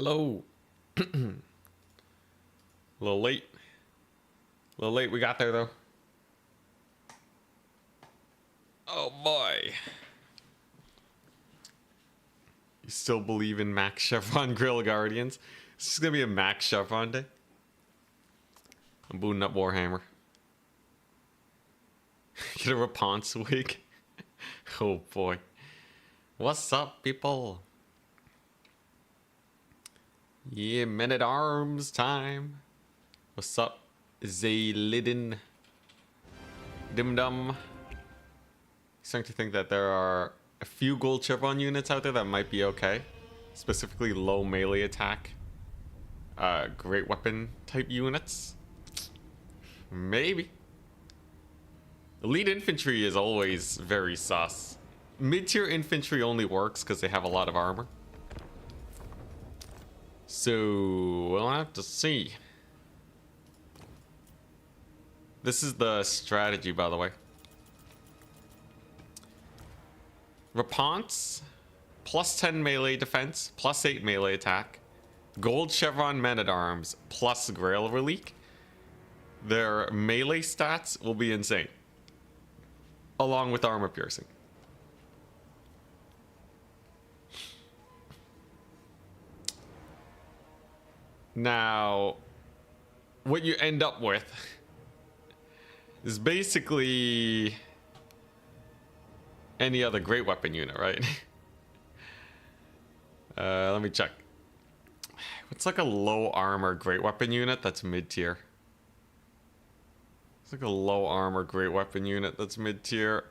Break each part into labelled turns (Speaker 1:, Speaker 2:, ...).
Speaker 1: Hello. A little late. A little late. We got there though. Oh boy. You still believe in Max Chevron Grill Guardians? This is gonna be a Max Chevron day. I'm booting up Warhammer. Get a Rapunzel wig. Oh boy. What's up, people? Yeah, men at arms time. What's up, Zaylidin? Dim Dum. Starting to think that there are a few gold chevron units out there that might be okay. Specifically low melee attack. Great weapon type units. Maybe. Elite infantry is always very sus. Mid-tier infantry only works because they have a lot of armor. So we'll have to see. This is the strategy, by the way. Rapunzel, plus 10 melee defense, plus 8 melee attack. Gold chevron men-at-arms, plus Grail Relique. Their melee stats will be insane. Along with armor piercing. Now, what you end up with is basically any other great weapon unit, right? Let me check. What's like a low armor great weapon unit that's mid-tier? It's like a low armor great weapon unit that's mid-tier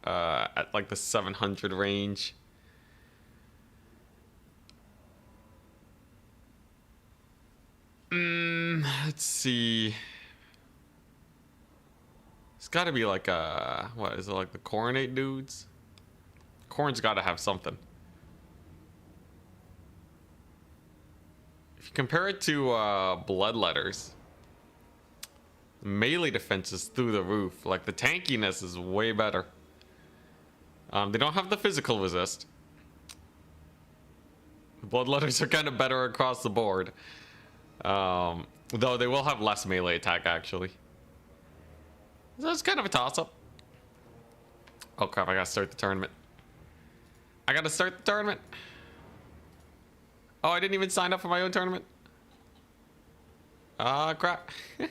Speaker 1: at like the 700 range. Let's see. It's got to be like what is it, like the Coronate dudes? Corn's got to have something. If you compare it to Bloodletters, melee defense is through the roof. Like the tankiness is way better. They don't have the physical resist. Bloodletters are kind of better across the board. Though they will have less melee attack actually. So it's kind of a toss-up. Oh crap, I gotta start the tournament. I gotta start the tournament. Oh, I didn't even sign up for my own tournament. Ah, crap. Here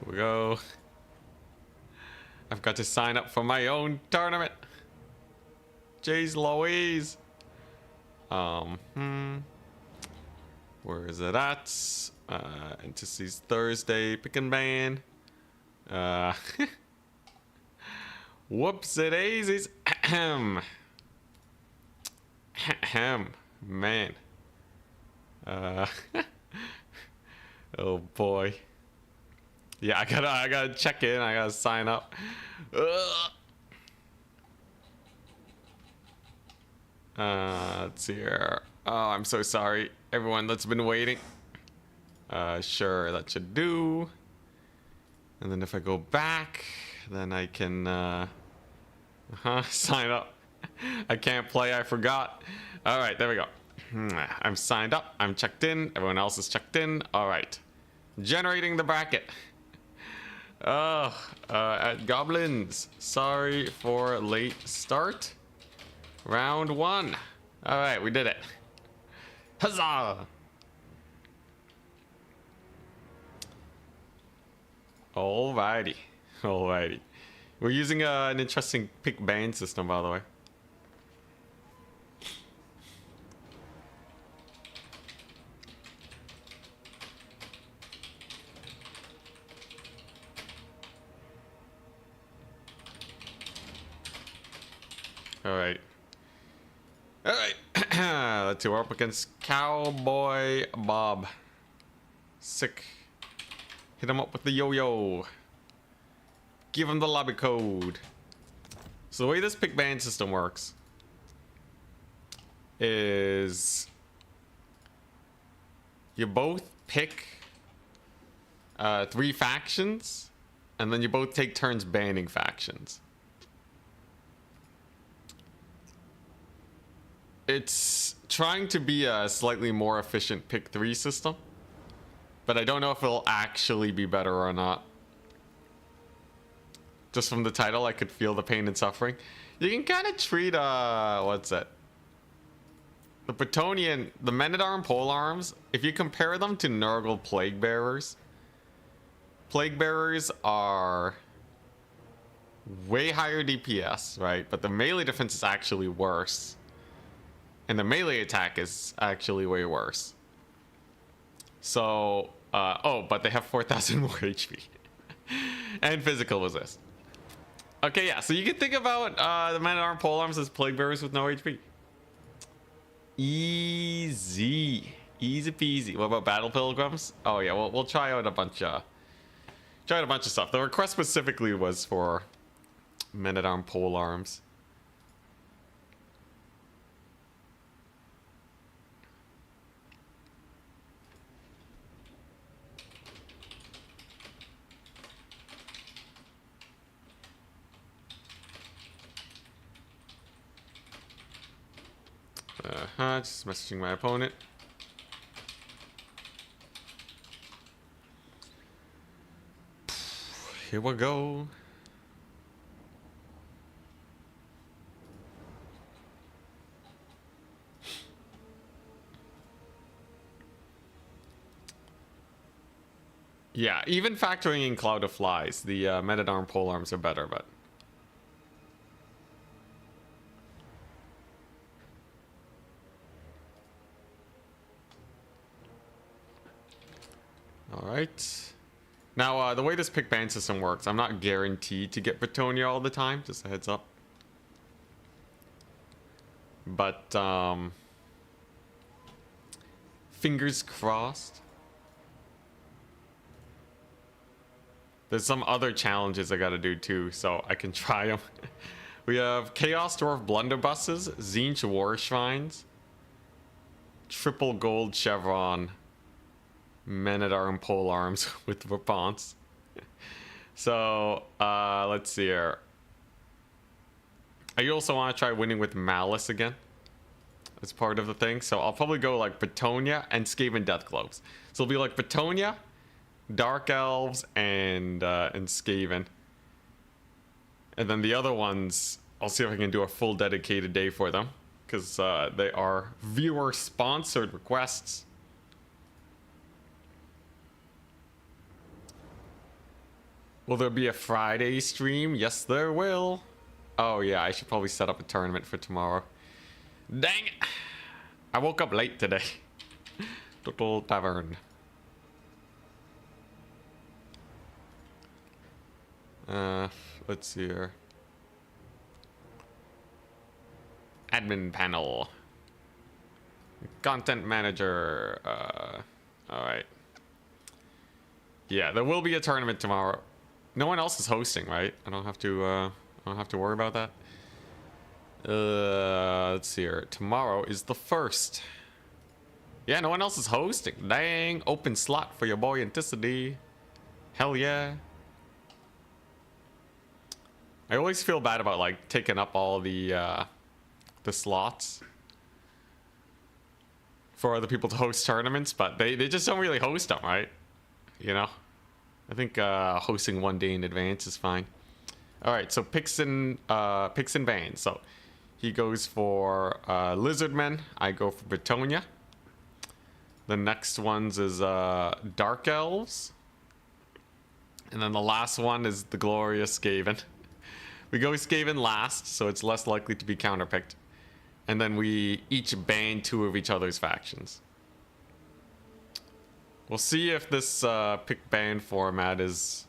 Speaker 1: we go. I've got to sign up for my own tournament. Jeez Louise. Where is it at? Entities Thursday, pick and ban. Whoops it daisies. Ahem. Ahem. Man. Oh boy. Yeah, I gotta check in. I gotta sign up. Let's see here. Oh, I'm so sorry, everyone that's been waiting. Sure, that should do. And then if I go back, then I can sign up. I can't play, I forgot. All right, there we go. I'm signed up, I'm checked in, everyone else is checked in. All right, generating the bracket. At Goblins, sorry for late start. Round 1. All right, we did it. Huzzah! Alrighty. Alrighty. We're using an interesting pick ban system, by the way. Alright. Alright. Let's see. We're up against Cowboy Bob. Sick. Hit him up with the yo-yo. Give him the lobby code. So the way this pick ban system works is you both pick 3 factions, and then you both take turns banning factions. It's trying to be a slightly more efficient pick 3 system, but I don't know if it'll actually be better or not. Just from the title, I could feel the pain and suffering. You can kind of treat, what's it? The Bretonnian, the Men-at-Arm polearms, if you compare them to Nurgle Plague Bearers are way higher DPS, right? But the melee defense is actually worse. And the melee attack is actually way worse. So, oh, but they have 4,000 more HP. And physical resist. Okay, yeah, so you can think about the Men-at-Arm polearms as Plague Bearers with no HP. Easy. Easy peasy. What about Battle Pilgrims? Oh yeah, we'll try out a bunch of stuff. The request specifically was for Men-at-Arm polearms. Just messaging my opponent. Here we go. Yeah, even factoring in Cloud of Flies, the Men-at-Arm polearms are better, but... Alright. Now, the way this pick ban system works, I'm not guaranteed to get Bretonnia all the time, just a heads up. But, fingers crossed. There's some other challenges I gotta do too, so I can try them. We have Chaos Dwarf Blunderbusses, Tzeentch War Shrines, Triple Gold Chevron, Men-at-Arm polearms with response. So, let's see here. I also want to try winning with Malice again as part of the thing. So I'll probably go like Bretonnia and Skaven Deathglobes. So it'll be like Bretonnia, Dark Elves, and Skaven. And then the other ones, I'll see if I can do a full dedicated day for them, because they are viewer-sponsored requests. Will there be a Friday stream? Yes, there will. Oh yeah, I should probably set up a tournament for tomorrow. Dang it! I woke up late today. Total Tavern. Let's see here. Admin panel. Content manager. Alright. Yeah, there will be a tournament tomorrow. No one else is hosting, right? I don't have to worry about that. Let's see here. Tomorrow is the 1st. Yeah, no one else is hosting. Dang, open slot for your boy Anticity. Hell yeah. I always feel bad about like taking up all the slots for other people to host tournaments, but they just don't really host them, right? You know? I think hosting one day in advance is fine. All right, so picks and bans. So he goes for Lizardmen. I go for Bretonnia. The next ones is Dark Elves. And then the last one is the glorious Skaven. We go Skaven last, so it's less likely to be counterpicked. And then we each ban 2 of each other's factions. We'll see if this pick ban format is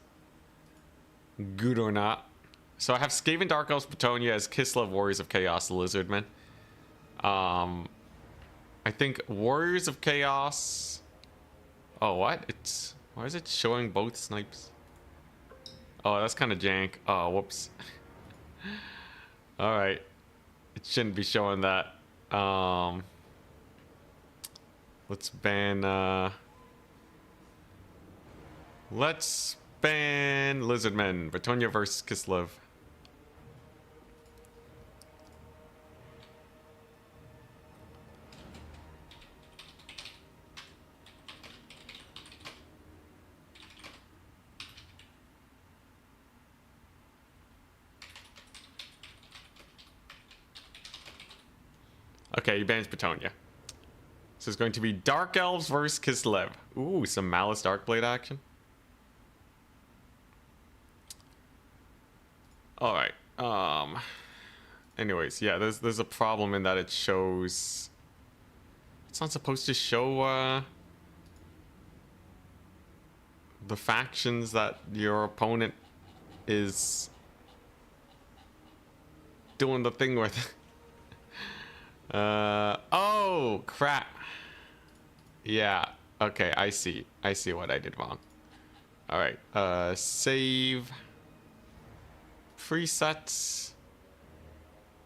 Speaker 1: good or not. So I have Skaven Dark Elves Bretonnia as Kislev Warriors of Chaos, the Lizardmen. I think Warriors of Chaos... Oh, what? Why is it showing both snipes? Oh, that's kind of jank. Oh, whoops. Alright. It shouldn't be showing that. Let's ban... Let's ban Lizardmen. Bretonnia versus Kislev. Okay, he bans Petunia. So it's going to be Dark Elves versus Kislev. Ooh, some Malice Darkblade action. Alright. Anyways, yeah, there's a problem in that it shows... It's not supposed to show, the factions that your opponent is doing the thing with. Oh, crap. Yeah, okay, I see what I did wrong. Alright, save presets.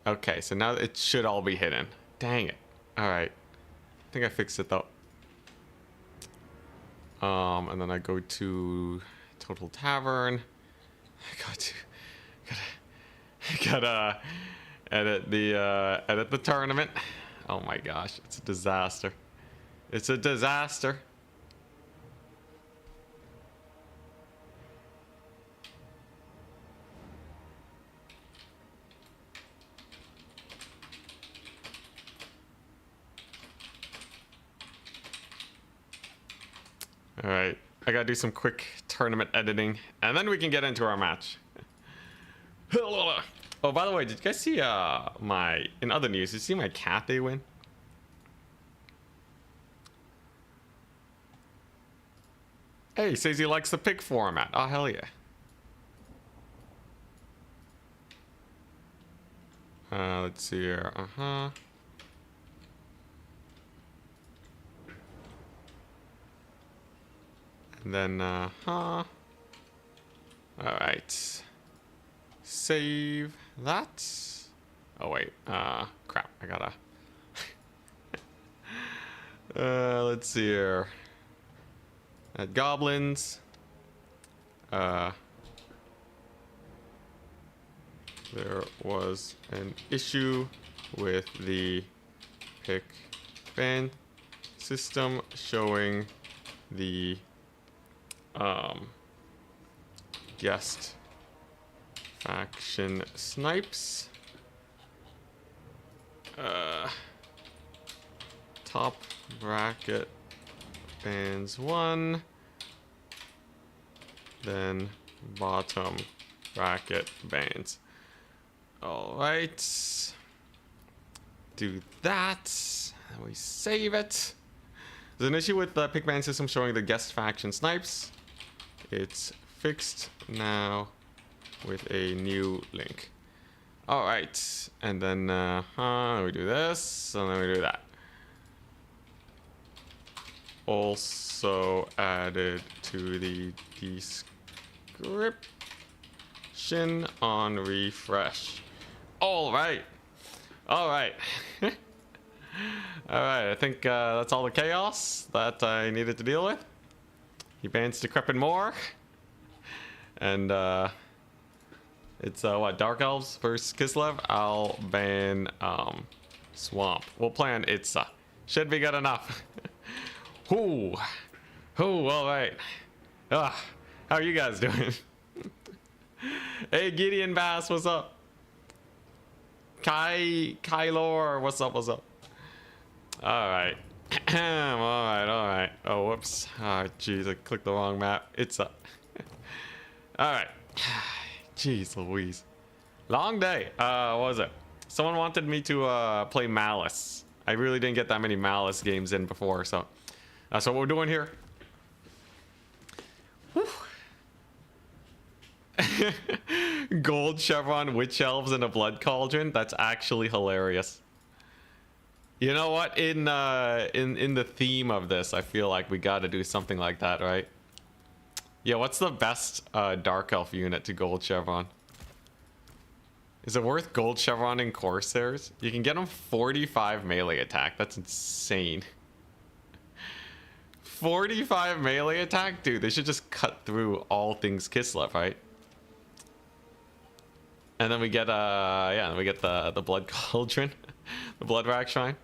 Speaker 1: Okay, so now it should all be hidden. Dang it. Alright. I think I fixed it though. And then I go to Total Tavern. Gotta edit the tournament. Oh my gosh, it's a disaster. It's a disaster. All right, I gotta do some quick tournament editing, and then we can get into our match. Oh, by the way, did you guys see in other news, did you see my Cathay win? Hey, he says he likes the pick format. Oh, hell yeah. Let's see here. And then, all right. Save that. Oh, wait. Crap. I gotta... let's see here. At Goblins. There was an issue with the pick ban system showing the guest faction snipes. Top bracket bans 1, then bottom bracket bans. All right, do that. And we save it. There's an issue with the pick ban system showing the guest faction snipes. It's fixed now with a new link. All right, and then we do this, and then we do that. Also added to the description on refresh. All right, all right. All right, I think that's all the chaos that I needed to deal with. He bans Decrepit Moor. And it's what, Dark Elves versus Kislev? I'll ban Swamp. We'll play on Itza. Should be good enough. Ooh. Ooh, alright. How are you guys doing? Hey, Gideon Bass, what's up? Kylor, what's up, what's up? Alright. Alright. Oh, whoops. Oh, jeez, I clicked the wrong map. It's up. Alright. Jeez Louise. Long day. What was it? Someone wanted me to play Malice. I really didn't get that many Malice games in before, so that's what we're doing here. Gold chevron, witch elves, and a blood cauldron. That's actually hilarious. You know what? In the theme of this, I feel like we got to do something like that, right? Yeah. What's the best dark elf unit to gold chevron? Is it worth gold chevroning Corsairs? You can get them 45 melee attack. That's insane. 45 melee attack, dude. They should just cut through all things Kislev, right? And then we get then we get the blood cauldron, the blood rack shrine.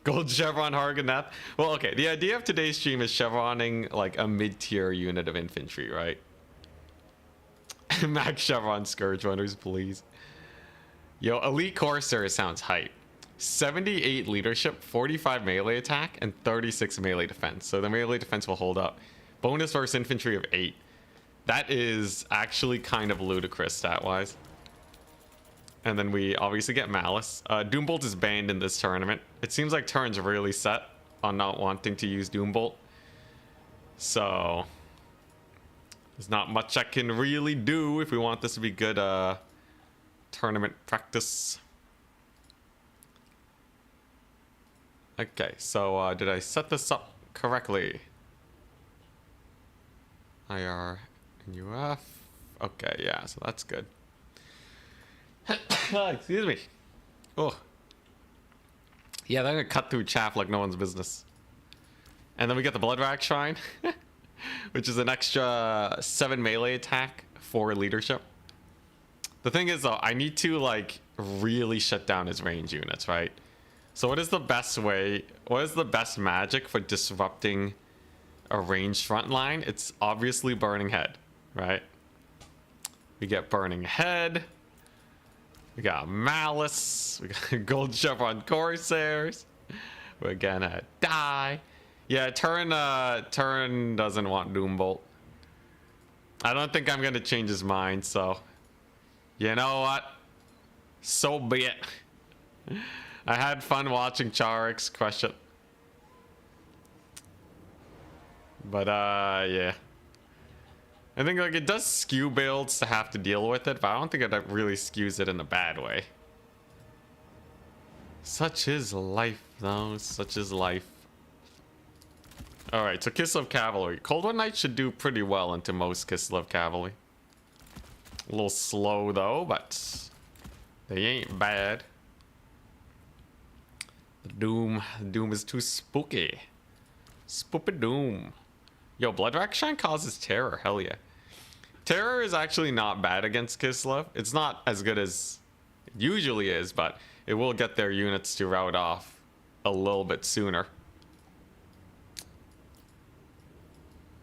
Speaker 1: Gold chevron Harganeth. Well, okay. The idea of today's stream is chevroning like a mid-tier unit of infantry, right? Max chevron scourge runners, please. Yo, elite corsair sounds hype. 78 leadership, 45 melee attack, and 36 melee defense. So the melee defense will hold up. Bonus versus infantry of 8. That is actually kind of ludicrous stat-wise. And then we obviously get Malice. Doombolt is banned in this tournament. It seems like Turn's really set on not wanting to use Doombolt. So there's not much I can really do if we want this to be good tournament practice. Okay, so did I set this up correctly? IR and UF. Okay, yeah, so that's good. Excuse me. Oh. Yeah, they're gonna cut through chaff like no one's business. And then we get the Bloodwrack Shrine, which is an extra 7 melee attack for leadership. The thing is though, I need to like really shut down his range units, right? So what is the best way, what is the best magic for disrupting a ranged front line? It's obviously Burning Head, right? We get Burning Head. We got Malice. We got Gold Chevron Corsairs. We're gonna die. Yeah, Turn doesn't want Doombolt. I don't think I'm gonna change his mind, so you know what? So be it. I had fun watching Charix crush it. But yeah. I think like it does skew builds to have to deal with it, but I don't think it really skews it in a bad way. Such is life, though. Such is life. Alright, so Kislev Cavalry. Cold One Knight should do pretty well into most Kislev Cavalry. A little slow, though, but they ain't bad. The Doom is too spooky. Spooky Doom. Yo, Bloodwrack Shrine causes terror. Hell yeah. Terror is actually not bad against Kislev. It's not as good as it usually is, but it will get their units to rout off a little bit sooner.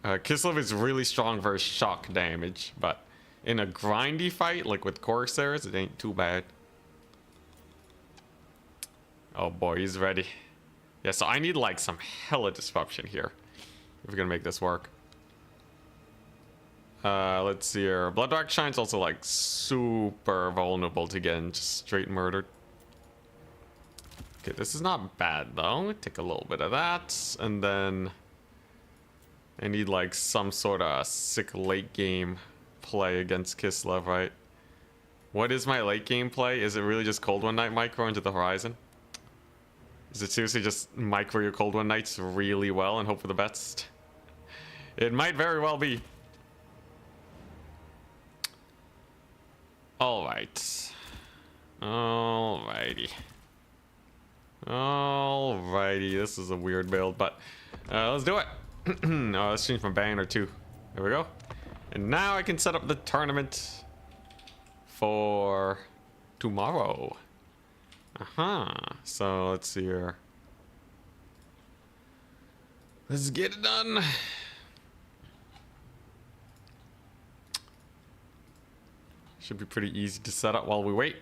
Speaker 1: Kislev is really strong versus shock damage, but in a grindy fight, like with Corsairs, it ain't too bad. Oh boy, he's ready. Yeah, so I need like some hella disruption here if we're gonna make this work. Let's see here. Bloodwrack Shine's also like super vulnerable to getting just straight murdered. Okay, this is not bad though. Take a little bit of that, and then I need like some sort of sick late game play against Kislev, right? What is my late game play? Is it really just Cold One Night micro into the horizon? Is it seriously just micro your Cold One Nights really well and hope for the best? It might very well be. Alright. Alrighty. Alrighty. This is a weird build, but let's do it. Oh, let's change from banner too. There we go. And now I can set up the tournament for tomorrow. So let's see here. Let's get it done. Should be pretty easy to set up while we wait.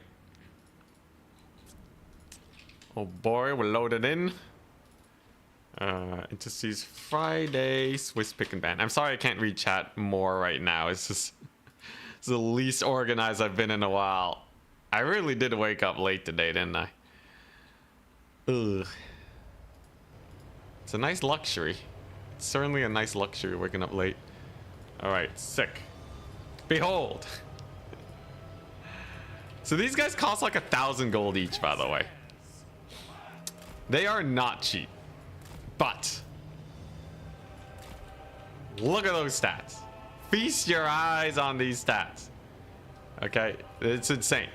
Speaker 1: Oh boy, we're loaded in. Interseas Friday, Swiss pick and ban. I'm sorry I can't read chat more right now. It's just it's the least organized I've been in a while. I really did wake up late today, didn't I? Ugh. It's a nice luxury. It's certainly a nice luxury waking up late. Alright, sick. Behold! So these guys cost like 1,000 gold each, by the way. They are not cheap. But look at those stats. Feast your eyes on these stats. Okay, it's insane.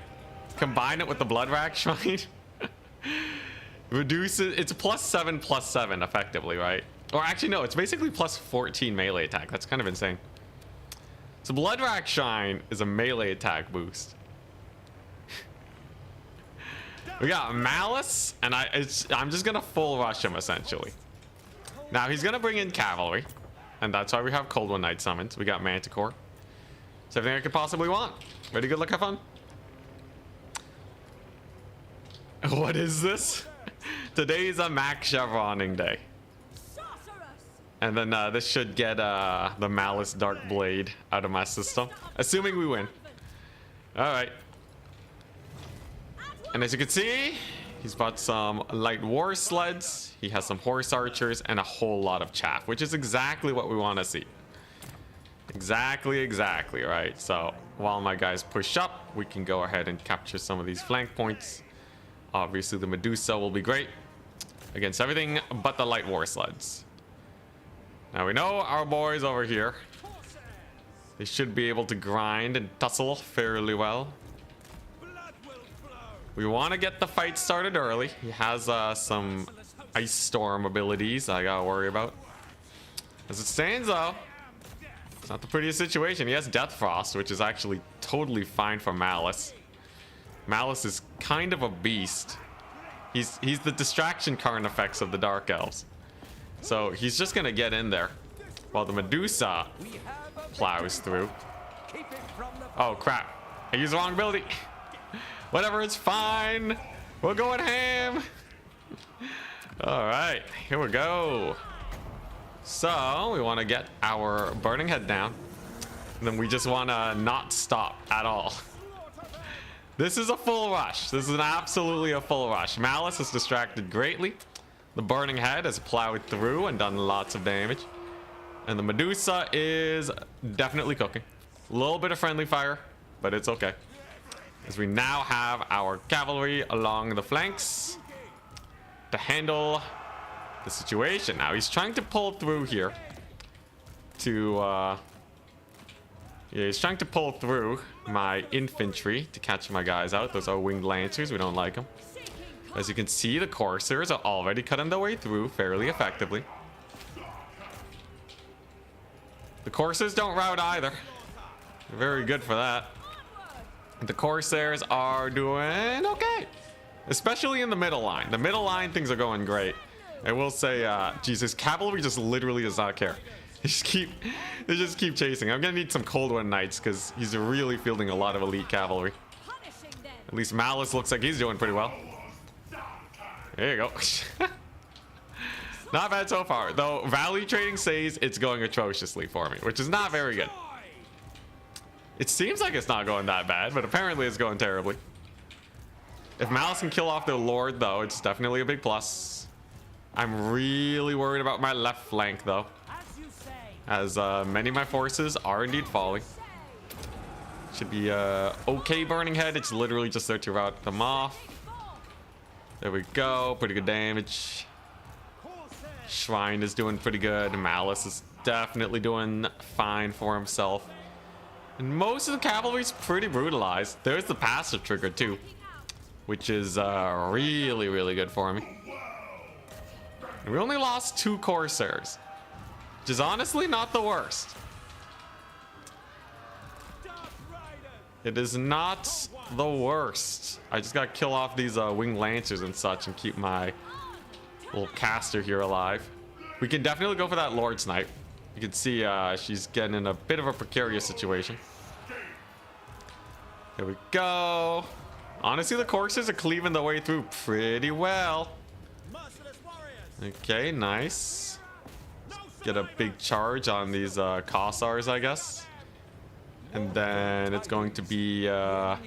Speaker 1: Combine it with the Bloodwrack Shrine. Reduce it. It's +7/+7 effectively, right? Or actually, no, it's basically +14 melee attack. That's kind of insane. So Bloodwrack Shrine is a melee attack boost. We got Malice, and I'm just gonna full rush him essentially. Now he's gonna bring in cavalry, and that's why we have Cold One Night summons. We got Manticore. It's everything I could possibly want. Ready, good luck, have fun. What is this? Today's a max chevroning day. And then this should get the Malice Dark Blade out of my system. Assuming we win. Alright. And as you can see, he's bought some light war sleds. He has some horse archers and a whole lot of chaff, which is exactly what we want to see. Exactly, right? So while my guys push up, we can go ahead and capture some of these flank points. Obviously, the Medusa will be great against everything but the light war sleds. Now we know our boys over here. They should be able to grind and tussle fairly well. We want to get the fight started early. He has some ice storm abilities I gotta worry about. As it stands though, it's not the prettiest situation. He has Death Frost, which is actually totally fine for Malice. Malice is kind of a beast. He's the distraction card effects of the Dark Elves. So he's just gonna get in there while the Medusa plows through. Oh crap, I used the wrong ability. Whatever, it's fine. We're going ham. All right, here we go. So we want to get our burning head down. And then we just want to not stop at all. This is a full rush. This is absolutely a full rush. Malice is distracted greatly. The burning head has plowed through and done lots of damage. And the Medusa is definitely cooking. A little bit of friendly fire, but it's okay. As we now have our cavalry along the flanks to handle the situation. Now he's trying to pull through here to yeah, he's trying to pull through my infantry to catch my guys out. Those are winged lancers. We don't like them. As you can see, the coursers are already cutting their way through fairly effectively. The coursers don't rout either. They're very good for that. The Corsairs are doing okay, especially in the middle line. The middle line, things are going great. I will say, Jesus, cavalry just literally does not care. They just keep chasing. I'm gonna need some Cold Wind Knights because he's really fielding a lot of elite cavalry. At least Malice looks like he's doing pretty well. There you go. Not bad so far, though. Value trading says it's going atrociously for me, which is not very good. It seems like it's not going that bad, but apparently it's going terribly. If Malice can kill off their lord, though, it's definitely a big plus. I'm really worried about my left flank, though, as many of my forces are indeed falling. Should be okay burning head. It's literally just there to rout them off. There we go. Pretty good damage. Shrine is doing pretty good. Malice is definitely doing fine for himself. And most of the cavalry's pretty brutalized. There's the passive trigger too, which is really, really good for me. And we only lost 2 Corsairs, which is honestly not the worst. It is not the worst. I just gotta kill off these winged lancers and such and keep my little caster here alive. We can definitely go for that Lord Snipe. You can see she's getting in a bit of a precarious situation. There we go. Honestly, the Corsairs are cleaving their way through pretty well. Okay, nice. Get a big charge on these Cossars, I guess. And then it's going to be a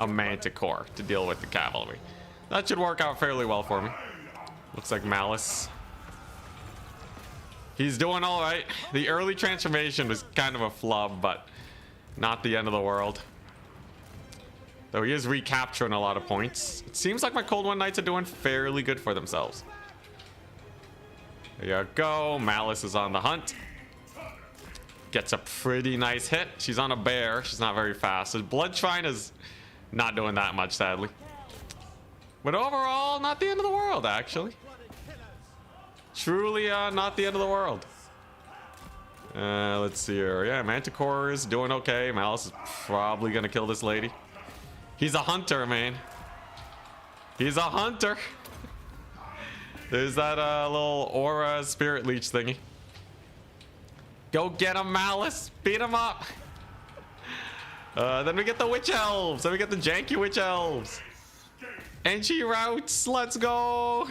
Speaker 1: Manticore to deal with the cavalry. That should work out fairly well for me. Looks like Malice. He's doing all right. The early transformation was kind of a flub, but not the end of the world. Though he is recapturing a lot of points. It seems like my Cold Wind Knights are doing fairly good for themselves. There you go. Malice is on the hunt. Gets a pretty nice hit. She's on a bear. She's not very fast. So Blood Shrine is not doing that much, sadly. But overall, not the end of the world, actually. Truly not the end of the world. Let's see here. Yeah, Manticore is doing okay. Malice is probably going to kill this lady. He's a hunter, man. He's a hunter. There's that little aura spirit leech thingy. Go get him, Malice. Beat him up. Then we get the witch elves. Then we get the janky witch elves. And she routes. Let's go.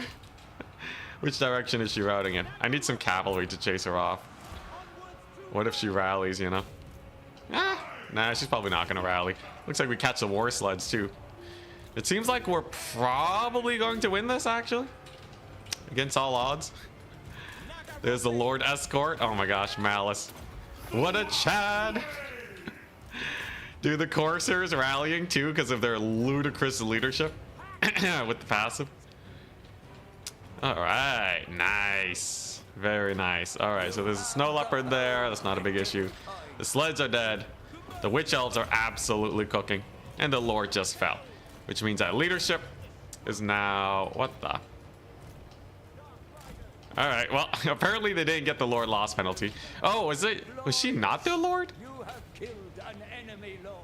Speaker 1: Which direction is she routing in? I need some cavalry to chase her off. What if she rallies, you know? Nah, she's probably not gonna rally. Looks like we catch the war sleds too. It seems like we're probably going to win this, actually. Against all odds. There's the Lord Escort. Oh my gosh, Malice. What a Chad. Dude, the Corsairs rallying too because of their ludicrous leadership with the passive. All right, nice. Very nice. All right, so there's a snow leopard there. That's not a big issue. The sleds are dead. The witch elves are absolutely cooking. And the Lord just fell. Which means that leadership is now... What the... Alright, well, apparently they didn't get the Lord loss penalty. Oh, was she not the Lord?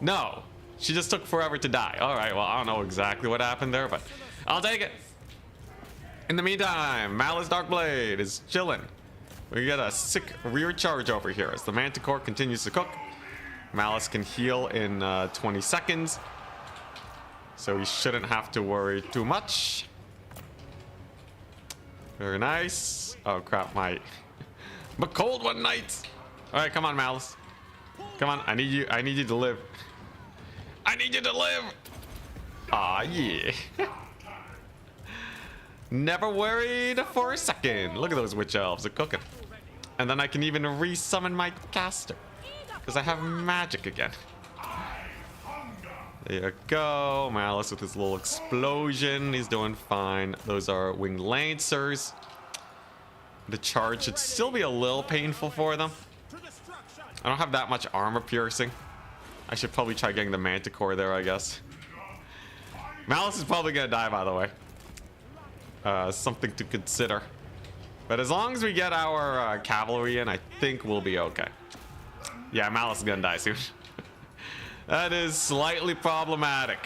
Speaker 1: No, she just took forever to die. Alright, well, I don't know exactly what happened there, but I'll take it. In the meantime, Malice Darkblade is chilling. We get a sick rear charge over here as the Manticore continues to cook. Malice can heal in 20 seconds. So we shouldn't have to worry too much. Very nice. Oh crap, my cold one night. All right, come on, Malice. Come on, I need you to live. I need you to live. Aw, yeah. Never worried for a second. Look at those witch elves, they're cooking. And then I can even resummon my caster because I have magic again. There you go. Malice with his little explosion. He's doing fine. Those are winged lancers. The charge should still be a little painful for them. I don't have that much armor piercing. I should probably try getting the Manticore there, I guess. Malice is probably gonna die, by the way. Something to consider. But as long as we get our cavalry in, I think we'll be okay. Yeah, Malice is gonna die soon. That is slightly problematic.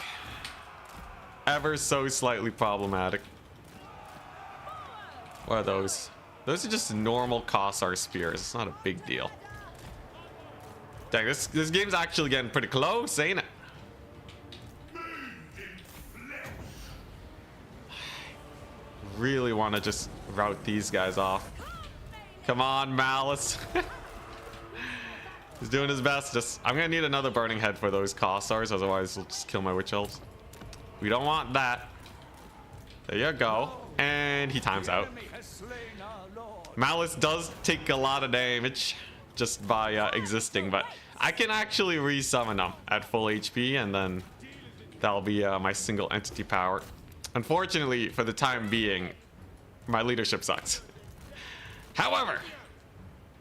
Speaker 1: Ever so slightly problematic. What are those? Those are just normal Kossar spears. It's not a big deal. Dang, this game's actually getting pretty close, ain't it? Really want to just route these guys off. Come on, Malice. He's doing his best. I'm gonna need another burning head for those Kossars, otherwise we'll just kill my witch elves. We don't want that. There you go. And he times out. Malice does take a lot of damage just by existing, but I can actually resummon them at full HP, and then that'll be my single entity power. Unfortunately, for the time being, my leadership sucks. However,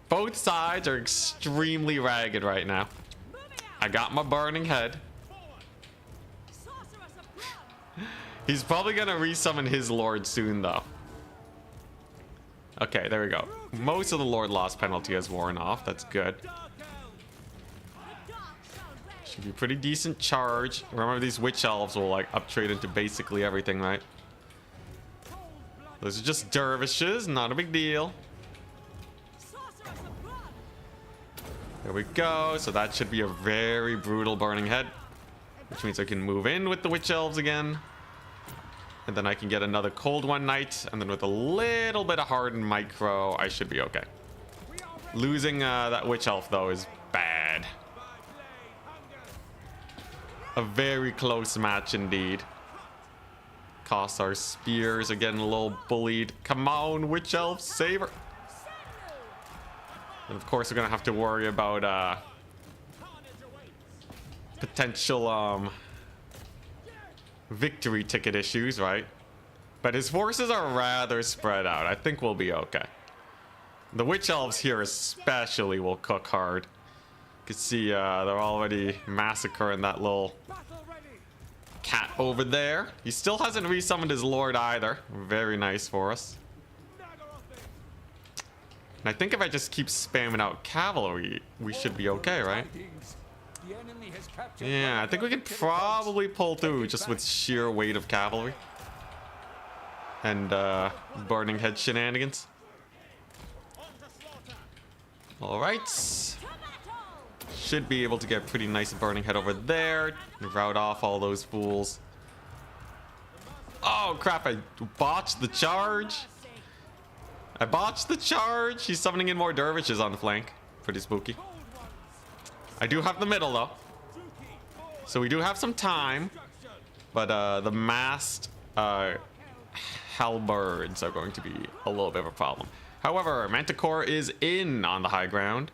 Speaker 1: both sides are extremely ragged right now. I got my burning head. He's probably gonna resummon his lord soon, though. Okay, there we go. Most of the lord loss penalty has worn off. That's good. Should be pretty decent charge. Remember, these witch elves will like uptrade into basically everything, right? Those are just dervishes, not a big deal. There we go. So that should be a very brutal burning head, which means I can move in with the witch elves again. And then I can get another cold one night, and then with a little bit of hardened micro, I should be okay. Losing that witch elf though is bad. A very close match indeed. Kossar spears are getting a little bullied. Come on, witch elf, save her. And of course, we're gonna have to worry about potential victory ticket issues, right? But his forces are rather spread out. I think we'll be okay. The witch elves here especially will cook hard. You can see they're already massacring that little cat over there. He still hasn't resummoned his lord either. Very nice for us. And I think if I just keep spamming out cavalry, we should be okay, right? Yeah, I think we can probably pull through just with sheer weight of cavalry. And burning head shenanigans. Alright. Should be able to get pretty nice burning head over there. Route off all those fools. Oh crap, I botched the charge. I botched the charge. He's summoning in more dervishes on the flank. Pretty spooky. I do have the middle though, so we do have some time. But the massed halberds are going to be a little bit of a problem. However, Manticore is in on the high ground.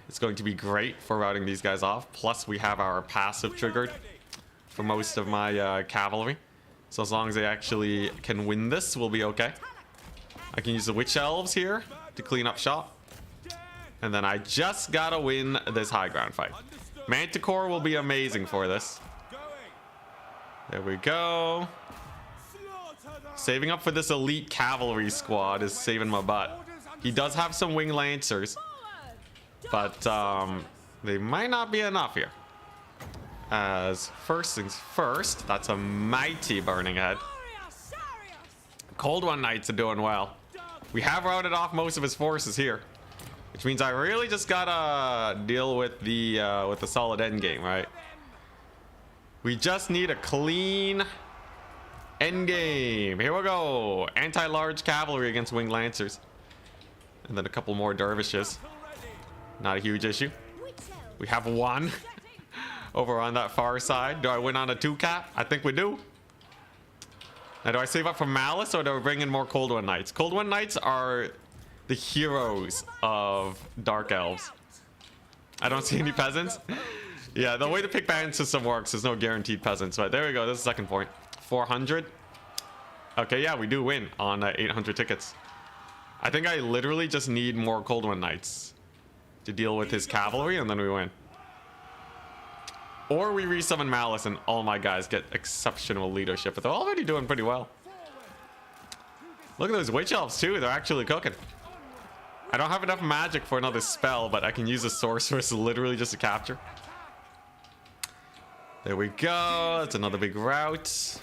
Speaker 1: It's going to be great for routing these guys off. Plus, we have our passive triggered for most of my cavalry. So as long as they actually can win this, we'll be okay. I can use the witch elves here to clean up shop. And then I just gotta win this high ground fight. Manticore will be amazing for this. There we go. Saving up for this elite cavalry squad is saving my butt. He does have some wing lancers, but they might not be enough here. As first things first, that's a mighty burning head. Cold One Knights are doing well. We have routed off most of his forces here, which means I really just gotta deal with the solid end game, right? We just need a clean end game. Here we go. Anti-large cavalry against winged lancers, and then a couple more dervishes. Not a huge issue. We have one over on that far side. Do I win on a 2-cap? I think we do. Now, do I save up for Malice or do I bring in more Cold One Knights? Cold One Knights are the heroes of Dark Elves. I don't see any peasants. Yeah, the way the pick ban system works, there's no guaranteed peasants. But there we go. This is the second point. 400. Okay, yeah, we do win on 800 tickets. I think I literally just need more Cold One Knights to deal with his cavalry, and then we win. Or we resummon Malice and all my guys get exceptional leadership, but they're already doing pretty well. Look at those witch elves too. They're actually cooking. I don't have enough magic for another spell, but I can use a sorceress literally just to capture. There we go. That's another big rout.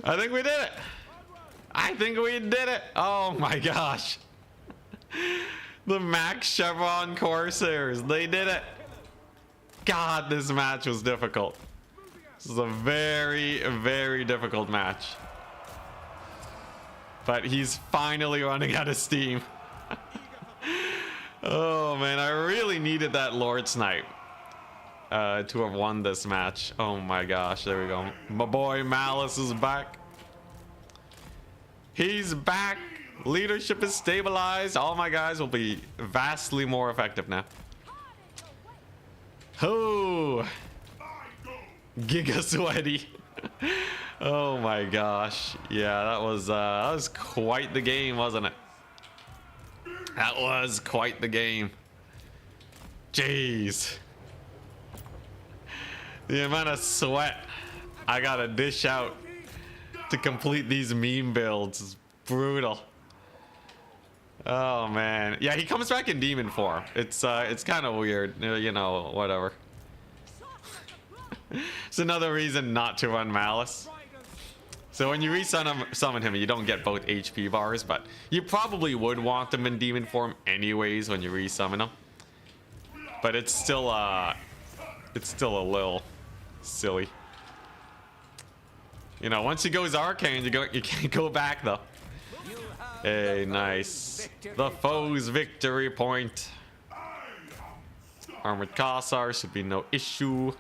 Speaker 1: I think we did it. I think we did it. Oh my gosh. The Max Chevron Corsairs. They did it. God, this match was difficult. This is a very, very difficult match. But he's finally running out of steam. Oh man, I really needed that Lord Snipe to have won this match. Oh my gosh, there we go. My boy Malice is back. He's back. Leadership is stabilized. All my guys will be vastly more effective now. Oh, Giga Sweaty. Oh my gosh. Yeah, that was quite the game, wasn't it? That was quite the game. Jeez. The amount of sweat I gotta dish out to complete these meme builds is brutal. Oh man. Yeah, he comes back in demon form. It's kind of weird, you know, whatever. It's another reason not to run Malice. So when you summon him, you don't get both HP bars, but you probably would want them in demon form anyways when you resummon him. But it's still a little silly. You know, once he goes arcane, you can't go back though. Hey, nice. The foe's victory point. Armored Cossar should be no issue.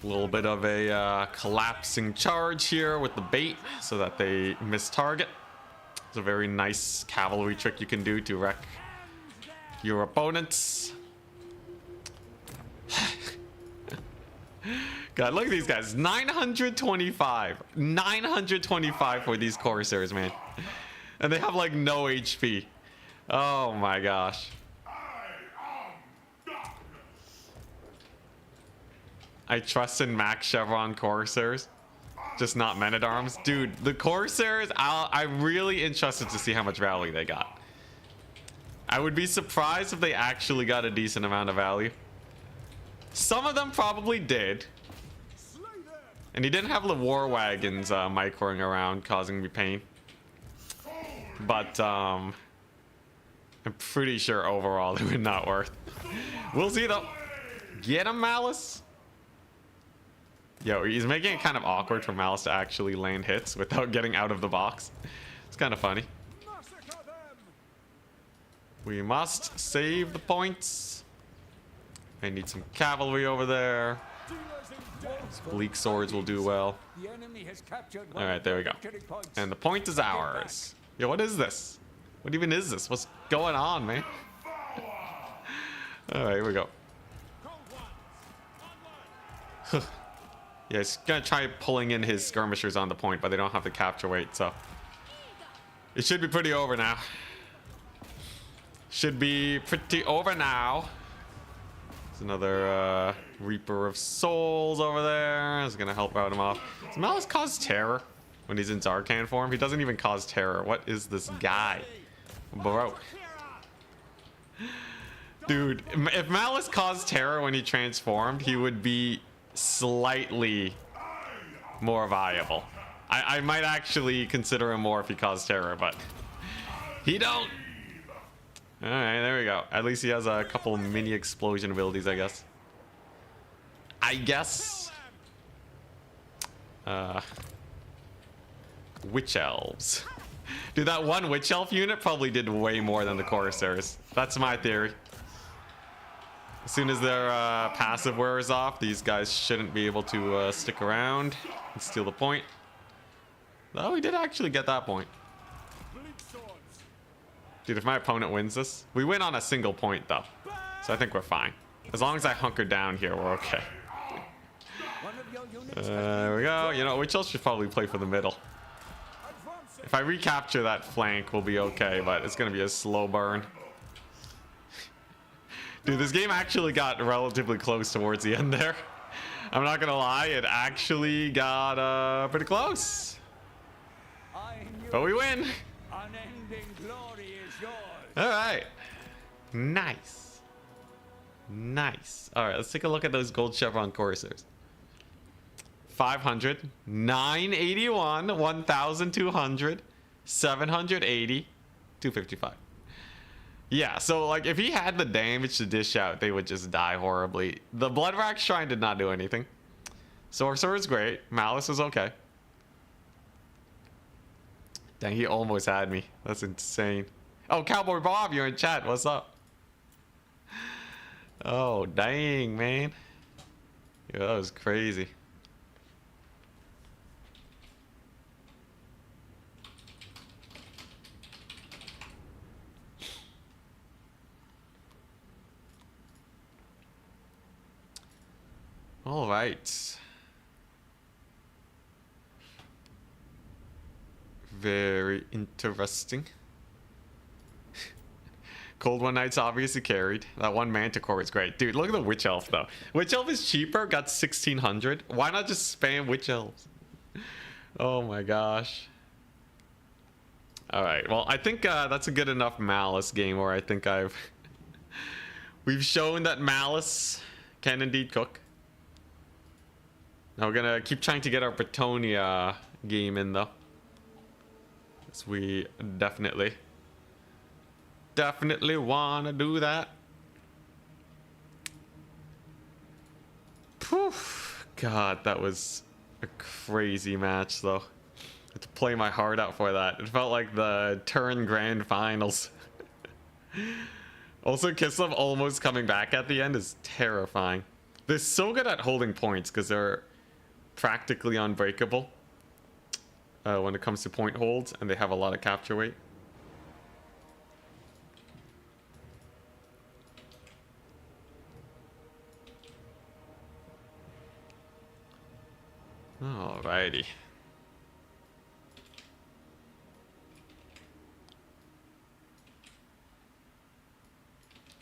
Speaker 1: A little bit of a collapsing charge here with the bait so that they miss target. It's a very nice cavalry trick you can do to wreck your opponents. God, look at these guys. 925. 925 for these Corsairs, man. And they have like no HP. Oh my gosh. I trust in Max Chevron Corsairs, just not Men at Arms. Dude, the Corsairs, I'm really interested to see how much value they got. I would be surprised if they actually got a decent amount of value. Some of them probably did. And he didn't have the war wagons microing around, causing me pain. But I'm pretty sure overall they were not worth. We'll see though. Get him, Malice. Yo, he's making it kind of awkward for Malice to actually land hits without getting out of the box. It's kind of funny. We must save the points. I need some cavalry over there. These bleak swords will do well. Alright, there we go. And the point is ours. Yo, what is this? What even is this? What's going on, man? Alright, here we go. Yeah, he's gonna try pulling in his skirmishers on the point, but they don't have the capture weight, so it should be pretty over now. Should be pretty over now. There's another Reaper of Souls over there. Is gonna help rout him off. Does Malice cause terror when he's in Zarkan form? He doesn't even cause terror. What is this guy? Bro. Dude, if Malice caused terror when he transformed, he would be slightly more viable. I might actually consider him more if he caused terror, but he don't. All right, there we go. At least he has a couple mini explosion abilities, I guess. Witch elves. Dude, that one witch elf unit probably did way more than the Corsairs. That's my theory. As soon as their passive wears off, these guys shouldn't be able to stick around and steal the point. Though we did actually get that point. Dude, if my opponent wins this, we win on a single point though. So I think we're fine. As long as I hunker down here, we're okay. There we go. You know, Witch Elf should probably play for the middle. If I recapture that flank, we'll be okay, but it's going to be a slow burn. Dude, this game actually got relatively close towards the end there. I'm not going to lie, it actually got pretty close. But we win. All right. Nice. Nice. All right, let's take a look at those gold chevron Corsairs. 500, 981, 1,200, 780, 255. Yeah, so like if he had the damage to dish out, they would just die horribly. The Blood Rack Shrine did not do anything. Sorcerer is great. Malice is okay. Dang, he almost had me. That's insane. Oh, Cowboy Bob, you're in chat. What's up? Oh, dang, man. Yeah, that was crazy. All right. Very interesting. Cold One Knight's obviously carried. That one Manticore is great. Dude, look at the Witch Elf, though. Witch Elf is cheaper, got 1,600. Why not just spam Witch Elves? Oh my gosh. Alright, well, I think that's a good enough Malice game where I think we've shown that Malice can indeed cook. Now we're gonna keep trying to get our Bretonia game in, though. Because we definitely want to do that. Poof. God, that was a crazy match, though. I had to play my heart out for that. It felt like the Turn Grand Finals. Also, Kislev almost coming back at the end is terrifying. They're so good at holding points because they're practically unbreakable when it comes to point holds, and they have a lot of capture weight. Alrighty.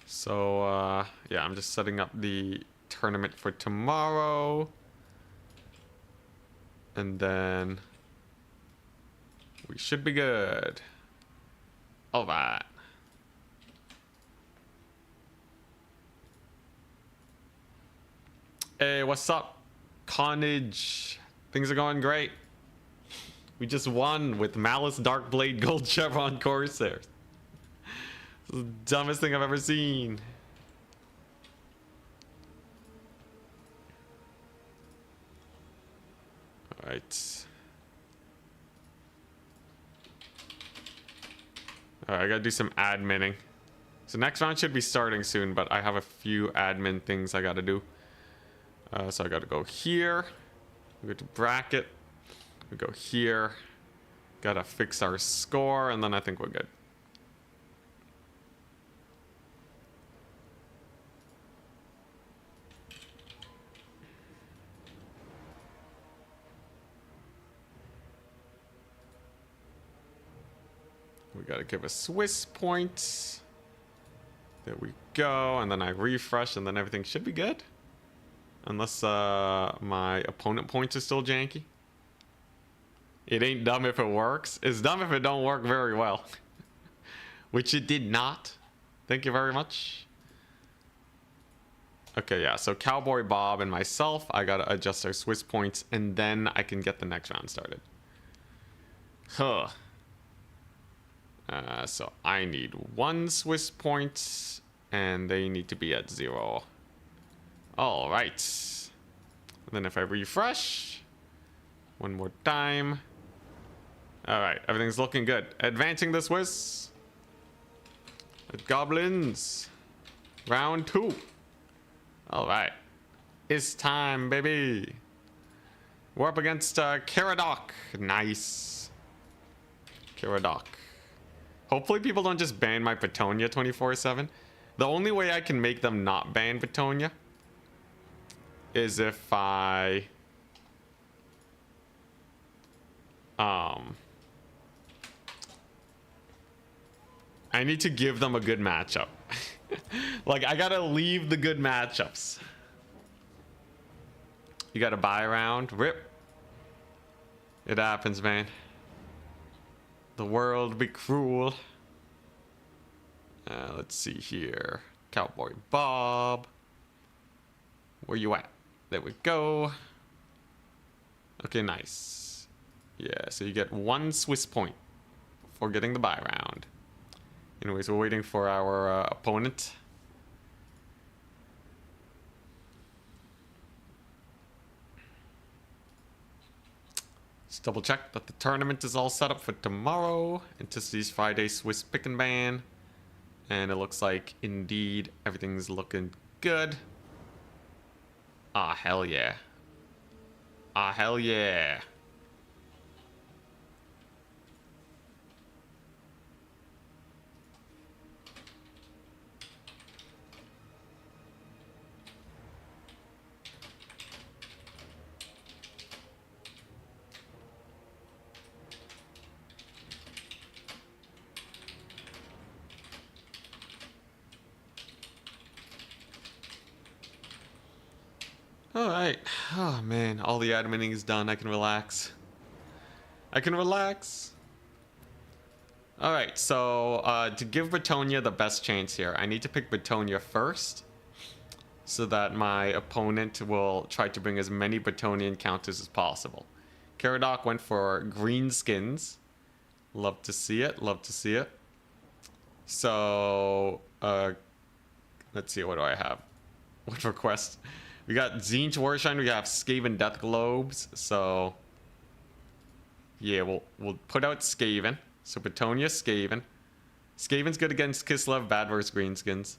Speaker 1: So, yeah, I'm just setting up the tournament for tomorrow. And then we should be good. All right. Hey, what's up, Carnage? Things are going great. We just won with Malice Darkblade Gold Chevron Corsairs. It's the dumbest thing I've ever seen. Alright. Alright, I gotta do some adminning. So next round should be starting soon, but I have a few admin things I gotta do. So I gotta go here. We go to bracket. We go here. Gotta fix our score, and then I think we're good. We gotta give a Swiss point. There we go, and then I refresh, and then everything should be good. Unless my opponent points are still janky. It ain't dumb if it works. It's dumb if it don't work very well. Which it did not. Thank you very much. Okay, yeah, so Cowboy Bob and myself, I gotta adjust our Swiss points, and then I can get the next round started. Huh. So I need 1 Swiss point, and they need to be at 0. All right. And then if I refresh, one more time. All right, everything's looking good. Advancing the Swiss. Goblins. Round 2. All right. It's time, baby. We're up against Caradoc. Nice. Caradoc. Hopefully people don't just ban my Petonia 24/7. The only way I can make them not ban Petonia is if I need to give them a good matchup. Like, I gotta leave the good matchups. You gotta buy around. Rip. It happens, man. The world be cruel. Let's see here. Cowboy Bob. Where you at? There we go. Okay, nice. Yeah, so you get 1 Swiss point for getting the buy round. Anyways, we're waiting for our opponent. Let's double check that the tournament is all set up for tomorrow. Anticity's Friday Swiss pick and ban. And it looks like, indeed, everything's looking good. Ah, hell yeah. Ah, hell yeah. Alright. Oh man, all the adminning is done. I can relax. I can relax. Alright, so to give Bretonia the best chance here, I need to pick Bretonia first, so that my opponent will try to bring as many Bretonian counters as possible. Caradoc went for green skins. Love to see it, love to see it. So, let's see, what do I have? What request? We got Zinch Warshine, we have Skaven Death Globes, so yeah, we'll put out Skaven. So Bretonia, Skaven. Skaven's good against Kislev, bad versus Greenskins.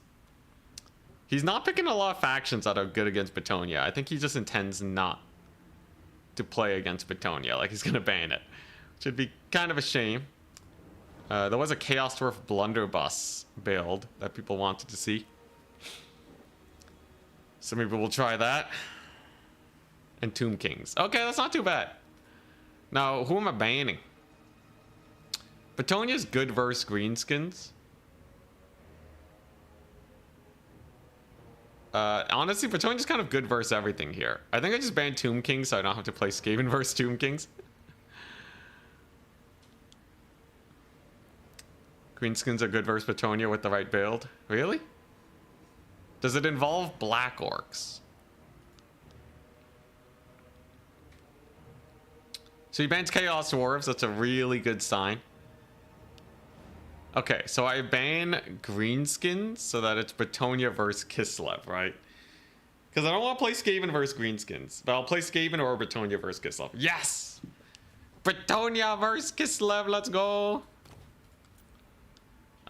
Speaker 1: He's not picking a lot of factions that are good against Bretonia. I think he just intends not to play against Bretonia, like he's gonna ban it. Which would be kind of a shame. There was a Chaos Dwarf Blunderbuss build that people wanted to see. So maybe we'll try that. And Tomb Kings. Okay, that's not too bad. Now, who am I banning? Bretonia's good versus Greenskins. Honestly, Bretonia's kind of good versus everything here. I think I just banned Tomb Kings so I don't have to play Skaven versus Tomb Kings. Greenskins are good versus Bretonia with the right build. Really? Does it involve Black Orcs? So he bans Chaos Dwarves. That's a really good sign. Okay, so I ban Greenskins so that it's Bretonia versus Kislev, right? Because I don't want to play Skaven versus Greenskins. But I'll play Skaven or Bretonia versus Kislev. Yes! Bretonia versus Kislev, let's go!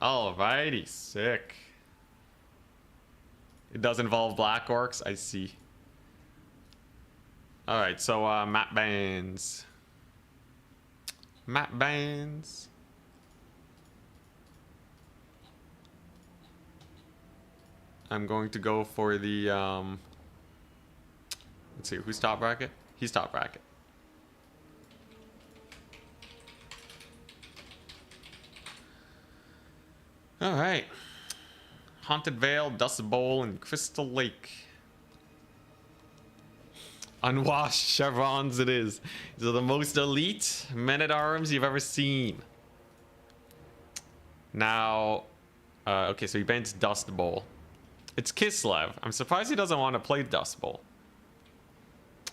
Speaker 1: Alrighty, sick. It does involve Black Orcs, I see. Alright, so map bans. Map bans. I'm going to go for the let's see, who's top bracket? He's top bracket. Alright. Haunted Vale, Dust Bowl, and Crystal Lake. Unwashed chevrons it is. These are the most elite men-at-arms you've ever seen. Now, okay, so he bans Dust Bowl. It's Kislev. I'm surprised he doesn't want to play Dust Bowl.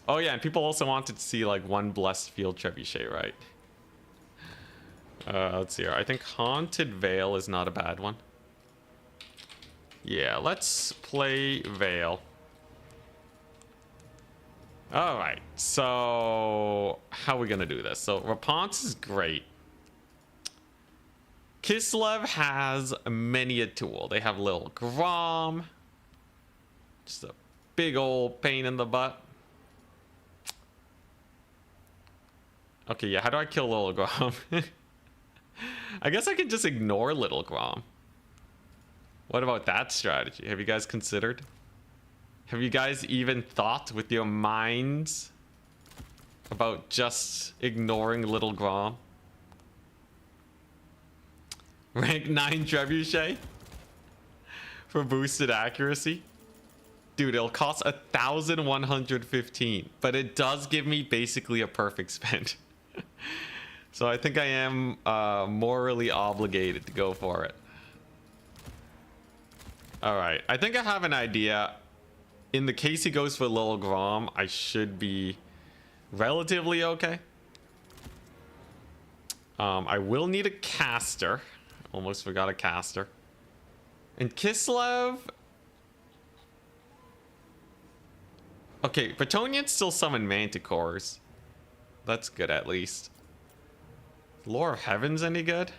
Speaker 1: Oh yeah, and people also wanted to see like one Blessed Field Trebuchet, right? Let's see here. I think Haunted Vale is not a bad one. Yeah, let's play Vale. Alright, so how are we gonna do this? So Raponce is great. Kislev has many a tool. They have Little Grom. Just a big old pain in the butt. Okay, yeah, how do I kill Little Grom? I guess I could just ignore Little Grom. What about that strategy? Have you guys considered? Have you guys even thought with your minds about just ignoring Little Grom? Rank 9 Trebuchet for boosted accuracy? Dude, it'll cost 1,115, but it does give me basically a perfect spend. So I think I am morally obligated to go for it. Alright, I think I have an idea. In the case he goes for Lil Grom, I should be relatively okay. I will need a caster. Almost forgot a caster. And Kislev... Okay, Bretonians still summon Manticores. That's good at least. Lore of Heaven's any good?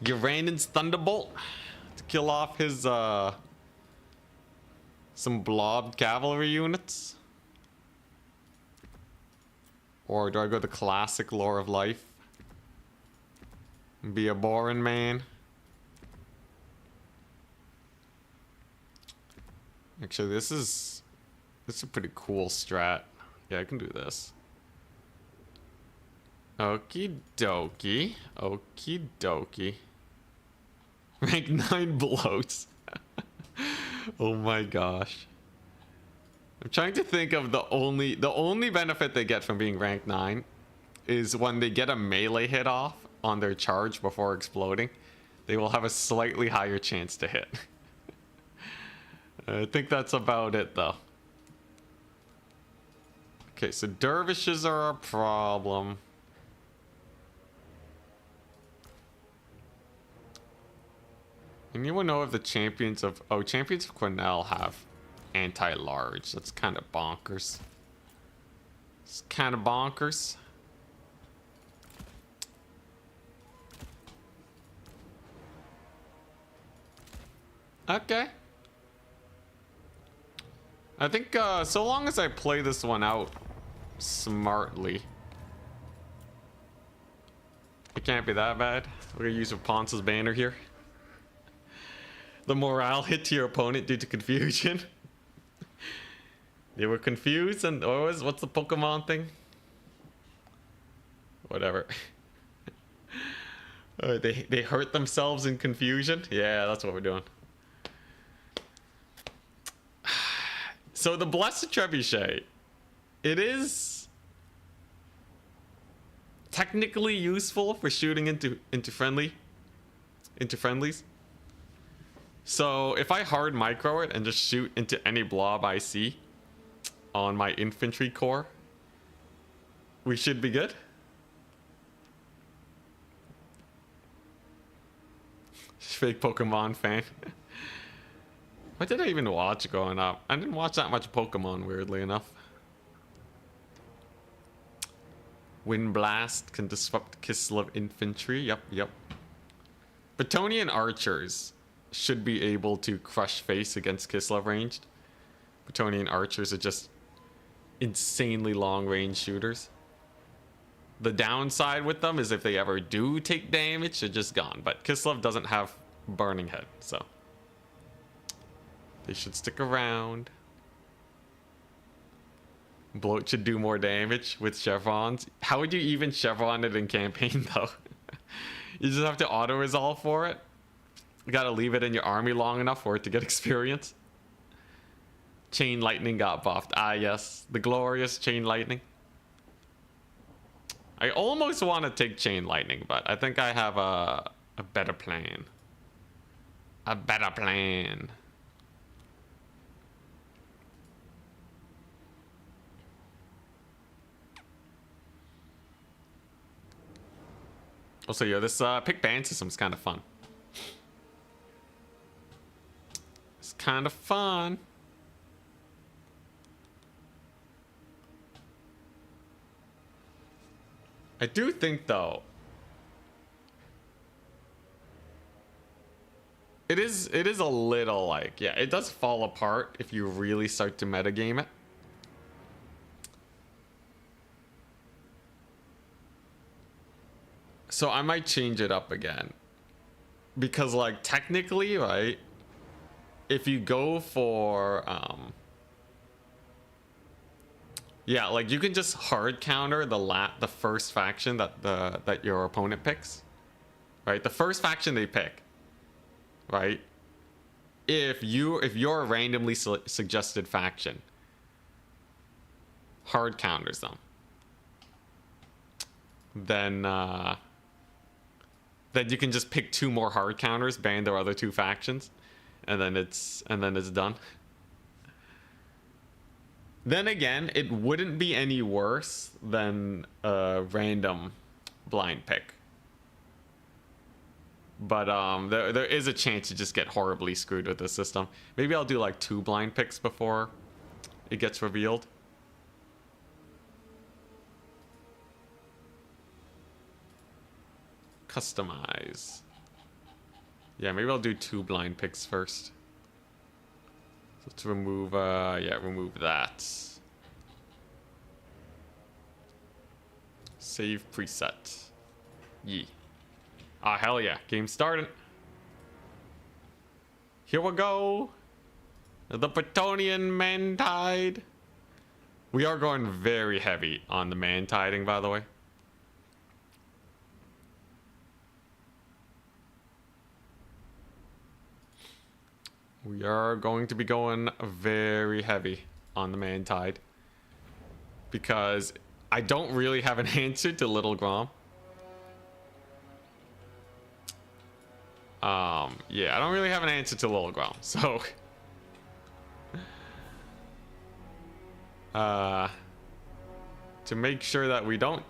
Speaker 1: Uranan's Thunderbolt to kill off his some blob cavalry units. Or do I go the classic Lore of Life? Be a boring man? Actually, this is a pretty cool strat. Yeah, I can do this. Okie dokie. Okie dokie. Rank 9 bloats. Oh my gosh. I'm trying to think of the only benefit they get from being rank 9 is when they get a melee hit off on their charge before exploding, they will have a slightly higher chance to hit. I think that's about it though. Okay, so dervishes are a problem. Anyone know if the champions of... Oh, champions of Cornell have anti-large. That's kind of bonkers. It's kind of bonkers. Okay. I think so long as I play this one out smartly, it can't be that bad. We're gonna use Raponce's banner here. The morale hit to your opponent due to confusion. They were confused and what's the Pokemon thing? Whatever. They hurt themselves in confusion. Yeah, that's what we're doing. So the Blessed Trebuchet, it is technically useful for shooting into friendlies. So if I hard micro it and just shoot into any blob I see on my infantry core, we should be good. Fake Pokemon fan. What did I even watch growing up? I didn't watch that much Pokemon, weirdly enough. Wind Blast can disrupt Kislev infantry. Yep. Bretonian archers should be able to crush face against Kislev ranged. Bretonian archers are just insanely long range shooters. The downside with them is if they ever do take damage, they're just gone. But Kislev doesn't have Burning Head, so they should stick around. Bloat should do more damage with chevrons. How would you even chevron it in campaign though? You just have to auto resolve for it. You gotta leave it in your army long enough for it to get experience. Chain lightning got buffed. Ah yes, the glorious chain lightning. I almost want to take chain lightning, but I think I have a better plan. A better plan. Also, yo, this pick ban system is kind of fun. It's kind of fun. I do think, though, it is a little like, yeah, it does fall apart if you really start to metagame it. So I might change it up again. Because, like, technically, right, if you go for, yeah, like, you can just hard counter the first faction that your opponent picks. Right? The first faction they pick. Right? If your randomly suggested faction hard counters them, then you can just pick 2 more hard counters, ban their other 2 factions, and then it's done. Then again, it wouldn't be any worse than a random blind pick. But there is a chance to just get horribly screwed with this system. Maybe I'll do like 2 blind picks before it gets revealed. Customize. Yeah, maybe I'll do 2 blind picks first. So let's remove, yeah, remove that. Save preset. Yee. Ah, hell yeah. Game started. Here we go. The Bretonian Mantide. We are going very heavy on the Mantiding, by the way. We are going to be going very heavy on the Mantide. Because I don't really have an answer to Little Grom. Yeah, I don't really have an answer to Little Grom, so to make sure that we don't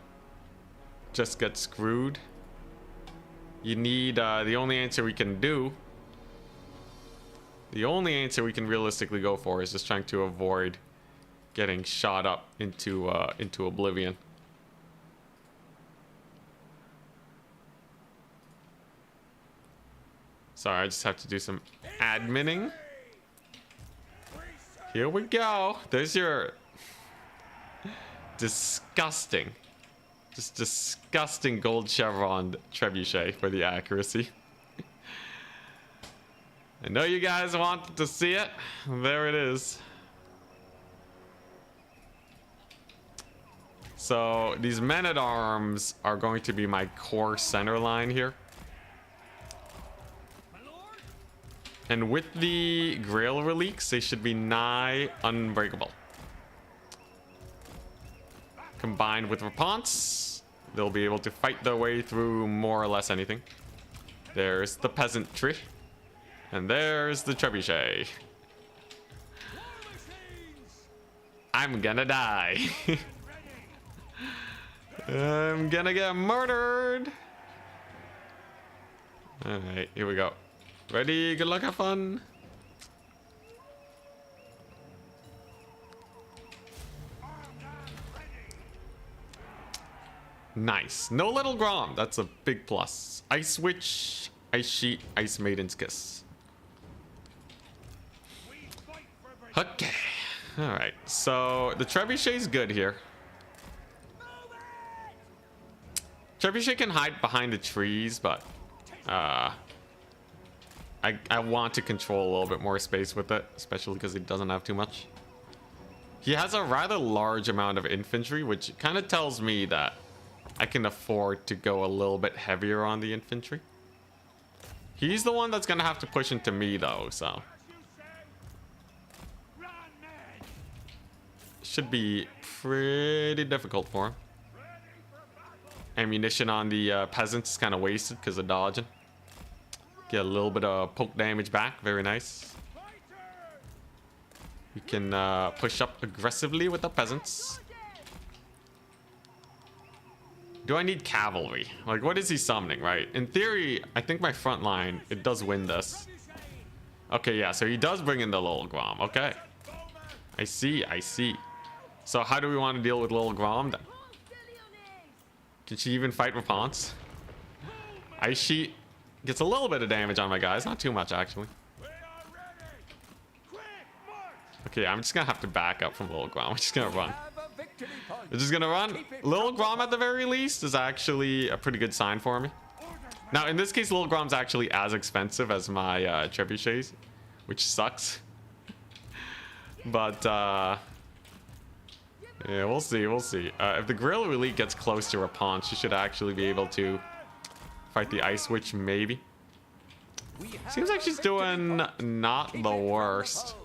Speaker 1: just get screwed, you need the only answer we can realistically go for is just trying to avoid getting shot up into oblivion. Sorry, I just have to do some adminning. Here we go. There's your disgusting, just disgusting gold chevron trebuchet for the accuracy. I know you guys wanted to see it. There it is. So these men-at-arms are going to be my core center line here. And with the Grail Reliques, they should be nigh unbreakable. Combined with Reponse, they'll be able to fight their way through more or less anything. There's the Peasantry. And there's the Trebuchet. I'm gonna die. I'm gonna get murdered. Alright, here we go. Ready? Good luck, have fun. Nice. No little Grom. That's a big plus. Ice Witch, Ice Sheet, Ice Maiden's Kiss. Okay. Alright. So the Trebuchet's good here. Trebuchet can hide behind the trees, but I want to control a little bit more space with it, especially because it doesn't have too much. He has a rather large amount of infantry, which kind of tells me that I can afford to go a little bit heavier on the infantry. He's the one that's going to have to push into me, though, so. Should be pretty difficult for him. Ammunition on the peasants is kind of wasted because of dodging. Get a little bit of poke damage back. Very nice. We can push up aggressively with the peasants. Do I need cavalry? Like, what is he summoning, right? In theory, I think my front line, it does win this. Okay, yeah, so he does bring in the Lil Grom. Okay. I see, I see. So how do we want to deal with Lil Grom then? Can she even fight Rapunzel? Ice Sheet gets a little bit of damage on my guys. Not too much, actually. Okay, I'm just going to have to back up from Lil Grom. We're just going to run. We're just going to run. Lil Grom, at the very least, is actually a pretty good sign for me. Now, in this case, Lil Grom's actually as expensive as my trebuchets, which sucks. But, yeah, we'll see, we'll see. If the Gorilla Elite gets close to Rapunzel, she should actually be able to fight the Ice Witch, maybe. Seems like she's doing not the worst.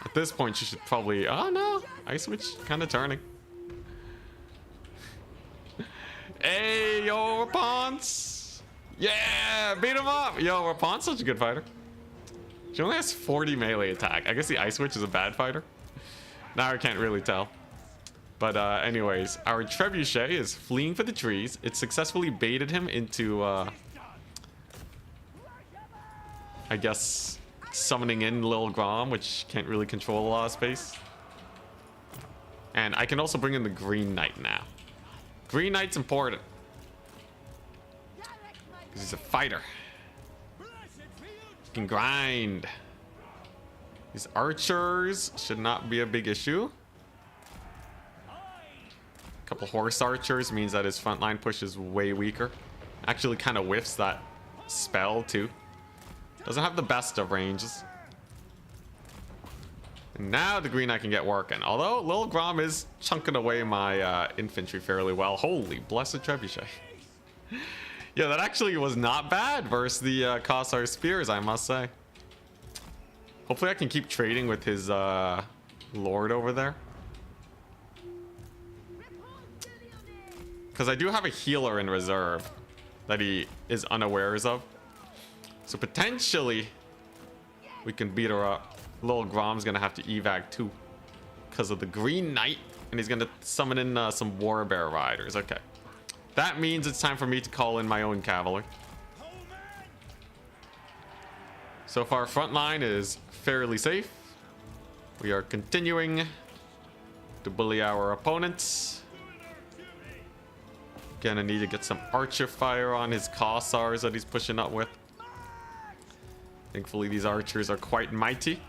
Speaker 1: At this point, she should probably... Oh, no. Ice Witch kind of turning. Hey, yo, Rapunzel. Yeah, beat him up. Yo, Rapunzel's such a good fighter. She only has 40 melee attack. I guess the Ice Witch is a bad fighter. Now I can't really tell. But anyways, our Trebuchet is fleeing for the trees. It successfully baited him into, I guess, summoning in Lil Grom, which can't really control a lot of space. And I can also bring in the Green Knight now. Green Knight's important. Because he's a fighter. He can grind. These archers should not be a big issue. A couple horse archers means that his frontline push is way weaker. Actually kind of whiffs that spell too. Doesn't have the best of ranges. And now the Green Knight can get working. Although Lil Grom is chunking away my infantry fairly well. Holy blessed trebuchet. Yeah, that actually was not bad versus the Kossar Spears, I must say. Hopefully I can keep trading with his lord over there. Because I do have a healer in reserve that he is unawares of. So potentially we can beat her up. Lil Grom's gonna have to evac too because of the Green Knight, and he's gonna summon in some War Bear Riders. Okay, that means it's time for me to call in my own cavalry. So far, front line is fairly safe. We are continuing to bully our opponents. Gonna need to get some archer fire on his Kossars that he's pushing up with. Thankfully, these archers are quite mighty.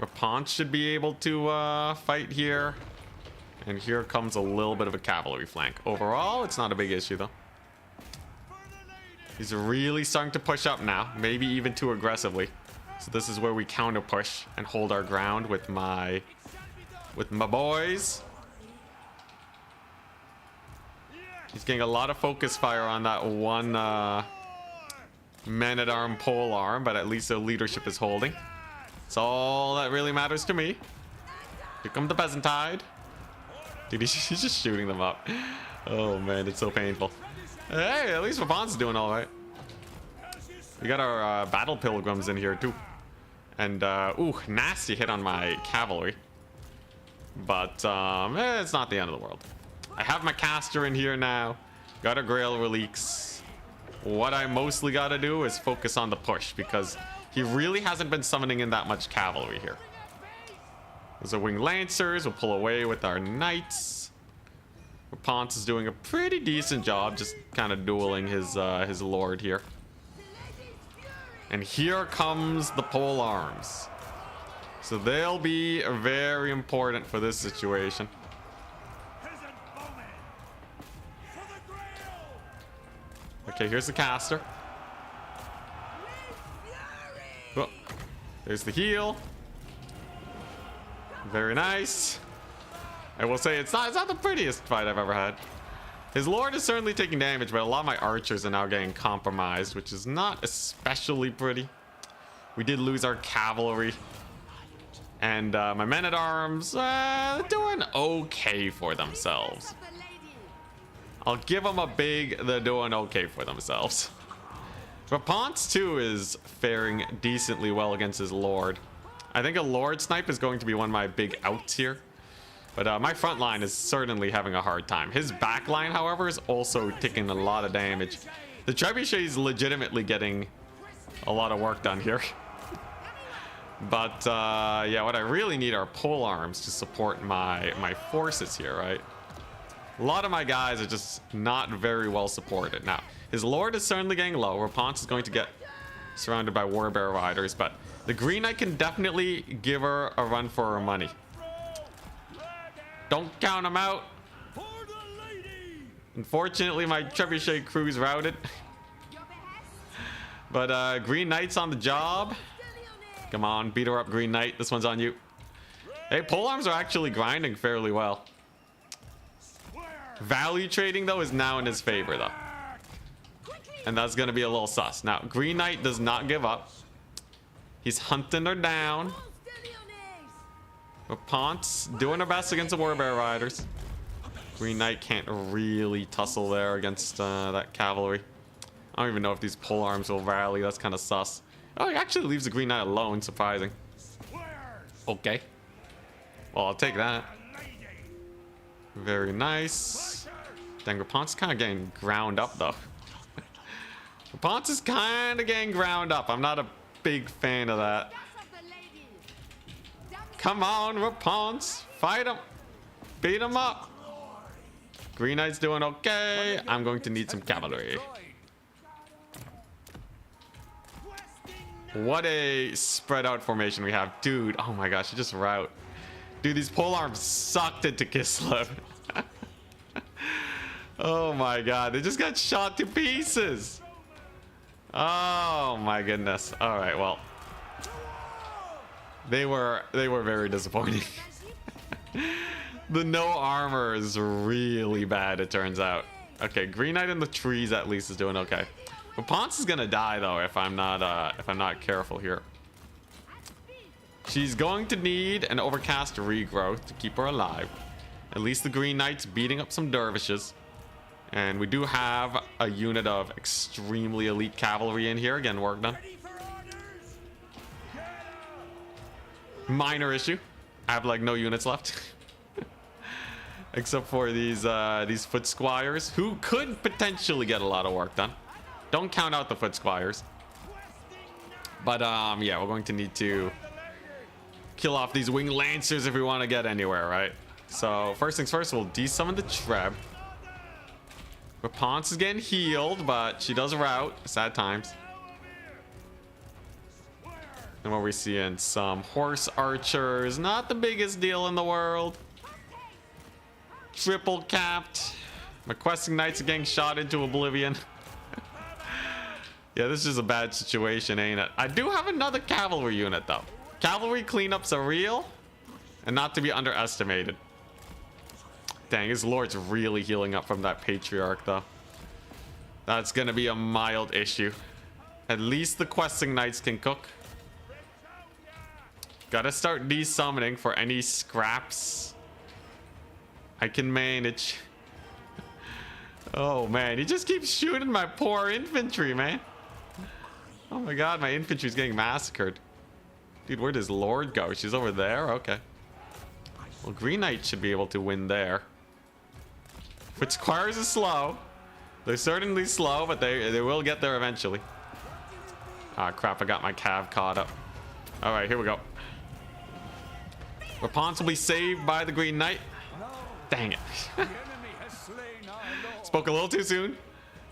Speaker 1: Rapunzel should be able to fight here. And here comes a little bit of a cavalry flank. Overall, it's not a big issue, though. He's really starting to push up now. Maybe even too aggressively. So this is where we counter push and hold our ground with my boys. He's getting a lot of focus fire on that one man-at-arm pole arm, but at least their leadership is holding. That's all that really matters to me. Here comes the peasant tide. Dude, he's just shooting them up. Oh man, it's so painful. Hey, at least Rapunzel's doing all right. We got our battle pilgrims in here too. And ooh, nasty hit on my cavalry. But it's not the end of the world. I have my caster in here now. Got a Grail Reliques. What I mostly gotta do is focus on the push because he really hasn't been summoning in that much cavalry here. Those are winged lancers. We'll pull away with our knights. Ponce is doing a pretty decent job just kind of dueling his lord here. And here comes the pole arms. So they'll be very important for this situation. Okay, here's the caster. Oh, there's the heal. Very nice. I will say it's not the prettiest fight I've ever had. His lord is certainly taking damage, but a lot of my archers are now getting compromised, which is not especially pretty. We did lose our cavalry. And my men-at-arms doing okay for themselves. I'll give them a big, they're doing okay for themselves. But Ponce too is faring decently well against his lord. I think a lord snipe is going to be one of my big outs here. But my front line is certainly having a hard time. His back line, however, is also taking a lot of damage. The trebuchet is legitimately getting a lot of work done here. But yeah, what I really need are pole arms to support my forces here, right? A lot of my guys are just not very well supported. Now, his lord is certainly getting low. Rapunzel is going to get surrounded by warbear riders, but the green knight can definitely give her a run for her money. Don't count him out. Unfortunately, my trebuchet crew's routed. But green knight's on the job. Come on, beat her up, green knight. This one's on you. Hey, pole arms are actually grinding fairly well. Value trading, though, is now in his favor, though. And that's going to be a little sus. Now, green knight does not give up. He's hunting her down. Ponce doing her best against the warbear riders. Green knight can't really tussle there against that cavalry. I don't even know if these pole arms will rally. That's kind of sus. Oh, he actually leaves the green knight alone. Surprising. Okay. Well, I'll take that. Very nice. Dang, Rapunzel's kind of getting ground up, though. Rapunzel's kind of getting ground up. I'm not a big fan of that. Come on, Rapunzel. Fight him. Beat him up. Green knight's doing okay. I'm going to need some cavalry. What a spread out formation we have. Dude, oh my gosh, you just rout. Dude, these pole arms sucked into Kislev. Oh my god, they just got shot to pieces. Oh my goodness. All right, well, they were very disappointing. The no armor is really bad, it turns out. Okay, green knight in the trees at least is doing okay. But Ponce is gonna die though if I'm not careful here. She's going to need an overcast regrowth to keep her alive. At least the green knight's beating up some dervishes. And we do have a unit of extremely elite cavalry in here. Again, work done. Minor issue. I have like no units left. Except for these foot squires, who could potentially get a lot of work done. Don't count out the foot squires. But yeah, we're going to need to kill off these winged lancers if we want to get anywhere, right? So first things first, we'll desummon the Treb. Rapunzel is getting healed, but she does rout. Sad times. And what we're seeing, some horse archers, not the biggest deal in the world. Triple capped. My questing knights are getting shot into oblivion. Yeah, this is a bad situation, ain't it? I do have another cavalry unit though. Cavalry cleanups are real and not to be underestimated. Dang, his lord's really healing up from that patriarch though. That's gonna be a mild issue. At least the questing knights can cook. Gotta start desummoning for any scraps I can manage. Oh man, he just keeps shooting my poor infantry, man. Oh my god, my infantry's getting massacred. Dude, where does Lord go? She's over there? Okay. Well, Green Knight should be able to win there. Foot Squires is slow. They're certainly slow, but they will get there eventually. Ah, crap, I got my cav caught up. Alright, here we go. Rapunzel will be saved by the Green Knight. Dang it. Spoke a little too soon.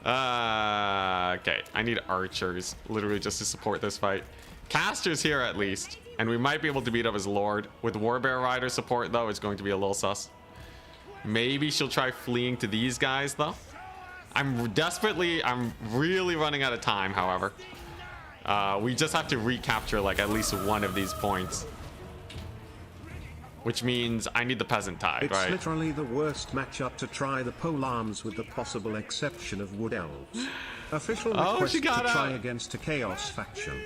Speaker 1: Okay, I need archers, literally just to support this fight. Caster's here at least, and we might be able to beat up his lord. With Warbear Rider support, though, it's going to be a little sus. Maybe she'll try fleeing to these guys, though. I'm really running out of time, however. We just have to recapture, like, at least one of these points. Which means I need the peasant tide, right?
Speaker 2: It's literally the worst matchup to try the polearms with the possible exception of wood elves. Official request to try against a chaos faction.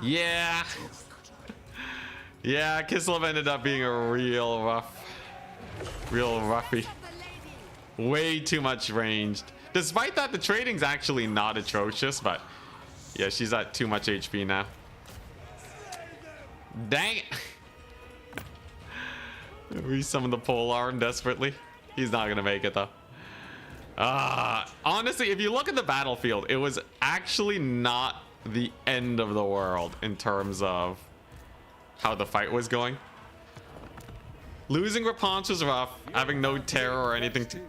Speaker 1: Yeah. Yeah, Kislev ended up being a real roughie. Way too much ranged. Despite that, the trading's actually not atrocious, but yeah, she's at too much HP now. Dang it. Resummon the polearm desperately. He's not gonna make it though. Honestly, if you look at the battlefield, it was actually not the end of the world in terms of how the fight was going. Losing Rapunzel was rough. Having no terror or anything to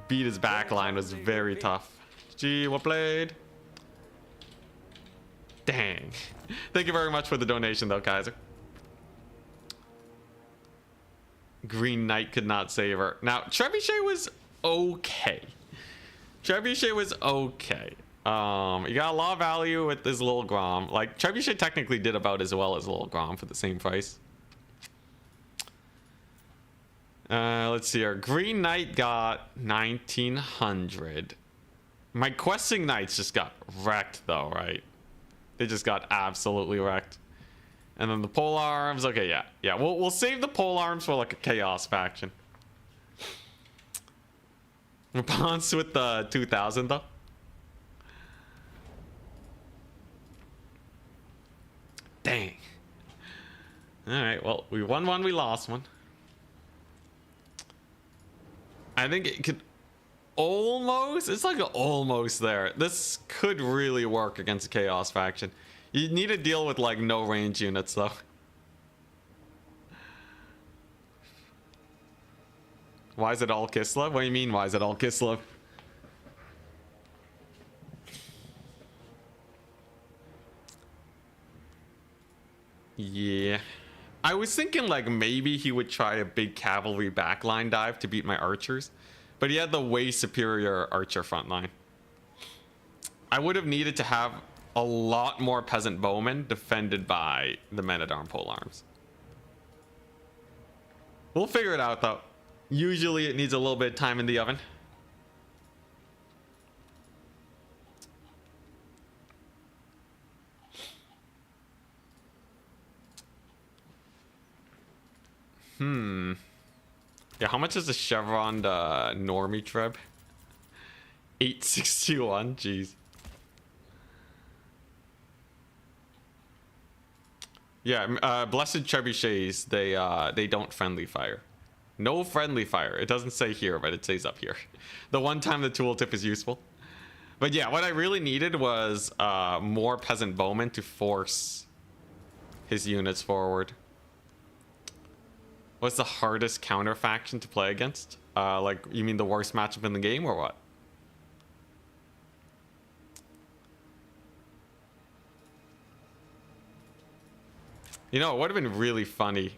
Speaker 1: beat his backline was very tough. Gee, well played. Dang. Thank you very much for the donation though, Kaiser. Green Knight could not save her. Now, Trebuchet was okay. Trebuchet was okay. You got a lot of value with this little Grom. Like, Trebuchet technically did about as well as little Grom for the same price. Let's see here. Green Knight got 1900. My questing Knights just got wrecked though, right? They just got absolutely wrecked. And then the polearms. Okay, yeah. We'll save the polearms for like a chaos faction. Response with the 2000 though. Dang. All right. Well, we won one. We lost one. I think it could almost. It's like almost there. This could really work against a chaos faction. You need to deal with like no range units though. Why is it all Kislev? What do you mean, why is it all Kislev? Yeah. I was thinking like maybe he would try a big cavalry backline dive to beat my archers. But he had the way superior archer frontline. I would have needed to have a lot more peasant bowmen defended by the men-at-arm polearms. We'll figure it out though. Usually it needs a little bit of time in the oven. Yeah, how much is the chevron normie treb? 861, jeez. Yeah, blessed trebuchets, they don't friendly fire. No friendly fire. It doesn't say here, but it says up here. The one time the tooltip is useful. But yeah, what I really needed was more peasant bowmen to force his units forward. What's the hardest counter faction to play against? Like, you mean the worst matchup in the game or what? You know, it would have been really funny.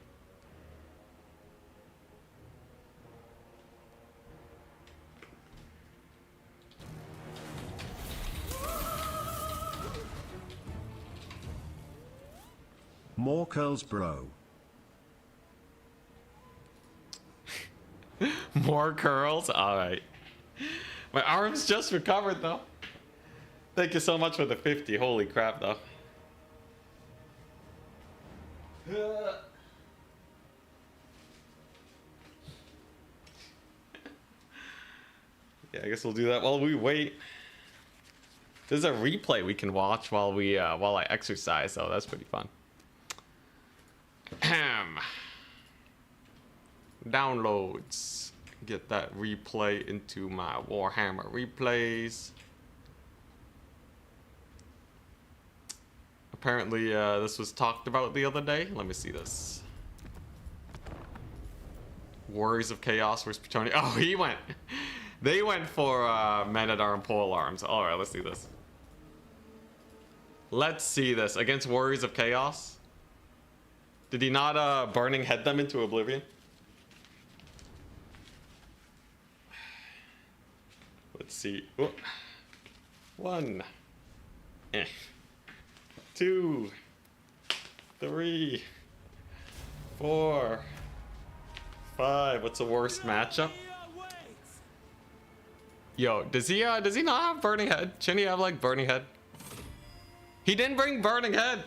Speaker 2: More curls, bro.
Speaker 1: More curls? Alright. My arms just recovered though. Thank you so much for the 50. Holy crap though. Yeah, I guess we'll do that while we wait. There's a replay we can watch while we while I exercise, so that's pretty fun. Downloads. Get that replay into my Warhammer replays. Apparently this was talked about the other day. Let me see this. Warriors of Chaos versus Plutonium. Oh, he went. They went for Men-at-Arm pole arms. All right, let's do this. Let's see this against Warriors of Chaos. Did he not burning head them into oblivion? Let's see. Oh. 1, 2, 3, 4, 5. What's the worst matchup? Yo, does he not have burning head? Shouldn't he have like burning head? He didn't bring burning head.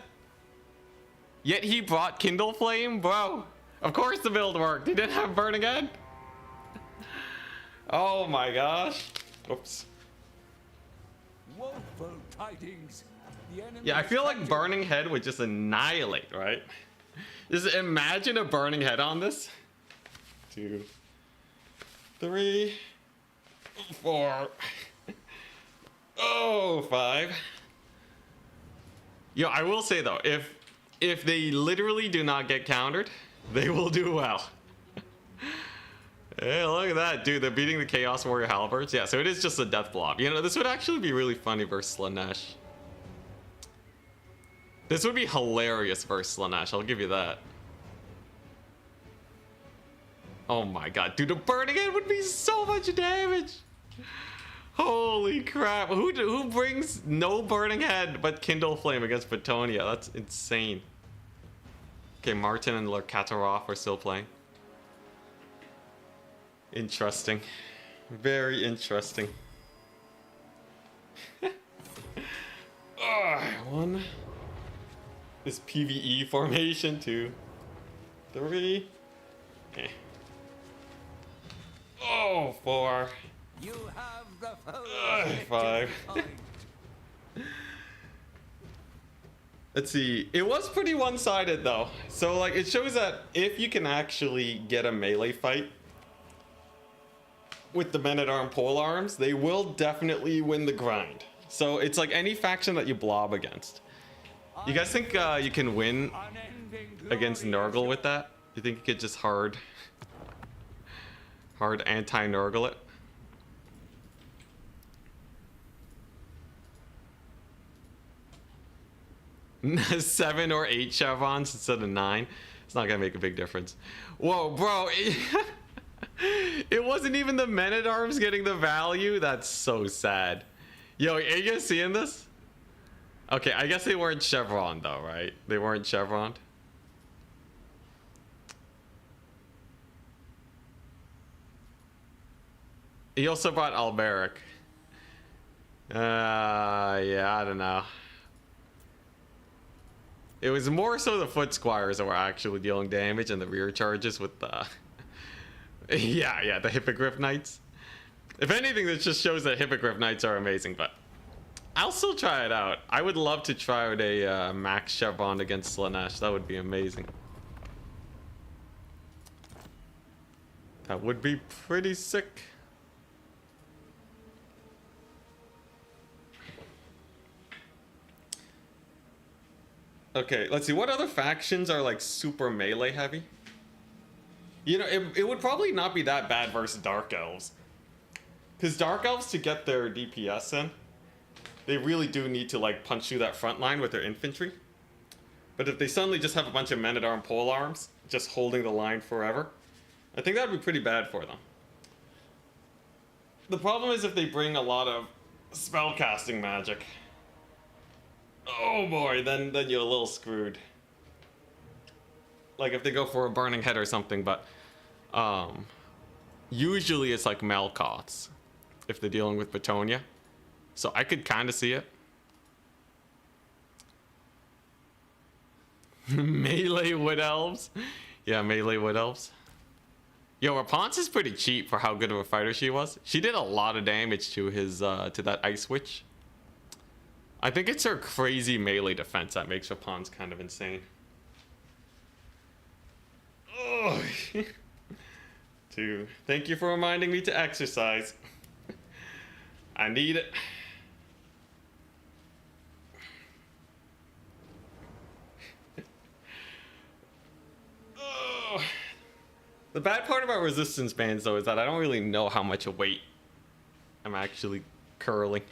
Speaker 1: Yet he brought Kindle Flame, bro. Of course the build worked. He didn't have burning head. Oh my gosh. Oops.
Speaker 3: Woeful tidings.
Speaker 1: Yeah, I feel like burning head would just annihilate, right? Just imagine a burning head on this. 2, 3, 4. Oh, 5. Yo, I will say though, if they literally do not get countered, they will do well. Hey, look at that, dude. They're beating the Chaos Warrior Halberds. Yeah, so it is just a death blob. You know, this would actually be really funny versus Slanesh. This would be hilarious versus Slanesh, I'll give you that. Oh my god, dude, a burning head would be so much damage. Holy crap. Who brings no burning head but Kindle Flame against Betonia? That's insane. Okay, Martin and Lurkatarov are still playing. Interesting. Very interesting. One. This PvE formation, 2, 3. Okay. Oh, 4.
Speaker 3: You have the
Speaker 1: 5. Let's see. It was pretty one-sided though. So like it shows that if you can actually get a melee fight with the Men-at-Arm pole arms, they will definitely win the grind. So it's like any faction that you blob against. You guys think you can win against Nurgle with that? You think you could just hard anti-Nurgle it? 7 or 8 chevrons instead of 9. It's not gonna make a big difference. Whoa, bro. It wasn't even the Men-at-Arms getting the value. That's so sad. Yo, are you guys seeing this? Okay, I guess they weren't chevron though, right? They weren't chevron. He also brought Alberic. Yeah, I don't know. It was more so the foot squires that were actually dealing damage and the rear charges with the yeah, the Hippogriff Knights. If anything, this just shows that Hippogriff Knights are amazing, but I'll still try it out. I would love to try out a max chevron against Slanesh. That would be amazing. That would be pretty sick. Okay, let's see. What other factions are like super melee heavy? You know, it would probably not be that bad versus Dark Elves. Because Dark Elves, to get their DPS in, they really do need to like punch through that front line with their infantry. But if they suddenly just have a bunch of Men-at-Arm pole arms just holding the line forever, I think that would be pretty bad for them. The problem is if they bring a lot of spellcasting magic. Oh boy, then you're a little screwed. Like if they go for a burning head or something, but usually it's like Melkoths if they're dealing with Betonia. So I could kind of see it. Melee Wood Elves. Yeah, melee Wood Elves. Yo, Rapunzel is pretty cheap for how good of a fighter she was. She did a lot of damage to his to that Ice Witch. I think it's her crazy melee defense that makes Rapunzel kind of insane. Oh. 2. Thank you for reminding me to exercise. I need it. Oh. The bad part about resistance bands though is that I don't really know how much weight I'm actually curling.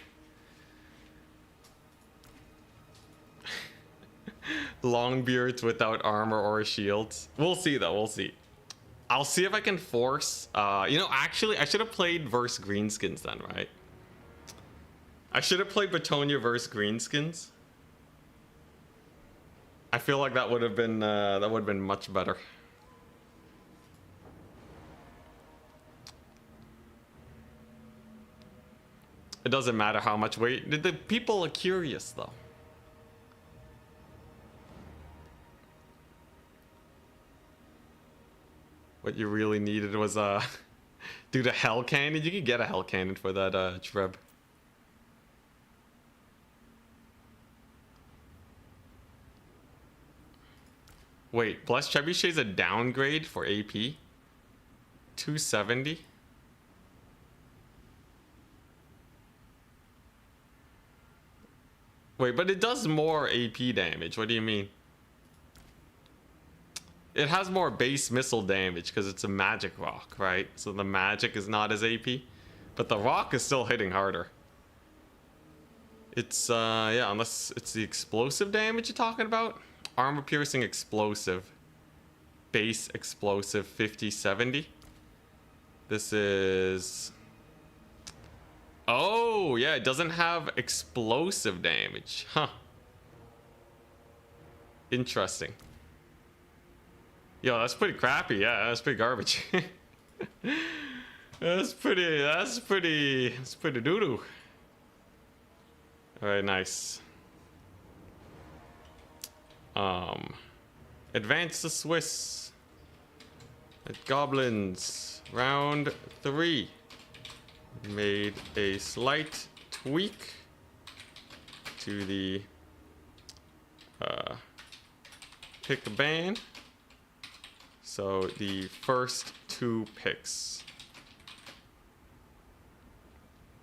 Speaker 1: Longbeards without armor or shields. We'll see though, we'll see. I'll see if I can force, you know, actually I should have played versus greenskins then, right? I should have played Batonia versus greenskins. I feel like that would have been much better. It doesn't matter how much weight. The people are curious though. What you really needed was dude, a hell cannon. You could get a hell cannon for that Treb. Wait, Blessed Trebuchet's a downgrade for AP? 270? Wait, but it does more AP damage. What do you mean? It has more base missile damage because it's a magic rock, right? So the magic is not as AP, but the rock is still hitting harder. It's, yeah, unless it's the explosive damage you're talking about. Armor piercing explosive. Base explosive 50-70. This is... Oh, yeah, it doesn't have explosive damage. Huh. Interesting. Yo, that's pretty crappy. Yeah, that's pretty garbage. That's pretty doo-doo. All right, nice. Advance the Swiss. At Goblins. Round 3. Made a slight tweak to the pick a ban. So the first 2 picks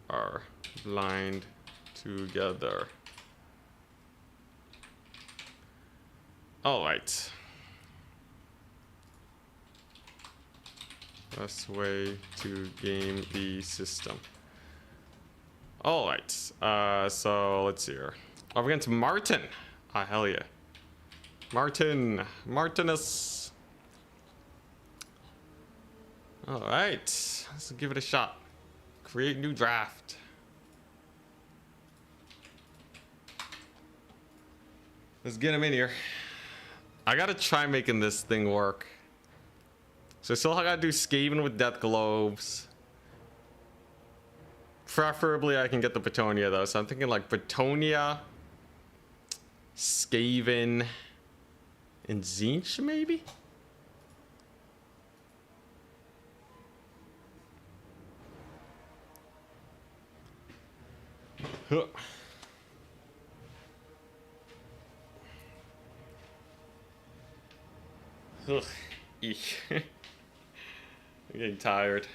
Speaker 1: are blind together. All right. Best way to game the system. All right. So let's see here. Over against Martin. Ah, hell yeah. Martinus. All right, let's give it a shot. Create new draft. Let's get him in here. I gotta try making this thing work. So still I gotta do Skaven with Death Globes. Preferably I can get the Batonia though, so I'm thinking like Batonia, Skaven, and Zinch maybe? Huh. Ugh. Eek. I'm getting tired.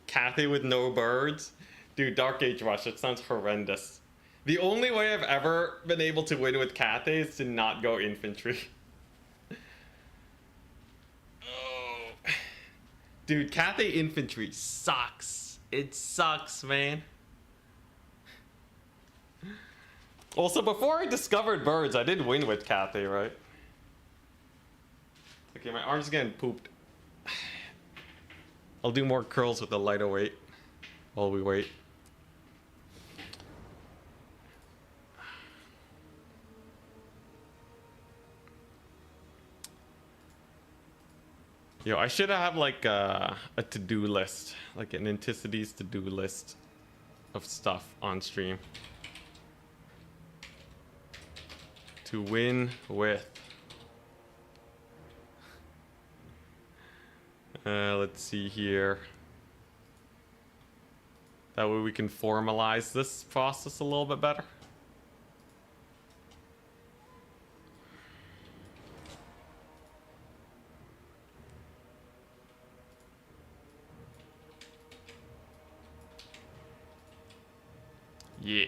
Speaker 1: Kathy with no birds? Dude, Dark Age Rush, it sounds horrendous. The only way I've ever been able to win with Kathy is to not go infantry. Oh. Dude, Kathy infantry sucks. It sucks, man. Also, before I discovered birds, I did win with Kathy, right? Okay, my arm's getting pooped. I'll do more curls with the lighter weight while we wait. Yo, I should have like a to-do list, like an Anticities to-do list of stuff on stream to win with. Let's see here. That way we can formalize this process a little bit better. Yeah.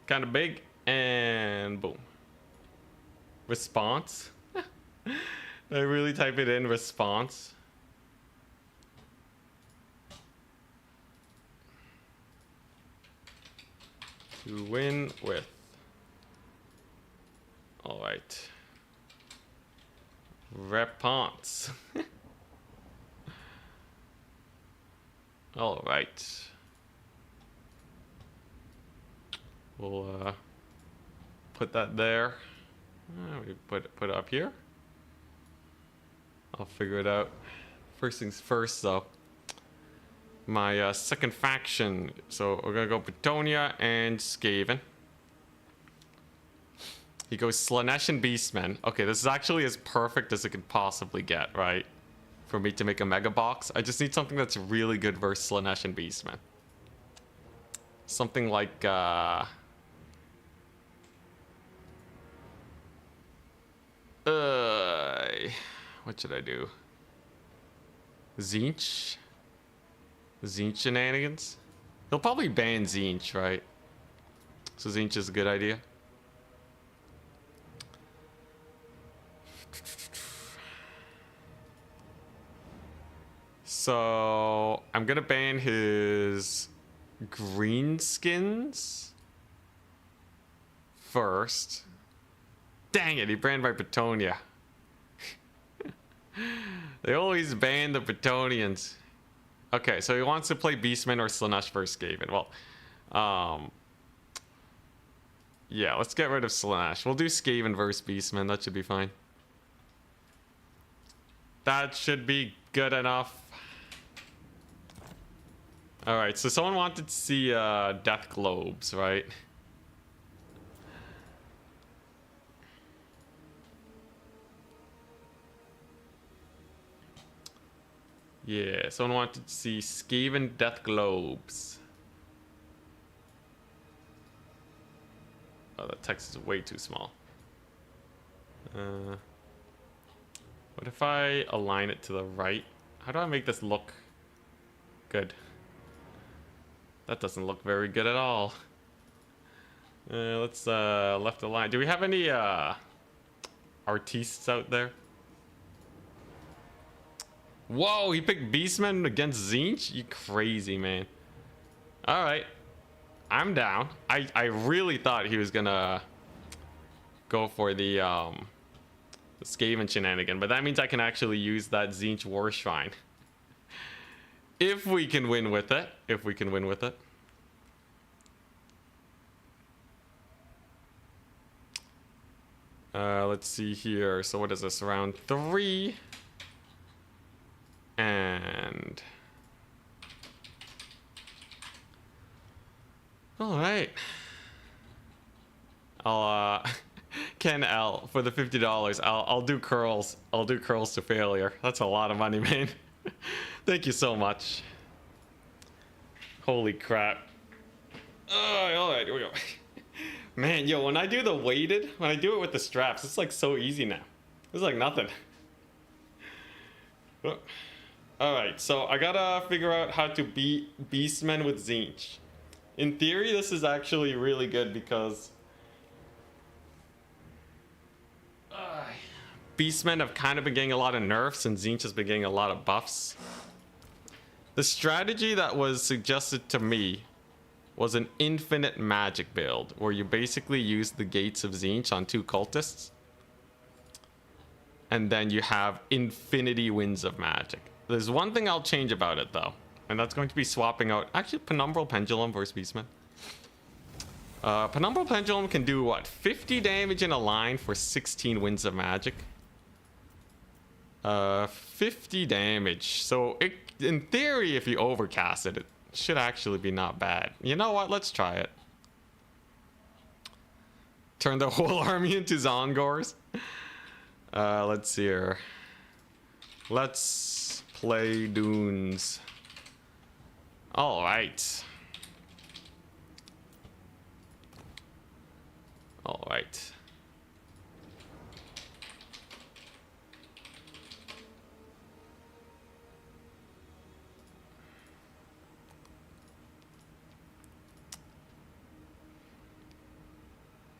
Speaker 1: Kind of big and boom. Response. I really type it in response. To win with. Alright. Réponse. Alright. We'll put that there. We put it up here. I'll figure it out. First things first, though. My second faction. So we're gonna go Bretonia and Skaven. He goes Slanesh and Beastmen. Okay, this is actually as perfect as it could possibly get, right? For me to make a mega box. I just need something that's really good versus Slanesh and Beastmen. Something like what should I do? Tzeentch? Tzeentch shenanigans? He'll probably ban Tzeentch, right? So Tzeentch is a good idea. So I'm gonna ban his greenskins first. Dang it, he banned my Bretonia. They always ban the Bretonians. Okay, so he wants to play Beastman or Slanesh versus Skaven. Well, yeah, let's get rid of Slanesh. We'll do Skaven versus Beastman. That should be fine. That should be good enough. Alright, so someone wanted to see Death Globes, right? Yeah, someone wanted to see Skaven Death Globes. Oh, that text is way too small. What if I align it to the right? How do I make this look good? That doesn't look very good at all. Let's left align. Do we have any artistes out there? Whoa, he picked Beastman against Tzeentch? You crazy, man. Alright. I'm down. I really thought he was gonna go for the Skaven shenanigan, but that means I can actually use that Tzeentch War Shrine. If we can win with it. If we can win with it. Let's see here. So what is this? Round 3. And all right, I'll Ken L for the $50. I'll do curls. I'll do curls to failure. That's a lot of money, man. Thank you so much. Holy crap. All right, here we go. Man, yo, when I do the weighted, when I do it with the straps, it's like so easy now. It's like nothing. Alright, so I gotta figure out how to beat Beastmen with Tzeentch. In theory, this is actually really good because Beastmen have kind of been getting a lot of nerfs and Tzeentch has been getting a lot of buffs. The strategy that was suggested to me was an infinite magic build, where you basically use the gates of Tzeentch on 2 cultists. And then you have infinity winds of magic. There's one thing I'll change about it, though. And that's going to be swapping out... Actually, Penumbral Pendulum versus Beastman. Penumbral Pendulum can do, what? 50 damage in a line for 16 winds of magic. 50 damage. So, in theory, if you overcast it, it should actually be not bad. You know what? Let's try it. Turn the whole army into Zongors. Let's see here. Let's play Dunes. All right. All right.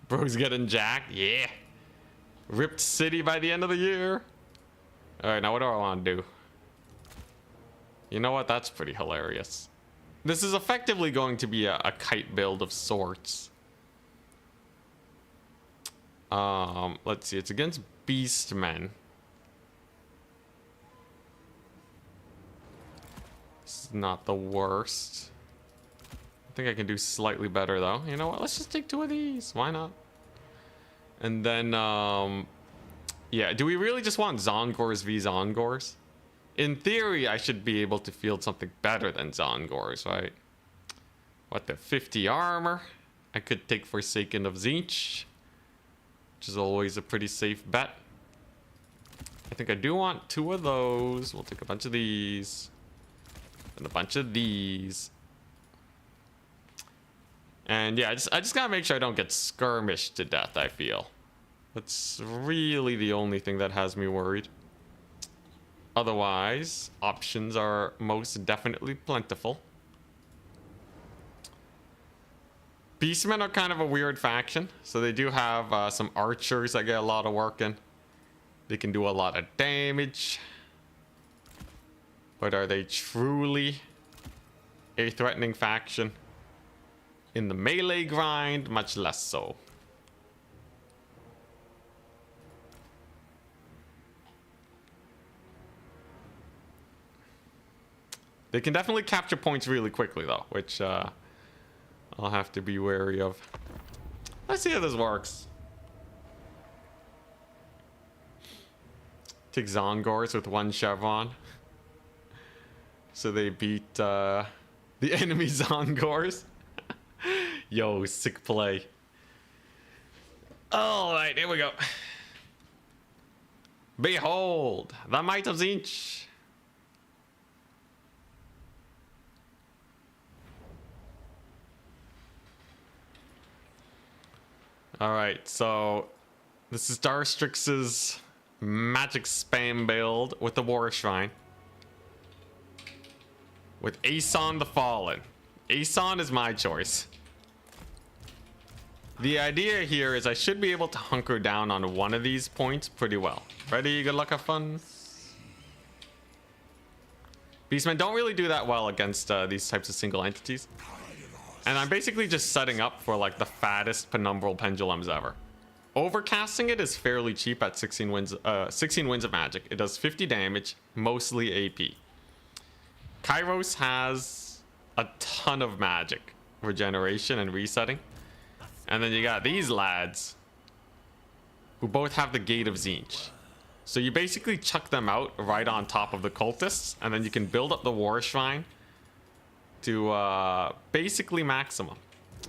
Speaker 1: Bro's getting jacked. Yeah. Ripped City by the end of the year. All right, now what do I want to do? You know what? That's pretty hilarious. This is effectively going to be a kite build of sorts. Let's see. It's against Beastmen. This is not the worst. I think I can do slightly better though. You know what? Let's just take 2 of these. Why not? And then, yeah. Do we really just want Zongors v Zongors? In theory, I should be able to field something better than Zongors, right? What, the 50 armor? I could take Forsaken of Tzeentch, which is always a pretty safe bet. I think I do want 2 of those. We'll take a bunch of these. And a bunch of these. And yeah, I just gotta make sure I don't get skirmished to death, I feel. That's really the only thing that has me worried. Otherwise, options are most definitely plentiful. Beastmen are kind of a weird faction. So they do have some archers that get a lot of work in. They can do a lot of damage. But are they truly a threatening faction? In the melee grind, much less so. They can definitely capture points really quickly though, which I'll have to be wary of. Let's see how this works. Take Zongors with 1 Chevron. So they beat the enemy Zongors. Yo, sick play. Alright, here we go. Behold, the might of Tzeentch. Alright, so this is Darstrix's magic spam build with the War Shrine. With Aeson the Fallen. Aeson is my choice. The idea here is I should be able to hunker down on one of these points pretty well. Ready? Good luck, have fun. Beastmen don't really do that well against these types of single entities. And I'm basically just setting up for like the fattest penumbral pendulums ever. Overcasting it is fairly cheap at 16 winds of magic. It does 50 damage, mostly AP. Kairos has a ton of magic, regeneration and resetting. And then you got these lads who both have the Gate of Tzeentch. So you basically chuck them out right on top of the cultists, and then you can build up the War Shrine to basically maximum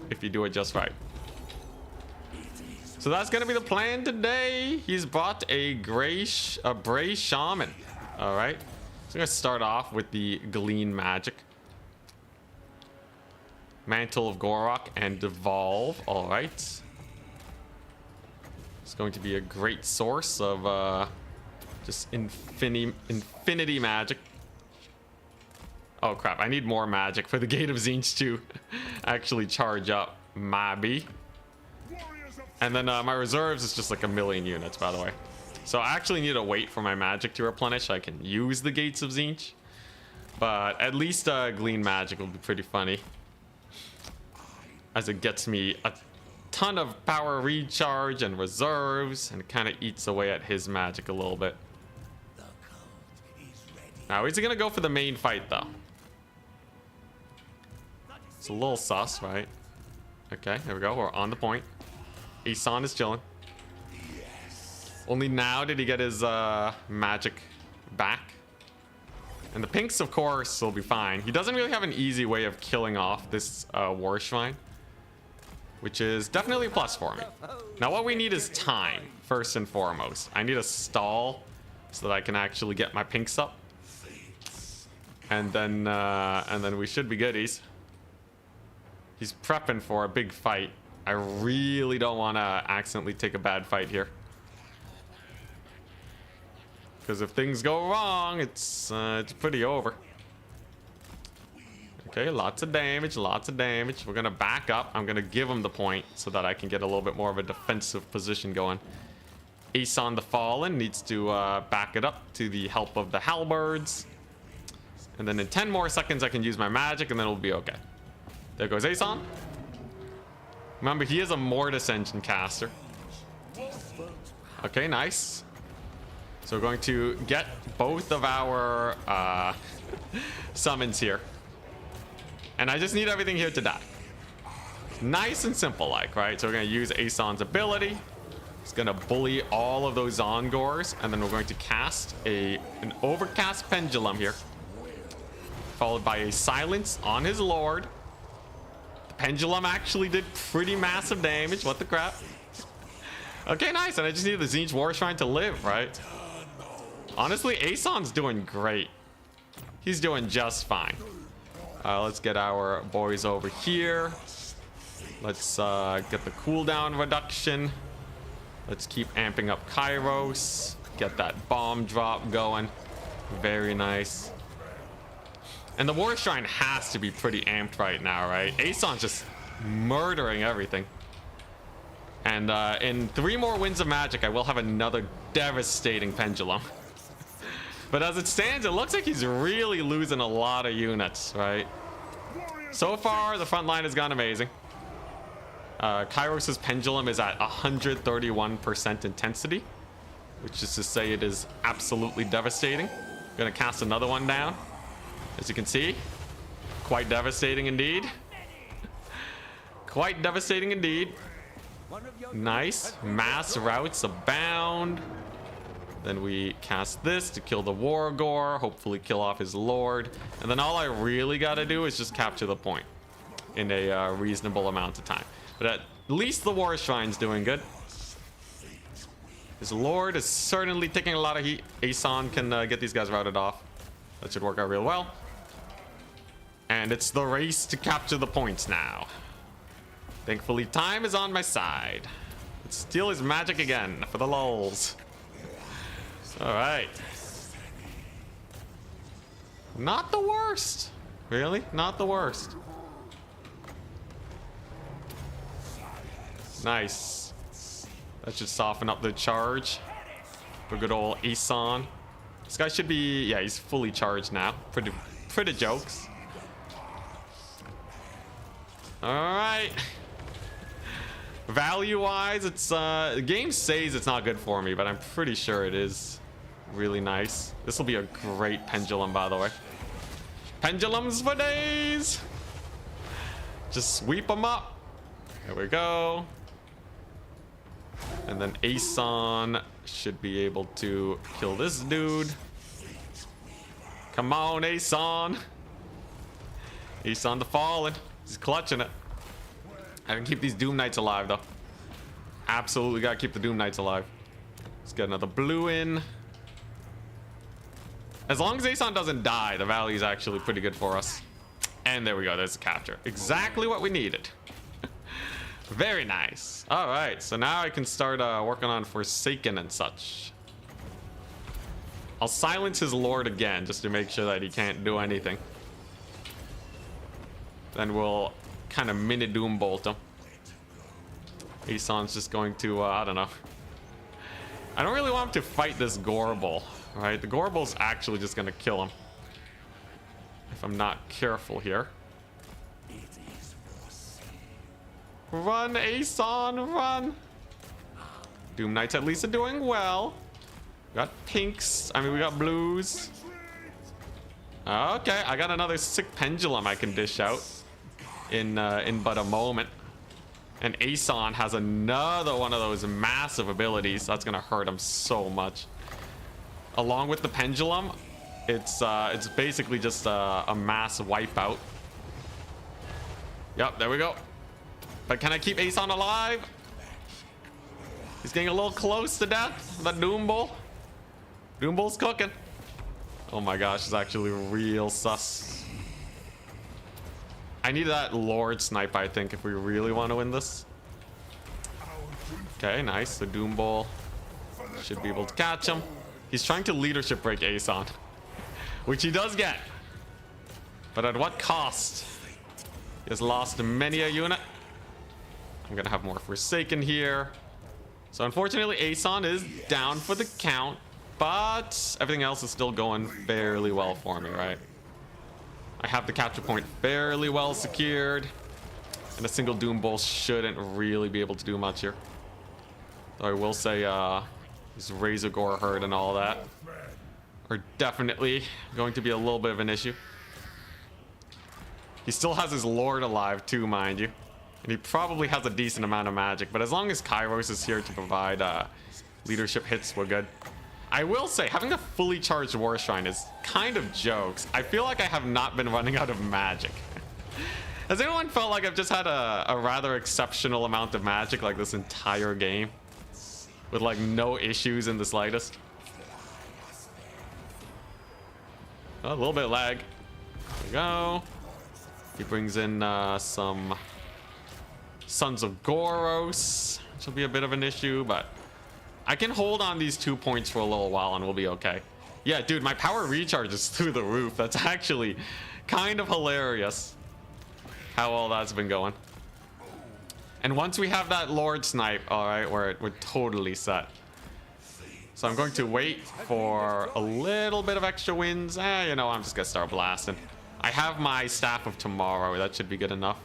Speaker 1: if you do it just right. So that's gonna be the plan today. He's brought a Bray Shaman. All right, so I'm gonna start off with the Glean Magic. Mantle of Gorok and Devolve. All right. It's going to be a great source of just infinity magic. Oh crap, I need more magic for the Gate of Tzeentch to actually charge up Mabi. And then my reserves is just like 1,000,000 units, by the way. So I actually need to wait for my magic to replenish so I can use the Gates of Tzeentch. But at least Glean Magic will be pretty funny, as it gets me a ton of power recharge and reserves, and it kind of eats away at his magic a little bit. Now, is he gonna go for the main fight though? It's a little sus, right? Okay, there we go. We're on the point. Aeson is chilling. Only now did he get his magic back. And the pinks, of course, will be fine. He doesn't really have an easy way of killing off this War Shrine, which is definitely a plus for me. Now what we need is time, first and foremost. I need a stall so that I can actually get my pinks up. And then we should be goodies. He's prepping for a big fight. I really don't want to accidentally take a bad fight here, because if things go wrong, it's pretty over. Okay, lots of damage, lots of damage. We're gonna back up. I'm gonna give him the point so that I can get a little bit more of a defensive position going. Aeson the Fallen needs to back it up to the help of the Halberds. And then in 10 more seconds, I can use my magic, and then it'll be okay. There goes Aeson. Remember, he is a Mortis Engine caster. Okay, nice. So we're going to get both of our summons here. And I just need everything here to die. Nice and simple like, right? So we're going to use Aeson's ability. It's going to bully all of those Zongors. And then we're going to cast an Overcast Pendulum here. Followed by a Silence on his Lord. The Pendulum actually did pretty massive damage. What the crap? Okay, nice. And I just need the Tzeentch War Shrine to live, right? Honestly, Aeson's doing great. He's doing just fine. Let's get our boys over here. Let's get the cooldown reduction. Let's keep amping up Kairos. Get that bomb drop going. Very nice. And the War Shrine has to be pretty amped right now, right? Aeson's just murdering everything. And in 3 more Winds of Magic, I will have another devastating Pendulum. But as it stands, it looks like he's really losing a lot of units, right? So far, the front line has gone amazing. Kairos' Pendulum is at 131% intensity, which is to say it is absolutely devastating. I'm gonna cast another one down. As you can see, quite devastating indeed. Quite devastating indeed. Nice. Mass routes abound. Then we cast this to kill the Wargore, hopefully kill off his Lord. And then all I really gotta do is just capture the point in a reasonable amount of time. But at least the War Shrine's doing good. His Lord is certainly taking a lot of heat. Aeson can get these guys routed off. That should work out real well. And it's the race to capture the points now. Thankfully, time is on my side. Let's steal his magic again for the lulz. All right. Not the worst. Really? Not the worst. Nice. That should soften up the charge for good old Aeson. This guy should be, yeah, he's fully charged now. Pretty jokes. All right. Value-wise, it's the game says it's not good for me, but I'm pretty sure it is. Really nice. This will be a great pendulum, by the way. Pendulums for days. Just sweep them up. There we go. And then Aeson should be able to kill this dude. Come on, Aeson. Aeson the Fallen. He's clutching it. I can keep these Doom Knights alive, though. Absolutely gotta keep the Doom Knights alive. Let's get another blue in. As long as Aeson doesn't die, the value is actually pretty good for us. And there we go. There's the capture. Exactly what we needed. Very nice. All right. So now I can start working on Forsaken and such. I'll silence his Lord again just to make sure that he can't do anything. Then we'll kind of mini Doom Bolt him. Aeson's just going to, I don't know. I don't really want him to fight this Gorbel. Right, the Gorbel's actually just gonna kill him if I'm not careful here. Run, Aeson, run! Doom Knights at least are doing well. We got pinks. I mean, we got blues. Okay, I got another sick pendulum I can dish out in but a moment. And Aeson has another one of those massive abilities. That's gonna hurt him so much. Along with the pendulum, it's basically just a mass wipeout. Yep, there we go. But can I keep Aeson alive? He's getting a little close to death. That Doom Bull. Doom Bull's cooking. Oh my gosh, it's actually real sus. I need that Lord snipe, I think, if we really want to win this. Okay, nice. The Doom Bull should be able to catch him. He's trying to leadership break Aeson, which he does get. But at what cost? He has lost many a unit. I'm gonna have more Forsaken here. So unfortunately, Aeson is down for the count, but everything else is still going fairly well for me, right? I have the capture point fairly well secured, and a single Doom Bull shouldn't really be able to do much here. Though I will say, This Razor Gore herd and all that are definitely going to be a little bit of an issue. He still has his Lord alive too, mind you. And he probably has a decent amount of magic. But as long as Kairos is here to provide leadership hits, we're good. I will say, having a fully charged War Shrine is kind of jokes. I feel like I have not been running out of magic. Has anyone felt like I've just had a rather exceptional amount of magic like this entire game? With like no issues in the slightest? Oh, a little bit of lag. There we go. He brings in some Sons of Goros, which will be a bit of an issue, but I can hold on these 2 points for a little while and we'll be okay. Yeah, dude, my power recharge is through the roof. That's actually kind of hilarious how all that's been going. And once we have that Lord snipe, all right, we're totally set. So I'm going to wait for a little bit of extra wins. You know, I'm just gonna start blasting. I have my Staff of Tomorrow. That should be good enough.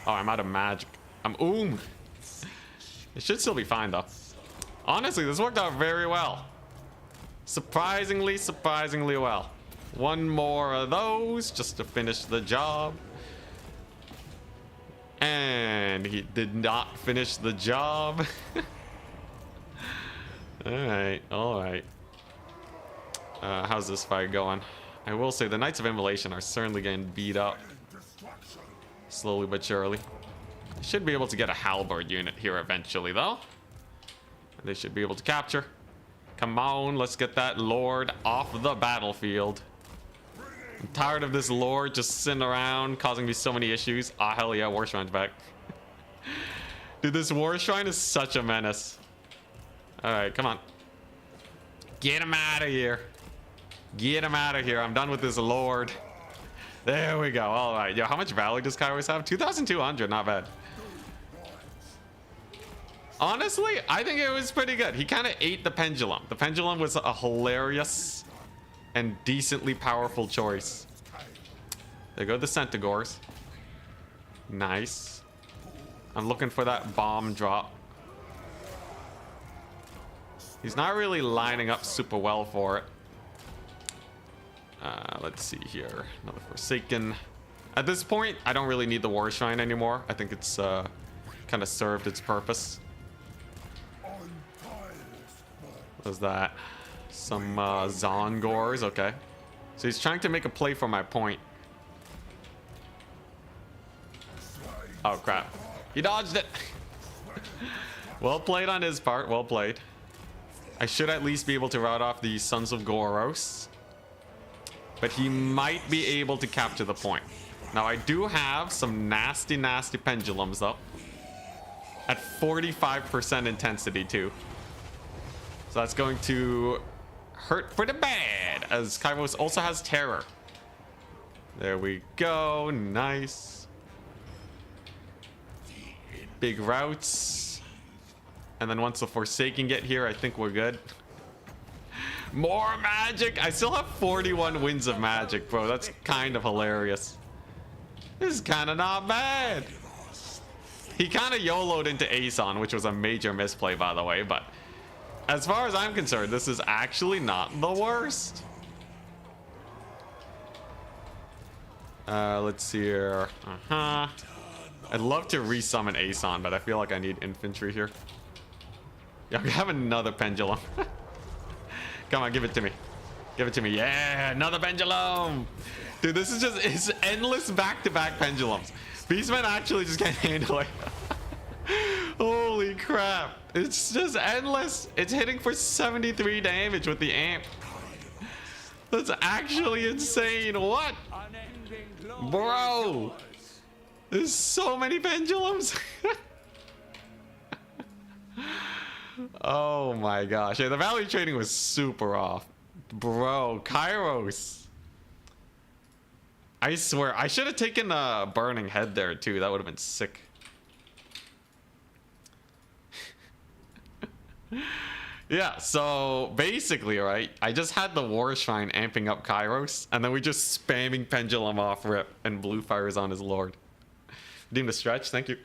Speaker 1: Oh, I'm out of magic. I'm oomed. It should still be fine though. Honestly, this worked out very well. Surprisingly well. One more of those just to finish the job. And he did not finish the job. Alright. How's this fight going? I will say the Knights of Immolation are certainly getting beat up. Slowly but surely. Should be able to get a halberd unit here eventually though. They should be able to capture. Come on, let's get that Lord off the battlefield. I'm tired of this Lord just sitting around causing me so many issues. Ah, hell yeah, War Shrine's back. Dude, this War Shrine is such a menace. Alright, come on. Get him out of here. Get him out of here. I'm done with this Lord. There we go. Alright, yo, how much valor does Kairos have? 2,200, not bad. Honestly, I think it was pretty good. He kind of ate the Pendulum. The Pendulum was a hilarious and decently powerful choice. There go the Centaurs. Nice. I'm looking for that bomb drop. He's not really lining up super well for it. Let's see here. Another Forsaken. At this point, I don't really need the War Shrine anymore. I think it's kind of served its purpose. What's that? Some Zongors, okay. So he's trying to make a play for my point. Oh crap. He dodged it. Well played on his part, well played. I should at least be able to rout off the Sons of Goros. But he might be able to capture the point. Now I do have some nasty pendulums though. At 45% intensity too. So that's going to hurt pretty bad, as Kairos also has terror. There we go, nice. Big routes. And then once the Forsaken get here, I think we're good. More magic! I still have 41 wins of magic, bro. That's kind of hilarious. This is kind of not bad. He kind of YOLO'd into Aeson, which was a major misplay, by the way, but as far as I'm concerned, this is actually not the worst. Let's see here. I'd love to resummon Aeson, but I feel like I need infantry here. Yeah, we have another pendulum. Come on, give it to me. Give it to me. Yeah, another pendulum. Dude, this is just, it's endless back-to-back pendulums. Beastmen actually just can't handle it. Holy crap. It's just endless. It's hitting for 73 damage with the amp. That's actually insane. What? Bro. There's so many pendulums. Oh my gosh. Yeah, the value trading was super off. Bro, Kairos. I swear, I should have taken a burning head there too. That would have been sick. Yeah, so basically, right, I just had the War Shrine amping up Kairos, and then we just spamming Pendulum off rip, and Blue Fire is on his Lord. Redeem the stretch, thank you.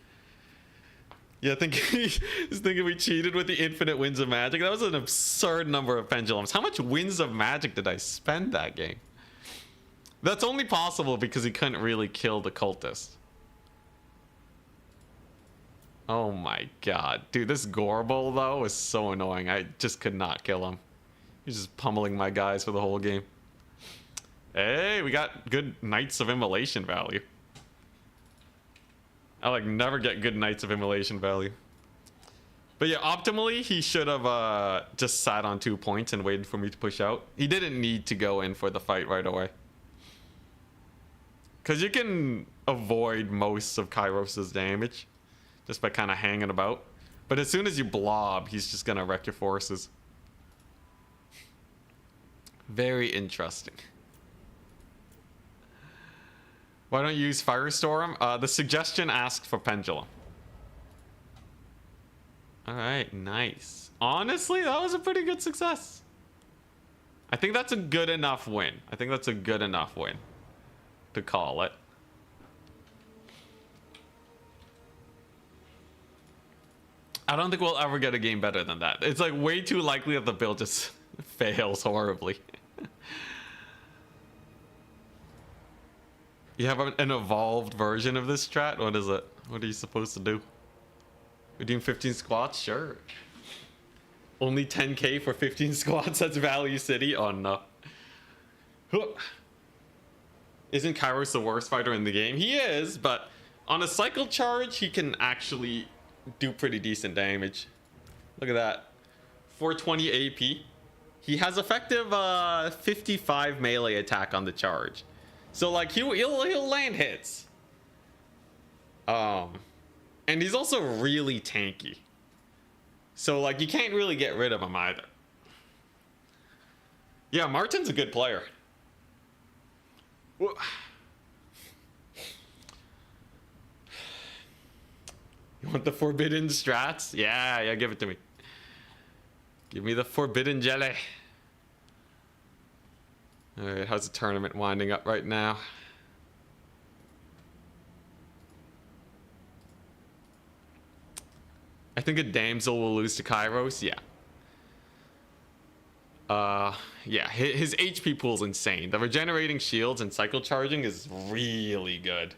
Speaker 1: Yeah, I think he's thinking we cheated with the infinite winds of magic. That was an absurd number of pendulums. How much winds of magic did I spend that game? That's only possible because he couldn't really kill the cultist. Oh my god. Dude, this Gorbel, though, is so annoying. I just could not kill him. He's just pummeling my guys for the whole game. Hey, we got good Knights of Immolation value. I like never get good Knights of Immolation value. But yeah, optimally, he should have just sat on 2 points and waited for me to push out. He didn't need to go in for the fight right away. Because you can avoid most of Kairos' damage just by kind of hanging about. But as soon as you blob, he's just going to wreck your forces. Very interesting. Why don't you use Firestorm? The suggestion asked for Pendulum. Alright, nice. Honestly, that was a pretty good success. I think that's a good enough win. I think that's a good enough win to call it. I don't think we'll ever get a game better than that. It's like way too likely that the build just fails horribly. You have an evolved version of this strat? What is it? What are you supposed to do? We're doing 15 squats? Sure. Only 10k for 15 squats? That's Value City? Oh no. Isn't Kairos the worst fighter in the game? He is, but on a cycle charge, he can actually do pretty decent damage. Look at that. 420 AP. He has effective 55 melee attack on the charge. So like he'll land hits. And he's also really tanky. So like you can't really get rid of him either. Yeah, Martin's a good player. You want the forbidden strats? Yeah, give it to me. Give me the forbidden jelly. Alright, how's the tournament winding up right now? I think a damsel will lose to Kairos. Yeah. Yeah, his HP pool's insane. The regenerating shields and cycle charging is really good.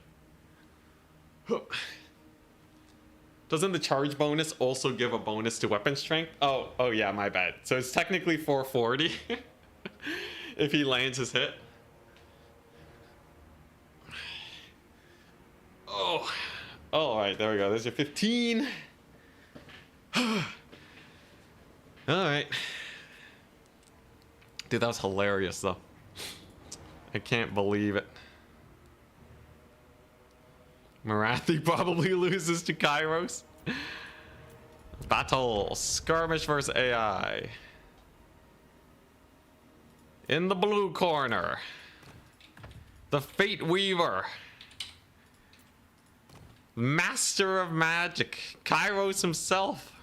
Speaker 1: Doesn't the charge bonus also give a bonus to weapon strength? Oh yeah, my bad. So it's technically 440 if he lands his hit. Oh, all right, there we go. There's your 15. All right. Dude, that was hilarious, though. I can't believe it. Marathi probably loses to Kairos. Battle. Skirmish versus AI. In the blue corner, the Fate Weaver. Master of Magic. Kairos himself.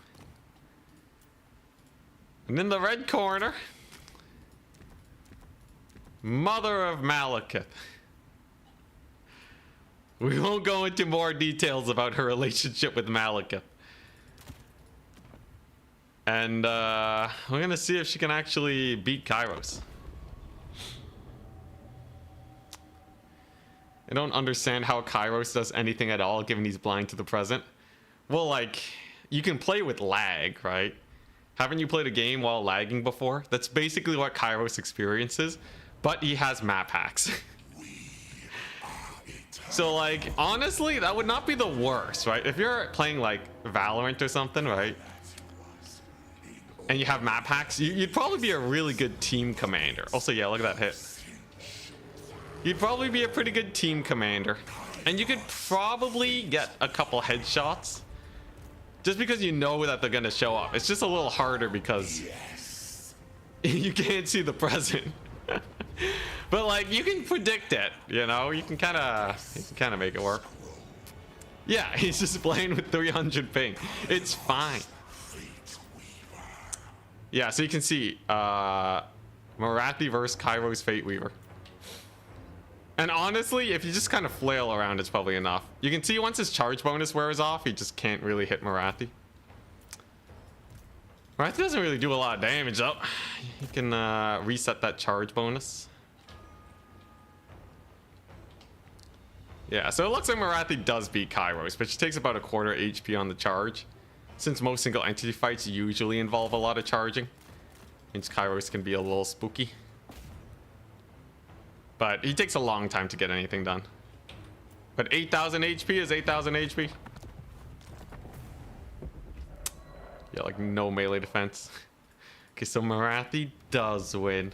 Speaker 1: And in the red corner, Mother of Malekith. We won't go into more details about her relationship with Malekith. And we're gonna see if she can actually beat Kairos. I don't understand how Kairos does anything at all given he's blind to the present. Well, like, you can play with lag, right? Haven't you played a game while lagging before? That's basically what Kairos experiences, but he has map hacks. So like, honestly, that would not be the worst, right? If you're playing like Valorant or something, right? And you have map hacks, you'd probably be a really good team commander. Also, yeah, look at that hit. You'd probably be a pretty good team commander. And you could probably get a couple headshots. Just because you know that they're gonna show up. It's just a little harder because you can't see the present. But like, you can predict it, you know? You can kind of make it work. Yeah, he's just playing with 300 ping. It's fine. Yeah, so you can see Marathi versus Kairos Fate Weaver. And honestly, if you just kind of flail around, it's probably enough. You can see once his charge bonus wears off, he just can't really hit Marathi. Marathi doesn't really do a lot of damage though. You can reset that charge bonus. Yeah, so it looks like Marathi does beat Kairos, but she takes about a quarter HP on the charge. Since most single entity fights usually involve a lot of charging, means Kairos can be a little spooky. But he takes a long time to get anything done. But 8,000 HP is 8,000 HP. Yeah, like no melee defense. Okay, so Marathi does win.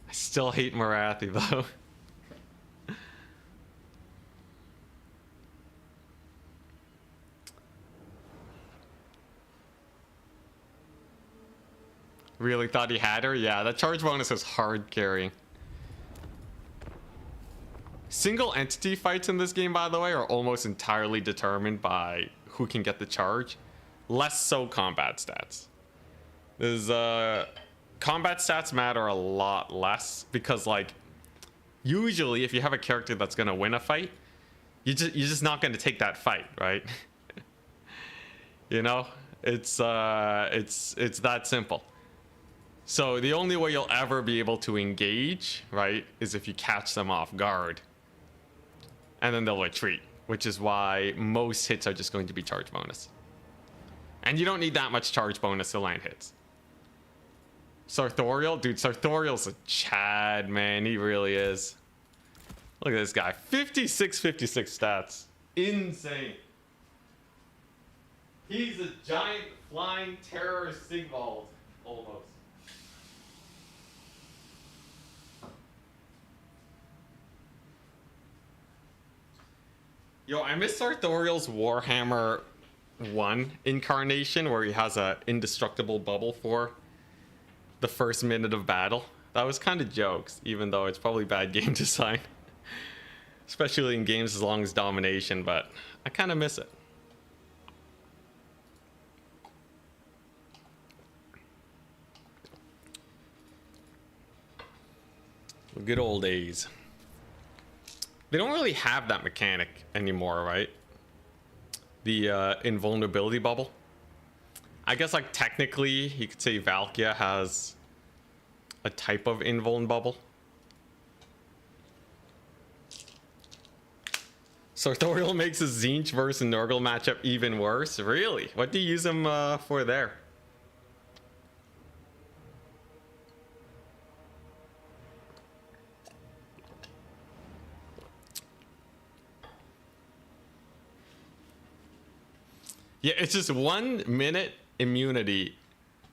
Speaker 1: I still hate Marathi though. Really thought he had her? Yeah, that charge bonus is hard carrying. Single entity fights in this game, by the way, are almost entirely determined by who can get the charge. Less so combat stats. There's combat stats matter a lot less because, like, usually if you have a character that's gonna win a fight, you're just not gonna take that fight, right? You know, it's that simple. So the only way you'll ever be able to engage, right, is if you catch them off guard. And then they'll retreat, which is why most hits are just going to be charge bonus. And you don't need that much charge bonus to land hits. Sartorial? Dude, Sartorial's a Chad, man. He really is. Look at this guy. 56 stats. Insane. He's a giant flying terror Sigvald, almost. Yo, I miss Sartorial's Warhammer 1 incarnation where he has a indestructible bubble for the first minute of battle. That was kind of jokes, even though it's probably bad game design. Especially in games as long as Domination, but I kind of miss it. Good old days. They don't really have that mechanic anymore, right? The invulnerability bubble. I guess, like, technically you could say Valkia has a type of invuln bubble. Sartorial makes a Zinch versus Nurgle matchup even worse. Really? What do you use him for there? Yeah, it's just 1 minute immunity,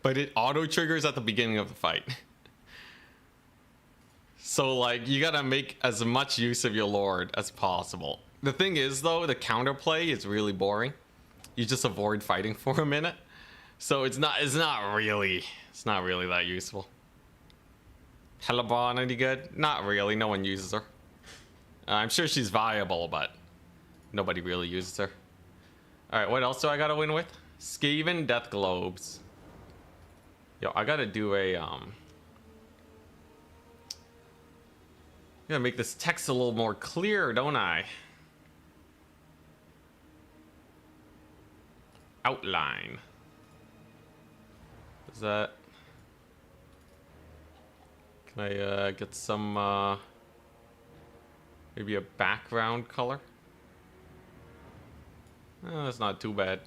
Speaker 1: but it auto triggers at the beginning of the fight. So, like, you gotta make as much use of your Lord as possible. The thing is, though, the counterplay is really boring. You just avoid fighting for a minute. So it's not really that useful. Helleborn, any good? Not really, no one uses her. I'm sure she's viable, but nobody really uses her. Alright, what else do I gotta win with? Skaven Death Globes. Yo, I gotta do a, gotta make this text a little more clear, don't I? Outline. Is that... Can I, get some, maybe a background color? That's not too bad.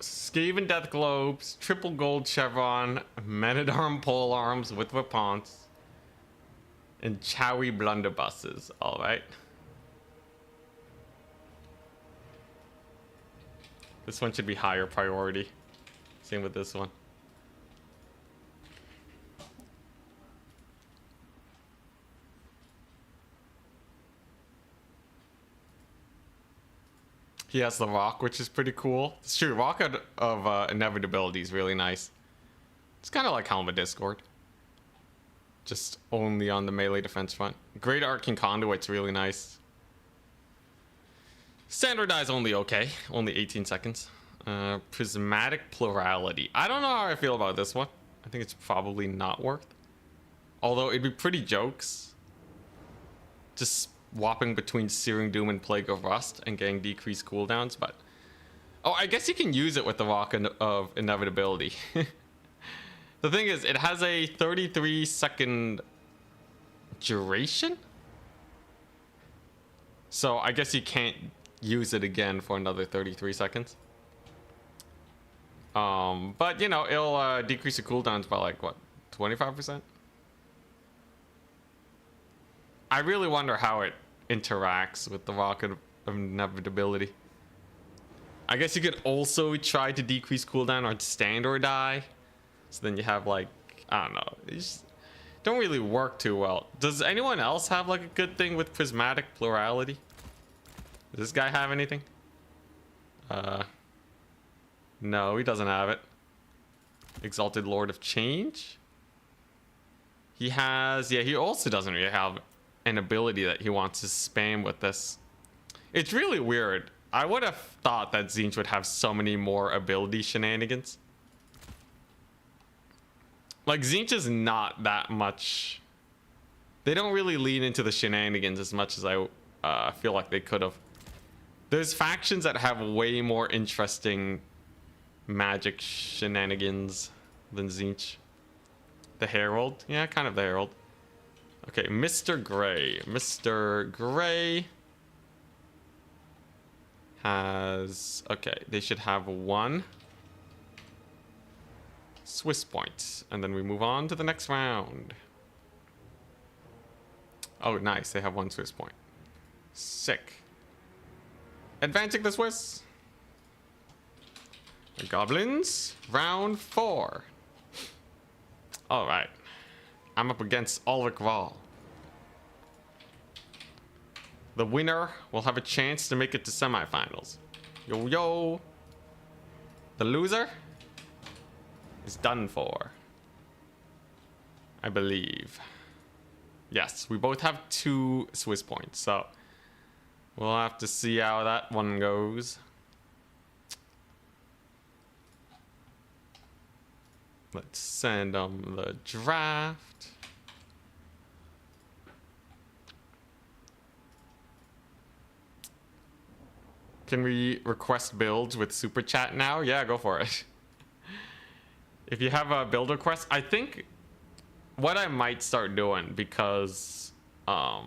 Speaker 1: Skaven Death Globes, triple gold chevron, men-at-arm pole arms with weapons, and Chowie blunderbusses. All right. This one should be higher priority. Same with this one. He has the rock, which is pretty cool. It's true. Rock of inevitability is really nice. It's kind of like Helm of Discord, just only on the melee defense front. Great Arcane Conduit's really nice. Standard Eye's only okay. Only 18 seconds. Prismatic Plurality. I don't know how I feel about this one. I think it's probably not worth. Although it'd be pretty jokes. Just swapping between Searing Doom and Plague of Rust and getting decreased cooldowns, but... Oh, I guess you can use it with the Rock of Inevitability. The thing is, it has a 33-second duration? So I guess you can't use it again for another 33 seconds. But, you know, it'll decrease the cooldowns by, like, what, 25%? I really wonder how it interacts with the Rock of Inevitability. I guess you could also try to decrease cooldown on Stand or Die. So then you have, like, I don't know. It just don't really work too well. Does anyone else have, like, a good thing with Prismatic Plurality? Does this guy have anything? No, he doesn't have it. Exalted Lord of Change? He has... Yeah, he also doesn't really have an ability that he wants to spam with this. It's really weird. I would have thought that Tzeentch would have so many more ability shenanigans. Like, Tzeentch is not that much... They don't really lean into the shenanigans as much as I feel like they could have. There's factions that have way more interesting magic shenanigans than Tzeentch. The Herald? Yeah, kind of the Herald. Okay, Mr. Gray. Mr. Gray has... Okay, they should have 1 Swiss point. And then we move on to the next round. Oh, nice. They have 1 Swiss point. Sick. Advancing the Swiss. The Goblins. Round 4. Alright. I'm up against Ulrich Wahl. The winner will have a chance to make it to semifinals. Yo, yo. The loser is done for, I believe. Yes, we both have 2 Swiss points, so we'll have to see how that one goes. Let's send them the draft. Can we request builds with Super Chat now? Yeah, go for it. If you have a build request, I think what I might start doing, because a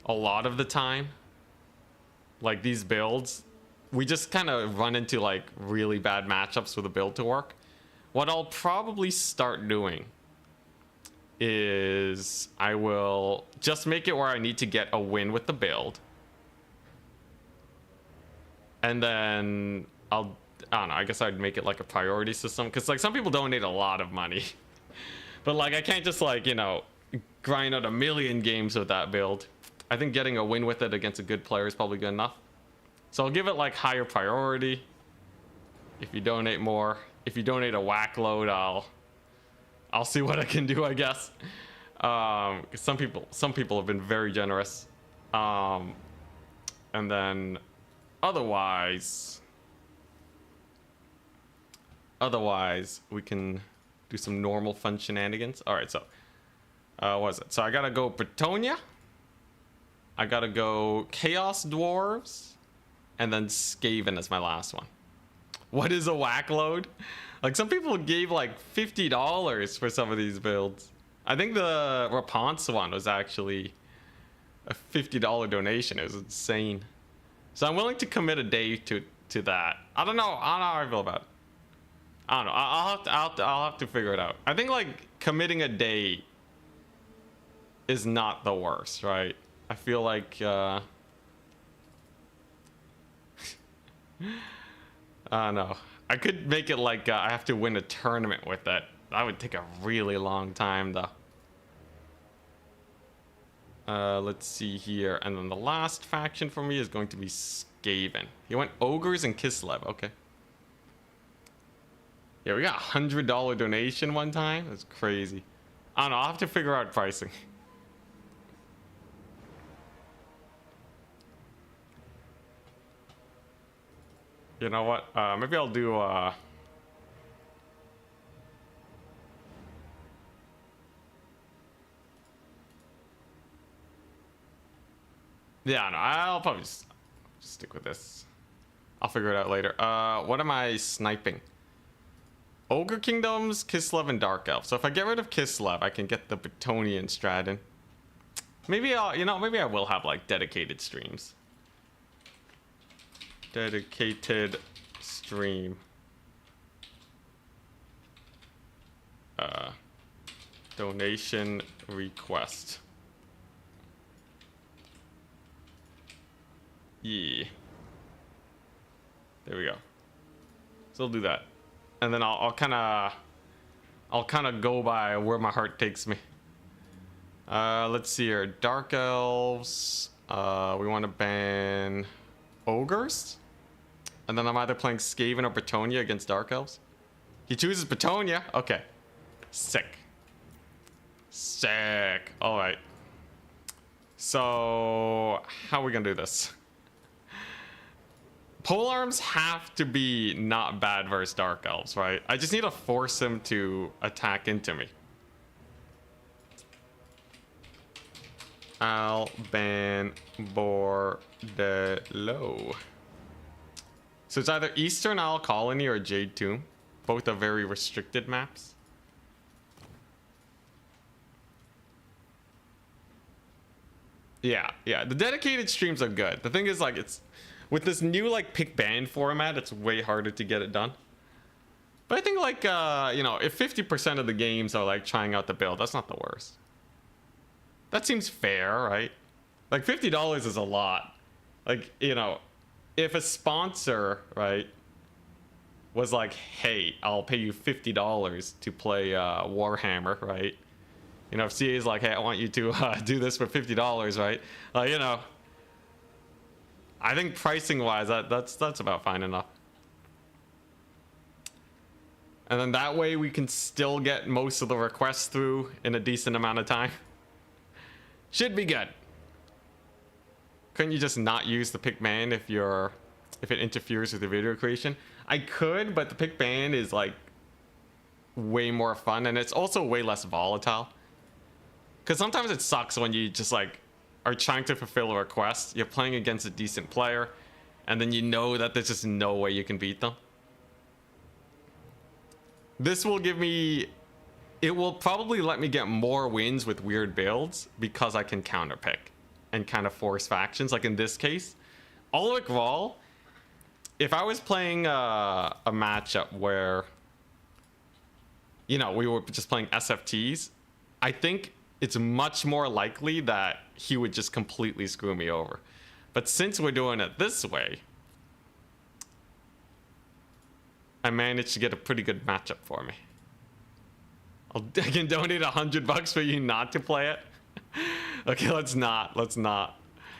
Speaker 1: lot of the time, like these builds, we just kind of run into like really bad matchups for the build to work. What I'll probably start doing is I will just make it where I need to get a win with the build. And then I don't know, I guess I'd make it like a priority system, because like some people donate a lot of money. But like I can't just like, you know, grind out a million games with that build. I think getting a win with it against a good player is probably good enough. So I'll give it like higher priority. If you donate more, if you donate a whack load, I'll see what I can do, I guess. Some people have been very generous. And then otherwise we can do some normal fun shenanigans. All right, so what is it? So I gotta go Bretonia, I gotta go Chaos Dwarves, and then Skaven as my last one. What is a whack load? Like some people gave like $50 for some of these builds. I think the Rapunzel one was actually a $50 donation. It was insane. So I'm willing to commit a day to that. I don't know how I feel about it. I don't know. I'll have to figure it out. I think like committing a day is not the worst, right? I feel like I don't know. I could make it like I have to win a tournament with it. That would take a really long time though. Let's see here. And then the last faction for me is going to be Skaven. You went Ogres and Kislev. Okay. Yeah, we got a $100 donation one time. That's crazy. I don't know. I'll have to figure out pricing. You know what? Maybe I'll do Yeah, no, I'll probably just stick with this. I'll figure it out later. What am I sniping? Ogre Kingdoms, Kislev, and Dark Elf. So if I get rid of Kislev, I can get the Bretonian strat in. Maybe I'll, maybe I will have like dedicated streams. Dedicated stream. Donation request. Yeah. There we go. So I'll do that. And then I'll kind of go by where my heart takes me. Let's see here. Dark Elves. We want to ban Ogres. And then I'm either playing Skaven or Bretonia against Dark Elves. He chooses Bretonia. Okay. Sick. Sick. All right. So how are we gonna do this? Polearms have to be not bad versus Dark Elves, right? I just need to force him to attack into me. I'll ban Bordello. So it's either Eastern Isle Colony or Jade Tomb. Both are very restricted maps. Yeah, the dedicated streams are good. The thing is, like, it's with this new like pick ban format, it's way harder to get it done. But I think like if 50% of the games are like trying out the build, that's not the worst. That seems fair, right? Like $50 is a lot. Like, if a sponsor, right, was like, hey, I'll pay you $50 to play Warhammer, right? If CA is like, hey, I want you to do this for $50, right? I think pricing wise, that's about fine enough. And then that way we can still get most of the requests through in a decent amount of time. Should be good. Couldn't you just not use the pick ban if it interferes with the video creation? I could, but the pick ban is like way more fun, and it's also way less volatile. Because sometimes it sucks when you just like are trying to fulfill a request. You're playing against a decent player, and then you know that there's just no way you can beat them. This will give me... It will probably let me get more wins with weird builds because I can counterpick and kind of force factions. Like in this case, Ulrich Rahl, if I was playing a matchup where, we were just playing SFTs, I think it's much more likely that he would just completely screw me over. But since we're doing it this way, I managed to get a pretty good matchup for me. I can donate $100 for you not to play it. Okay, let's not.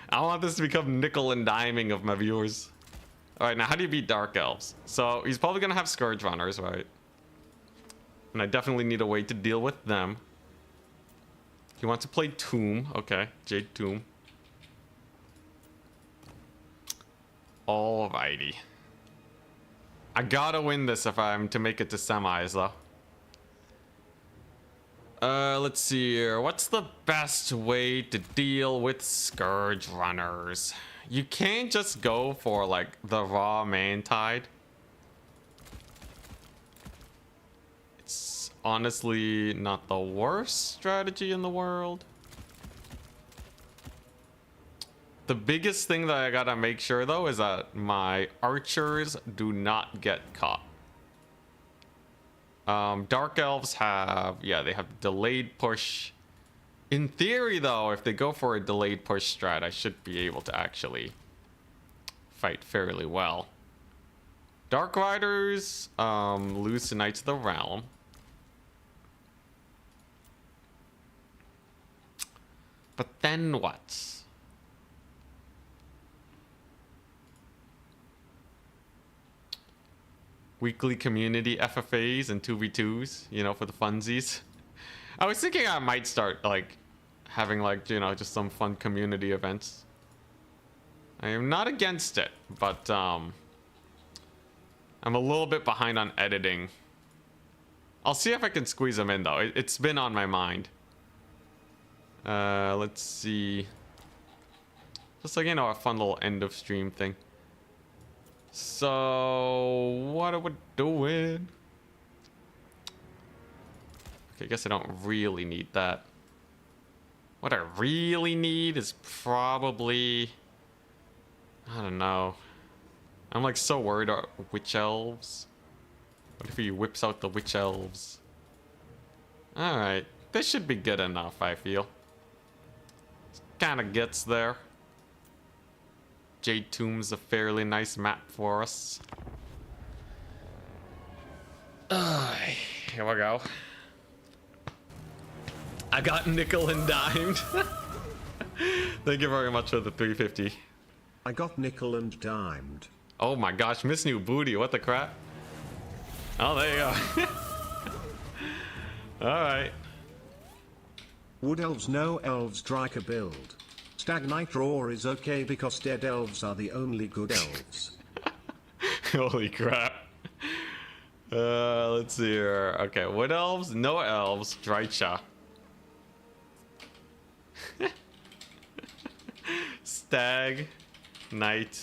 Speaker 1: I want this to become nickel and diming of my viewers. All right, now how do you beat Dark Elves? So he's probably gonna have Scourge Runners, right? And I definitely need a way to deal with them. He wants to play Tomb. Okay, Jade Tomb. Alrighty. I gotta win this if I'm to make it to semis, though. Let's see here. What's the best way to deal with Scourge Runners? You can't just go for, like, the raw Mantide. It's honestly not the worst strategy in the world. The biggest thing that I gotta make sure, though, is that my archers do not get caught. Dark Elves have, they have delayed push. In theory, though, if they go for a delayed push strat, I should be able to actually fight fairly well. Dark Riders lose to Knights of the Realm. But then what? Weekly community FFAs and 2v2s, for the funsies. I was thinking I might start, like, having, like, just some fun community events. I am not against it, but, I'm a little bit behind on editing. I'll see if I can squeeze them in, though. It's been on my mind. Let's see. Just like, you know, a fun little end of stream thing. So, what are we doing? Okay, I guess I don't really need that. What I really need is probably... I don't know. I'm like so worried about witch elves. What if he whips out the witch elves? Alright, this should be good enough, I feel. Kind of gets there. Jade Tomb's a fairly nice map for us. Here we go. I got nickel and dimed. Thank you very much for the 350.
Speaker 2: I got nickel and dimed.
Speaker 1: Oh my gosh, Miss New Booty, what the crap? Oh, there you go. Alright.
Speaker 2: Wood elves, no elves, Dryker build. Stagnite Roar is okay because dead elves are the only good elves.
Speaker 1: Holy crap. Let's see here. Okay, wood elves, no elves, Drycha. Stag, Knight,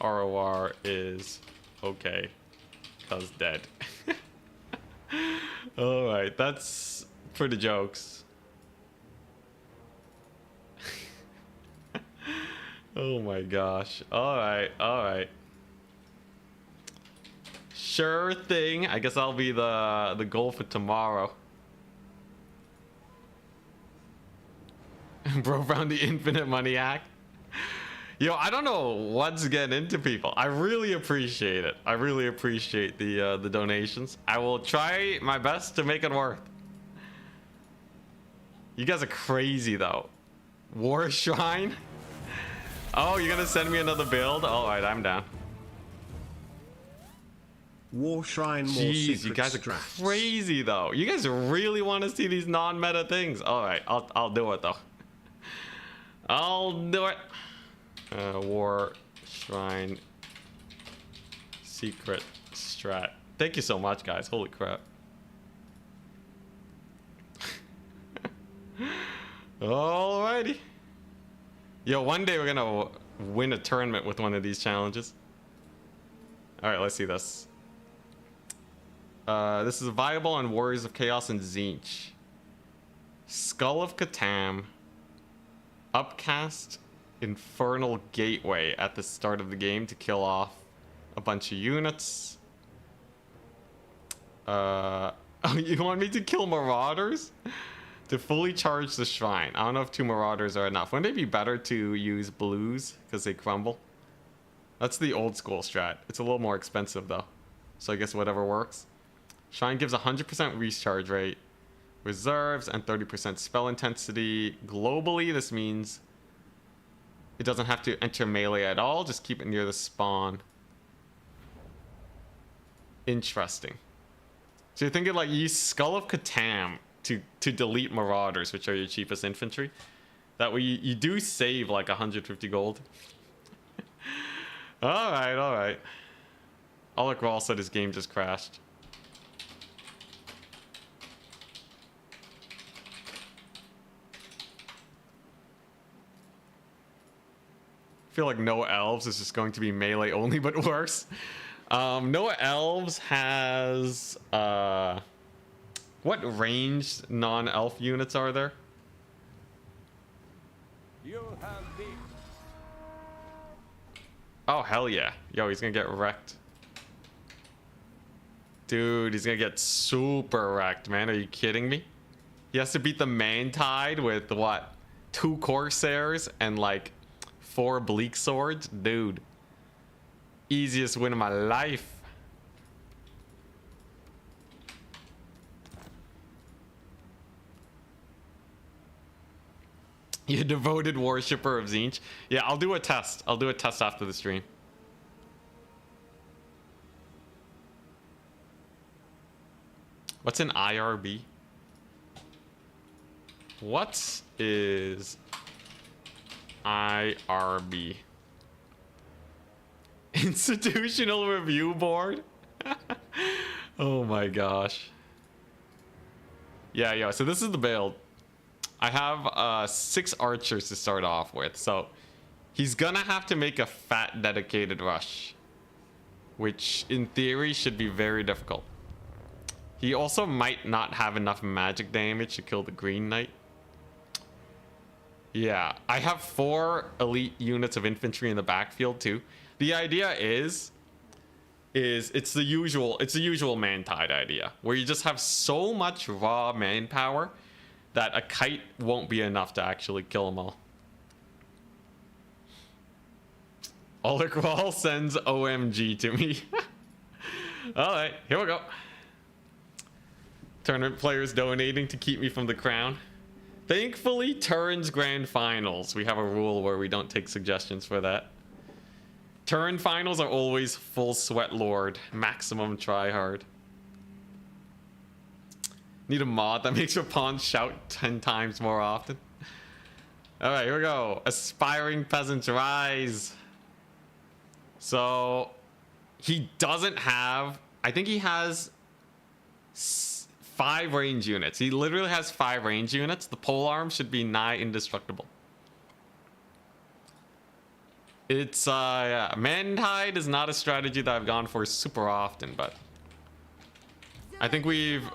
Speaker 1: ROR is okay. Cause dead. Alright, that's for the jokes. Oh my gosh. Alright, alright. Sure thing. I guess I'll be the goal for tomorrow. Bro found the infinite money hack. Yo, I don't know what's getting into people. I really appreciate it. I really appreciate the donations. I will try my best to make it worth. You guys are crazy though. War Shrine? Oh, you're gonna send me another build? Alright, I'm down.
Speaker 2: War Shrine, more
Speaker 1: Jeez, you guys are crazy though. You guys really want to see these non-meta things? Alright, I'll do it though. I'll do it. War Shrine secret strat. Thank you so much, guys. Holy crap. Alrighty. Yo, one day we're gonna win a tournament with one of these challenges. Alright, let's see this. This is viable on Warriors of Chaos and Tzeentch. Skull of Catan. Upcast Infernal Gateway at the start of the game to kill off a bunch of units. Oh, you want me to kill Marauders? To fully charge the shrine. I don't know if 2 Marauders are enough. Wouldn't it be better to use blues because they crumble? That's the old school strat. It's a little more expensive though. So I guess whatever works. Shrine gives 100% recharge rate, reserves, and 30% spell intensity. Globally, this means it doesn't have to enter melee at all. Just keep it near the spawn. Interesting. So you're thinking like use Skull of Catan to delete Marauders, which are your cheapest infantry. That way you do save like 150 gold. Alright, alright. Alec Rawl said his game just crashed. I feel like Noah Elves is just going to be melee only, but worse. Noah Elves has... what ranged non-elf units are there?
Speaker 3: You have been.
Speaker 1: Oh, hell yeah. Yo, he's gonna get wrecked. Dude, he's gonna get super wrecked, man. Are you kidding me? He has to beat the Mantide with, what? 2 Corsairs and, like, 4 Bleak Swords? Dude. Easiest win of my life. You devoted worshipper of Tzeentch. Yeah, I'll do a test. I'll do a test after the stream. What's an IRB? What is IRB? Institutional Review Board? Oh my gosh. Yeah, so this is the build. I have 6 archers to start off with, so He's gonna have to make a fat dedicated rush, which in theory should be very difficult. He also might not have enough magic damage to kill the Green Knight. Yeah, I have 4 elite units of infantry in the backfield too. The idea is it's the usual man-tide idea, where you just have so much raw manpower that a kite won't be enough to actually kill them all. Olikwall sends OMG to me. Alright, here we go. Tournament players donating to keep me from the crown. Thankfully, Turin's Grand Finals, we have a rule where we don't take suggestions for that. Turin Finals are always full sweat lord, maximum try hard. Need a mod that makes your pawn shout 10 times more often. Alright, here we go. Aspiring Peasants rise. So, he doesn't have... I think he has 5 range units. He literally has 5 range units. The polearm should be nigh indestructible. It's, yeah. Man-tide is not a strategy that I've gone for super often, but... I think we've...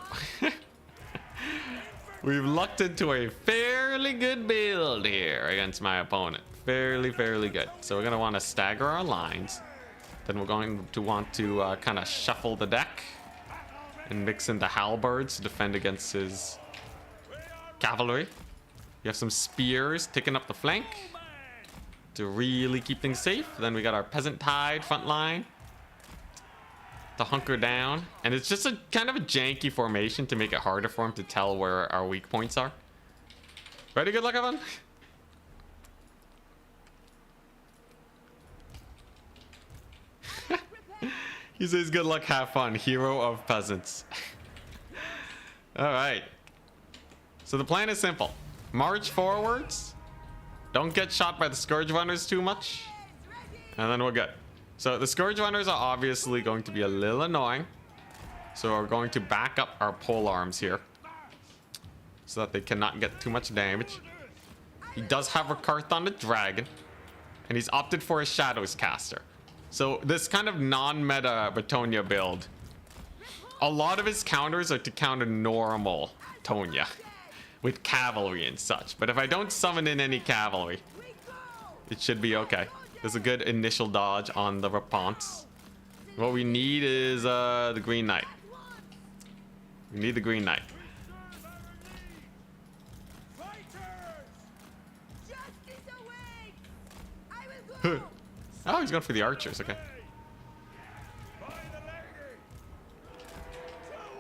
Speaker 1: we've lucked into a fairly good build here against my opponent. Fairly good. So we're going to want to stagger our lines. Then we're going to want to kind of shuffle the deck and mix in the halberds to defend against his cavalry. You have some spears taking up the flank to really keep things safe. Then we got our peasant tide front line to hunker down. And it's just a kind of a janky formation to make it harder for him to tell where our weak points are. Ready? Good luck, everyone. He says good luck, have fun. Hero of peasants. Alright. So the plan is simple. March forwards. Don't get shot by the Scourge Runners too much. And then we're good. So the Scourge Runners are obviously going to be a little annoying. So we're going to back up our polearms here, so that they cannot get too much damage. He does have Rakarth on the dragon. And he's opted for a Shadows caster. So this kind of non-meta Batonia build, a lot of his counters are to counter normal Tonya with cavalry and such. But if I don't summon in any cavalry, it should be okay. There's a good initial dodge on the Raponce. What we need is the Green Knight. We need the Green Knight. Oh, he's going for the archers. Okay.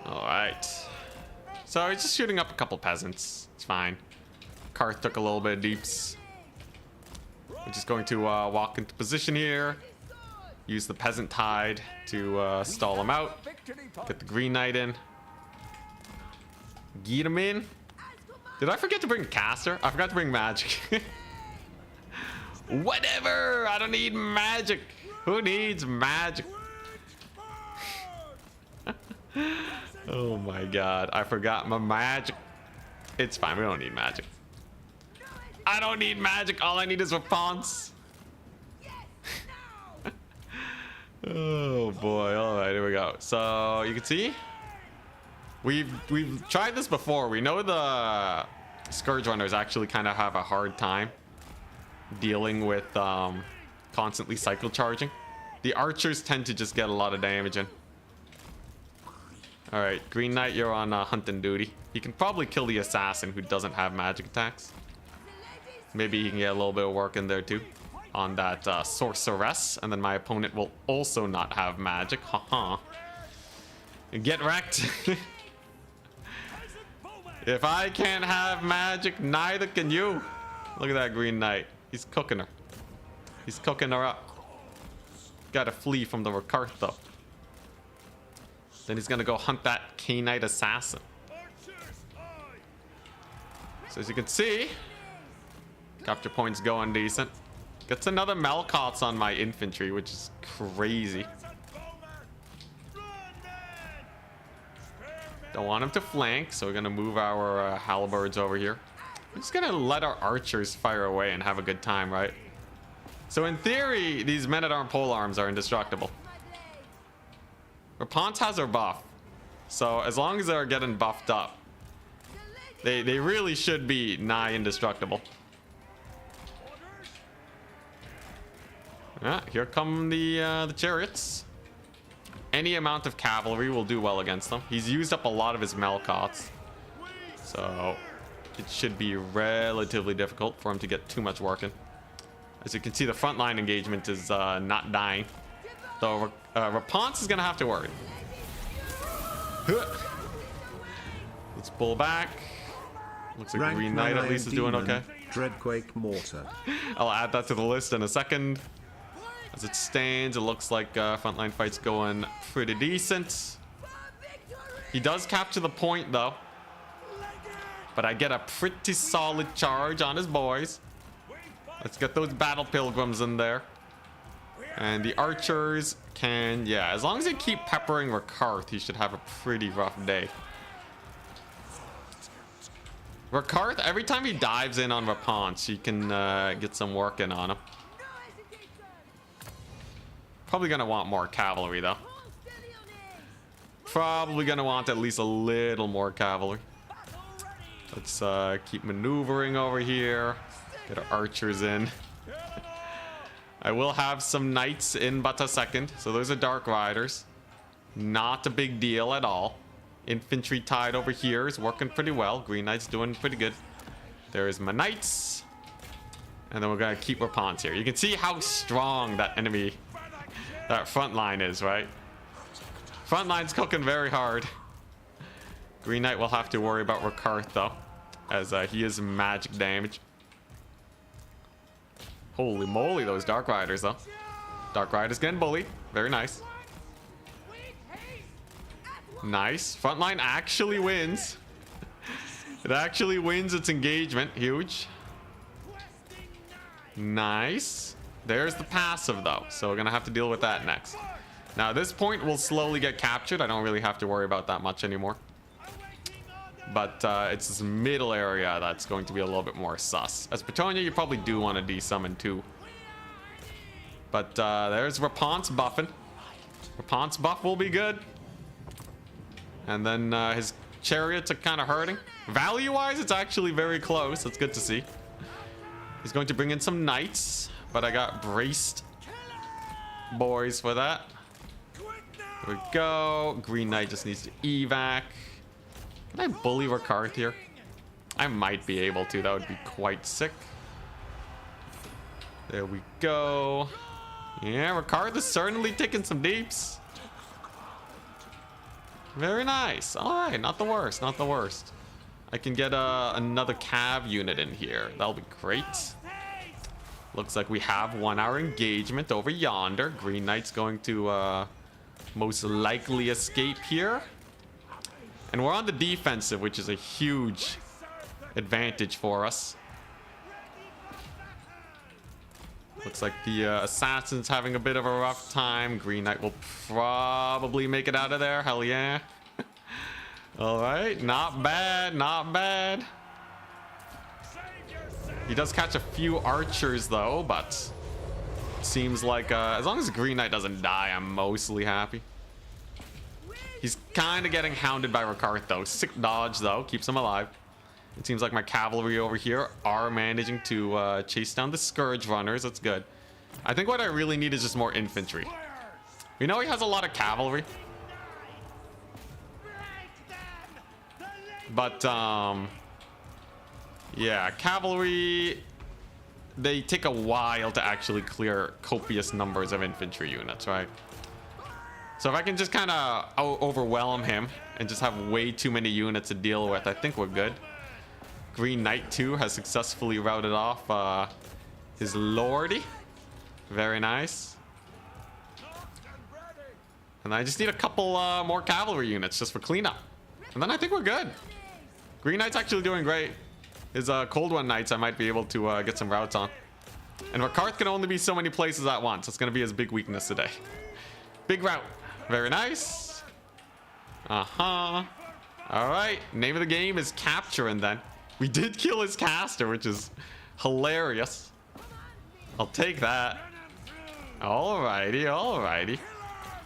Speaker 1: All right. So he's just shooting up a couple peasants. It's fine. Karth took a little bit of deeps. We're just going to walk into position here. Use the peasant tide to stall him out. Get the Green Knight in. Get him in. Did I forget to bring caster? I forgot to bring magic. Whatever! I don't need magic! Who needs magic? Oh my god, I forgot my magic. It's fine, we don't need magic. I don't need magic, all I need is response. Oh boy, alright, here we go. So, you can see, we've tried this before. We know the Scourge Runners actually kind of have a hard time dealing with constantly cycle charging. The archers tend to just get a lot of damage in. Alright, Green Knight, you're on hunting duty. He can probably kill the assassin who doesn't have magic attacks. Maybe he can get a little bit of work in there too on that sorceress, and then my opponent will also not have magic. Haha. Get wrecked. If I can't have magic, neither can you. Look at that Green Knight. He's cooking her. He's cooking her up. Gotta flee from the Rakarth though. Then he's gonna go hunt that K-Knight assassin. So as you can see, capture points going decent. Gets another Malkoth's on my infantry, which is crazy. Don't want him to flank, so we're gonna move our halberds over here. We're just gonna let our archers fire away and have a good time, right? So in theory, these men-at-arms polearms are indestructible. Rapance has her buff. So as long as they're getting buffed up, they really should be nigh indestructible. Yeah, here come the chariots. Any amount of cavalry will do well against them. He's used up a lot of his Melkots, so it should be relatively difficult for him to get too much work in. As you can see, the frontline engagement is not dying, though Rapance is gonna have to worry. Let's pull back. Looks like Green Knight at least is doing okay.
Speaker 2: Dreadquake Mortar.
Speaker 1: I'll add that to the list in a second. As it stands, it looks like frontline fight's going pretty decent. He does capture the point though, but I get a pretty solid charge on his boys. Let's get those battle pilgrims in there. And the archers can, yeah, as long as they keep peppering Rakarth, he should have a pretty rough day. Rakarth, every time he dives in on Rapance, he can get some work in on him. Probably gonna want more cavalry though. Probably gonna want at least a little more cavalry. Let's keep maneuvering over here. Get our archers in. I will have some knights in but a second. So those are Dark Riders. Not a big deal at all. Infantry tied over here is working pretty well. Green Knight's doing pretty good. There's my knights. And then we're gonna keep Rapance here. You can see how strong that enemy, that front line is, right? Front line's cooking very hard. Green Knight will have to worry about Rakarth though, as he is magic damage. Holy moly, those Dark Riders though. Dark Riders getting bullied. Very nice. Nice. Frontline actually wins. It actually wins its engagement. Huge. Nice. There's the passive though, so we're gonna have to deal with that next. Now at this point we'll slowly get captured. I don't really have to worry about that much anymore. But it's this middle area that's going to be a little bit more sus. As Bretonia, you probably do want to de-summon too. But there's Rapance buffing. Rapance buff will be good. And then his chariots are kind of hurting. Value-wise, it's actually very close. That's good to see. He's going to bring in some knights, but I got braced boys for that. There we go. Green Knight just needs to evac. Can I bully Rakarth here? I might be able to. That would be quite sick. There we go. Yeah, Rakarth is certainly taking some deeps. Very nice. All right, not the worst, not the worst. I can get another cav unit in here. That'll be great. Looks like we have 1 hour engagement over yonder. Green Knight's going to most likely escape here. And we're on the defensive, which is a huge advantage for us. Looks like the assassin's having a bit of a rough time. Green Knight will probably make it out of there. Hell yeah. All right, not bad, not bad. He does catch a few archers though, but seems like as long as Green Knight doesn't die, I'm mostly happy. He's kind of getting hounded by Rakarth though. Sick dodge though, keeps him alive. It seems like my cavalry over here are managing to chase down the Scourge Runners. That's good. I think what I really need is just more infantry. We know he has a lot of cavalry. But, yeah, cavalry, they take a while to actually clear copious numbers of infantry units, right? So if I can just kind of overwhelm him and just have way too many units to deal with, I think we're good. Green Knight, too, has successfully routed off his lordy. Very nice. And I just need a couple more cavalry units just for cleanup. And then I think we're good. Green Knight's actually doing great. His Cold One Knights I might be able to get some routes on. And Rakarth can only be so many places at once. That's going to be his big weakness today. Big route. Very nice. Uh-huh. All right. Name of the game is capturing then. We did kill his caster, which is hilarious. I'll take that. Alrighty, alrighty.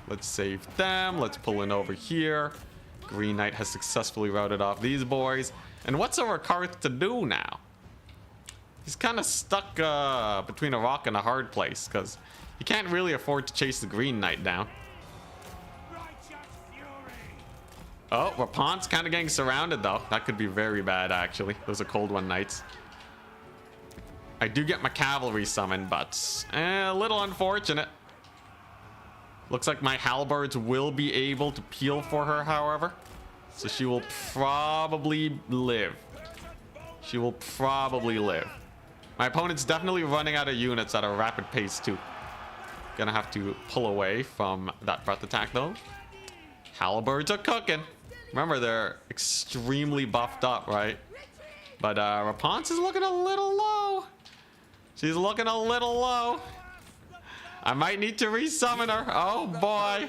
Speaker 1: Let's save them. Let's pull in over here. Green Knight has successfully routed off these boys. And what's our Karth to do now? He's kind of stuck between a rock and a hard place, because he can't really afford to chase the Green Knight down. Oh, Rapon's kind of getting surrounded, though. That could be very bad, actually. Those are Cold One Knights. I do get my cavalry summoned, but a little unfortunate. Looks like my halberds will be able to peel for her, however. So she will probably live. She will probably live. My opponent's definitely running out of units at a rapid pace, too. Gonna have to pull away from that breath attack, though. Halberds are cooking. Remember, they're extremely buffed up, right? But Rapunz is looking a little low. She's looking a little low. I might need to resummon her. Oh, boy.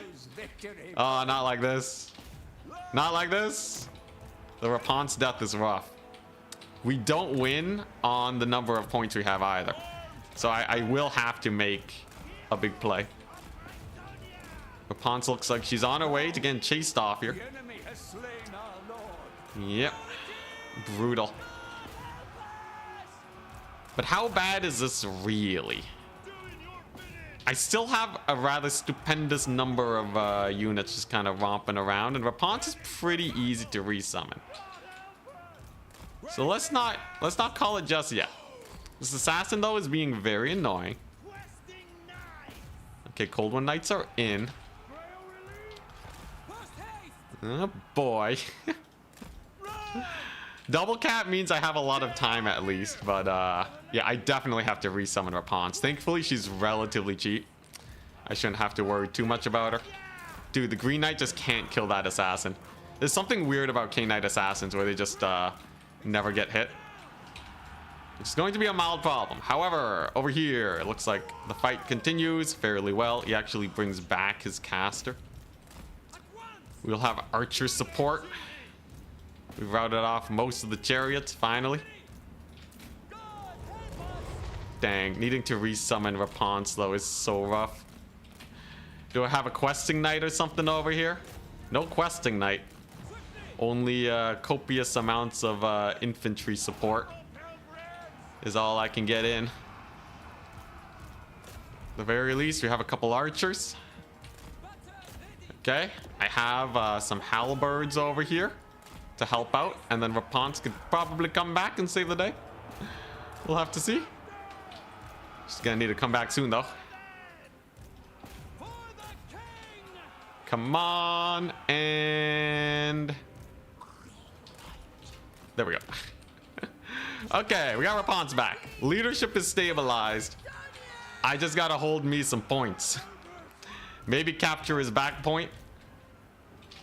Speaker 1: Oh, not like this. Not like this. The Rapunz death is rough. We don't win on the number of points we have either. So I will have to make a big play. Rapunz looks like she's on her way to getting chased off here. Yep. Brutal. But how bad is this really? I still have a rather stupendous number of units just kind of romping around, and Rapunz is pretty easy to resummon. So let's not call it just yet. This assassin, though, is being very annoying. Okay, Cold One Knights are in. Oh boy. Double cap means I have a lot of time at least, but yeah, I definitely have to resummon Rapunz. Thankfully, she's relatively cheap. I shouldn't have to worry too much about her. Dude, the Green Knight just can't kill that assassin. There's something weird about K-Knight assassins where they just never get hit. It's going to be a mild problem. However, over here, it looks like the fight continues fairly well. He actually brings back his caster. We'll have archer support. We've routed off most of the chariots, finally. Dang, needing to resummon Rapunz, though, is so rough. Do I have a questing knight or something over here? No questing knight. Only copious amounts of infantry support is all I can get in. At the very least, we have a couple archers. Okay, I have some halberds over here to help out, and then Rapunz could probably come back and save the day. We'll have to see. She's gonna need to come back soon, though. Come on, and there we go. Okay, we got Rapunz back. Leadership is stabilized. I just gotta hold me some points. Maybe capture his back point.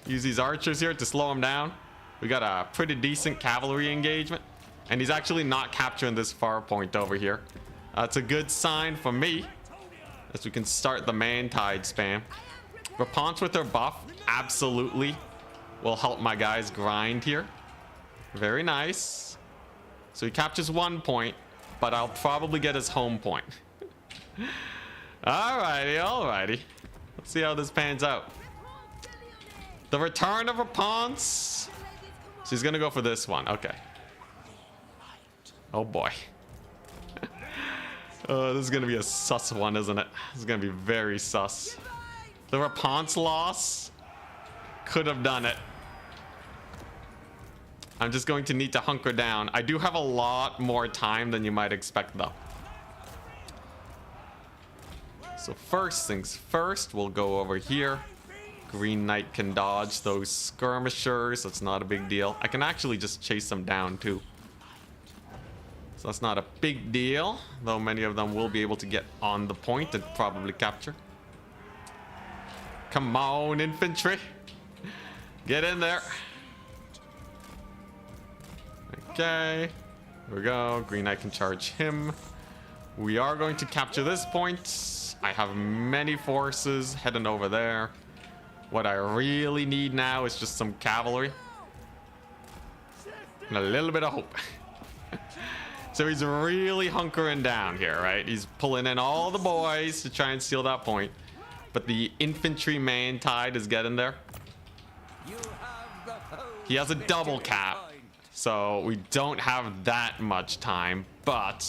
Speaker 1: Use these archers here to slow him down. We got a pretty decent cavalry engagement, and he's actually not capturing this far point over here. That's a good sign for me, as we can start the man-tide spam. Rapunz with her buff absolutely will help my guys grind here. Very nice. So he captures 1 point, but I'll probably get his home point. Alrighty, alrighty. Let's see how this pans out. The return of Rapunz. She's gonna go for this one. Okay. Oh boy. Oh, this is gonna be a sus one, isn't it? This is gonna be very sus. The Rapunz loss could have done it. I'm just going to need to hunker down. I do have a lot more time than you might expect, though. So first things first, we'll go over here. Green Knight can dodge those skirmishers. That's not a big deal. I can actually just chase them down, too. So that's not a big deal, though many of them will be able to get on the point and probably capture. Come on, infantry. Get in there. Okay. Here we go. Green Knight can charge him. We are going to capture this point. I have many forces heading over there. What I really need now is just some cavalry. And a little bit of hope. So he's really hunkering down here, right? He's pulling in all the boys to try and steal that point. But the infantryman tide is getting there. He has a double cap, so we don't have that much time. But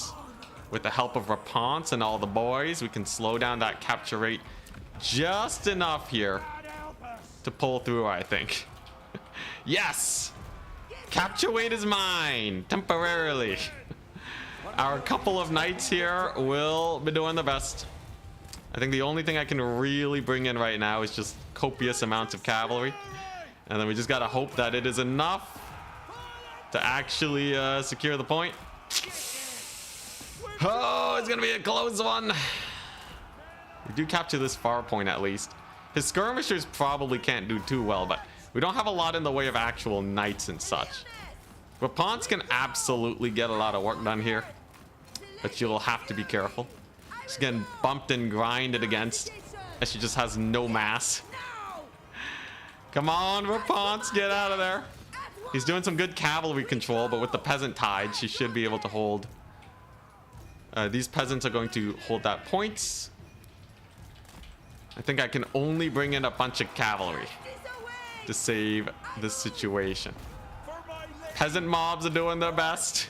Speaker 1: with the help of Rapunzel and all the boys, we can slow down that capture rate just enough here to pull through, I think. Yes! Capture weight is mine, temporarily. Our couple of knights here will be doing the best. I think the only thing I can really bring in right now is just copious amounts of cavalry. And then we just gotta hope that it is enough to actually secure the point. Oh, it's gonna be a close one. We do capture this far point at least. His skirmishers probably can't do too well, but we don't have a lot in the way of actual knights and such. Rapunzel can absolutely get a lot of work done here, but she will have to be careful. She's getting bumped and grinded against, as she just has no mass. Come on, Rapunzel, get out of there. He's doing some good cavalry control, but with the peasant tide, she should be able to hold. These peasants are going to hold that point. I think I can only bring in a bunch of cavalry to save this situation. Peasant mobs are doing their best.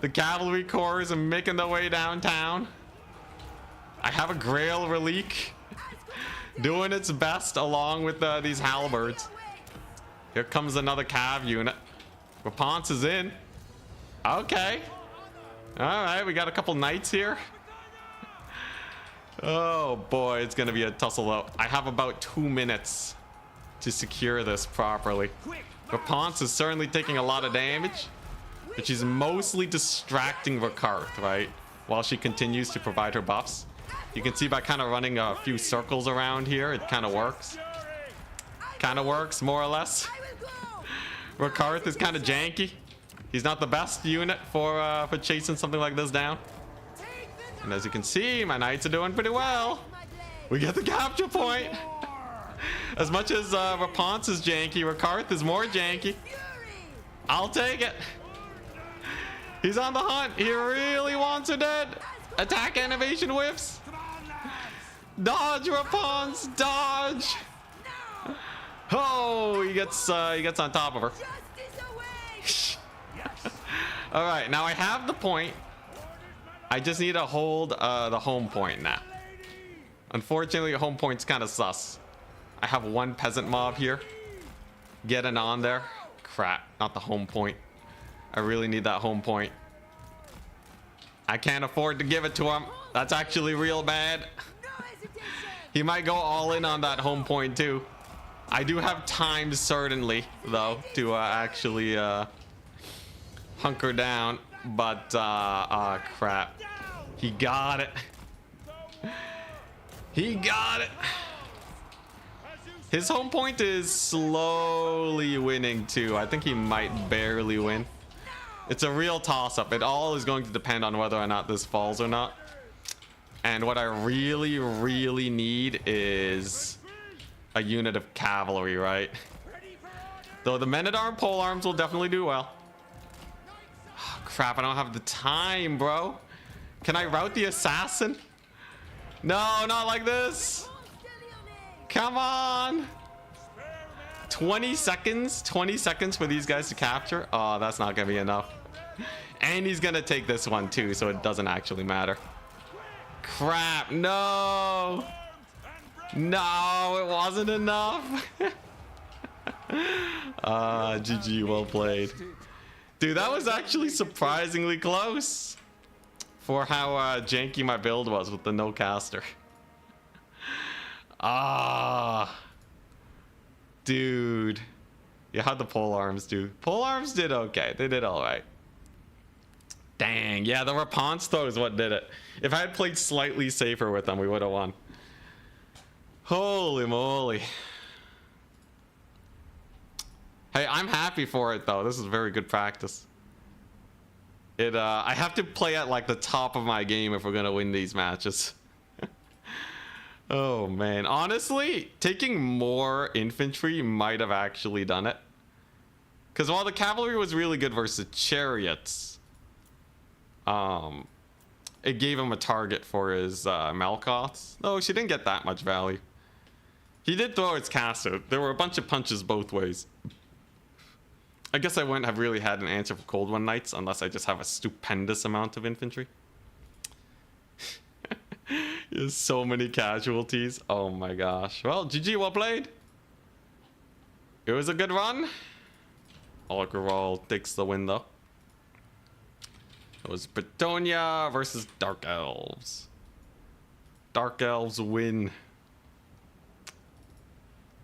Speaker 1: The cavalry corps are making their way downtown. I have a Grail relique doing its best along with these halberds. Here comes another cav unit. Rapunzel is in. Okay. All right, we got a couple knights here. Oh boy, it's gonna be a tussle though. I have about 2 minutes to secure this properly. Rapunzel is certainly taking a lot of damage, but she's mostly distracting Rakarth, right? While she continues to provide her buffs. You can see by kind of running a few circles around here, it kind of works. Kind of works, more or less. Rakarth is kind of janky. He's not the best unit for chasing something like this down. And as you can see, my knights are doing pretty well. We get the capture point. As much as Rapunzel is janky, Rakarth is more janky. I'll take it. He's on the hunt. He really wants her dead. Attack animation whiffs. Dodge, Rapunzel, dodge. Oh, he gets on top of her. All right, now I have the point. I just need to hold the home point now. Unfortunately, home point's kind of sus. I have one peasant mob here. Getting on there. Crap, not the home point. I really need that home point. I can't afford to give it to him. That's actually real bad. He might go all in on that home point too. I do have time certainly though to actually hunker down, but crap. He got it. He got it. His home point is slowly winning too. I think he might barely win. It's a real toss-up. It all is going to depend on whether or not this falls or not. And what I really, really need is a unit of cavalry, right? Though the men-at-arms polearms will definitely do well. Oh, crap, I don't have the time, bro. Can I route the assassin? No, not like this. Come on. 20 seconds. 20 seconds for these guys to capture. Oh, that's not gonna be enough. And he's gonna take this one too, so it doesn't actually matter. Crap, no. No, it wasn't enough. GG, well played. Dude, that was actually surprisingly close for how janky my build was with the no caster. Dude. Yeah, how'd the polearms do? Polearms did okay. They did all right. Dang. Yeah, the Rapunzel is what did it. If I had played slightly safer with them, we would have won. Holy moly. Hey, I'm happy for it, though. This is very good practice. I have to play at, like, the top of my game if we're going to win these matches. Oh, man. Honestly, taking more infantry might have actually done it. Because while the cavalry was really good versus chariots, it gave him a target for his Malkoths. No, she didn't get that much value. He did throw his caster. There were a bunch of punches both ways. I guess I wouldn't have really had an answer for Cold One Knights unless I just have a stupendous amount of infantry. There's so many casualties. Oh my gosh. Well, GG, well played. It was a good run. Algarol takes the win though. It was Bretonia versus Dark Elves. Dark Elves win.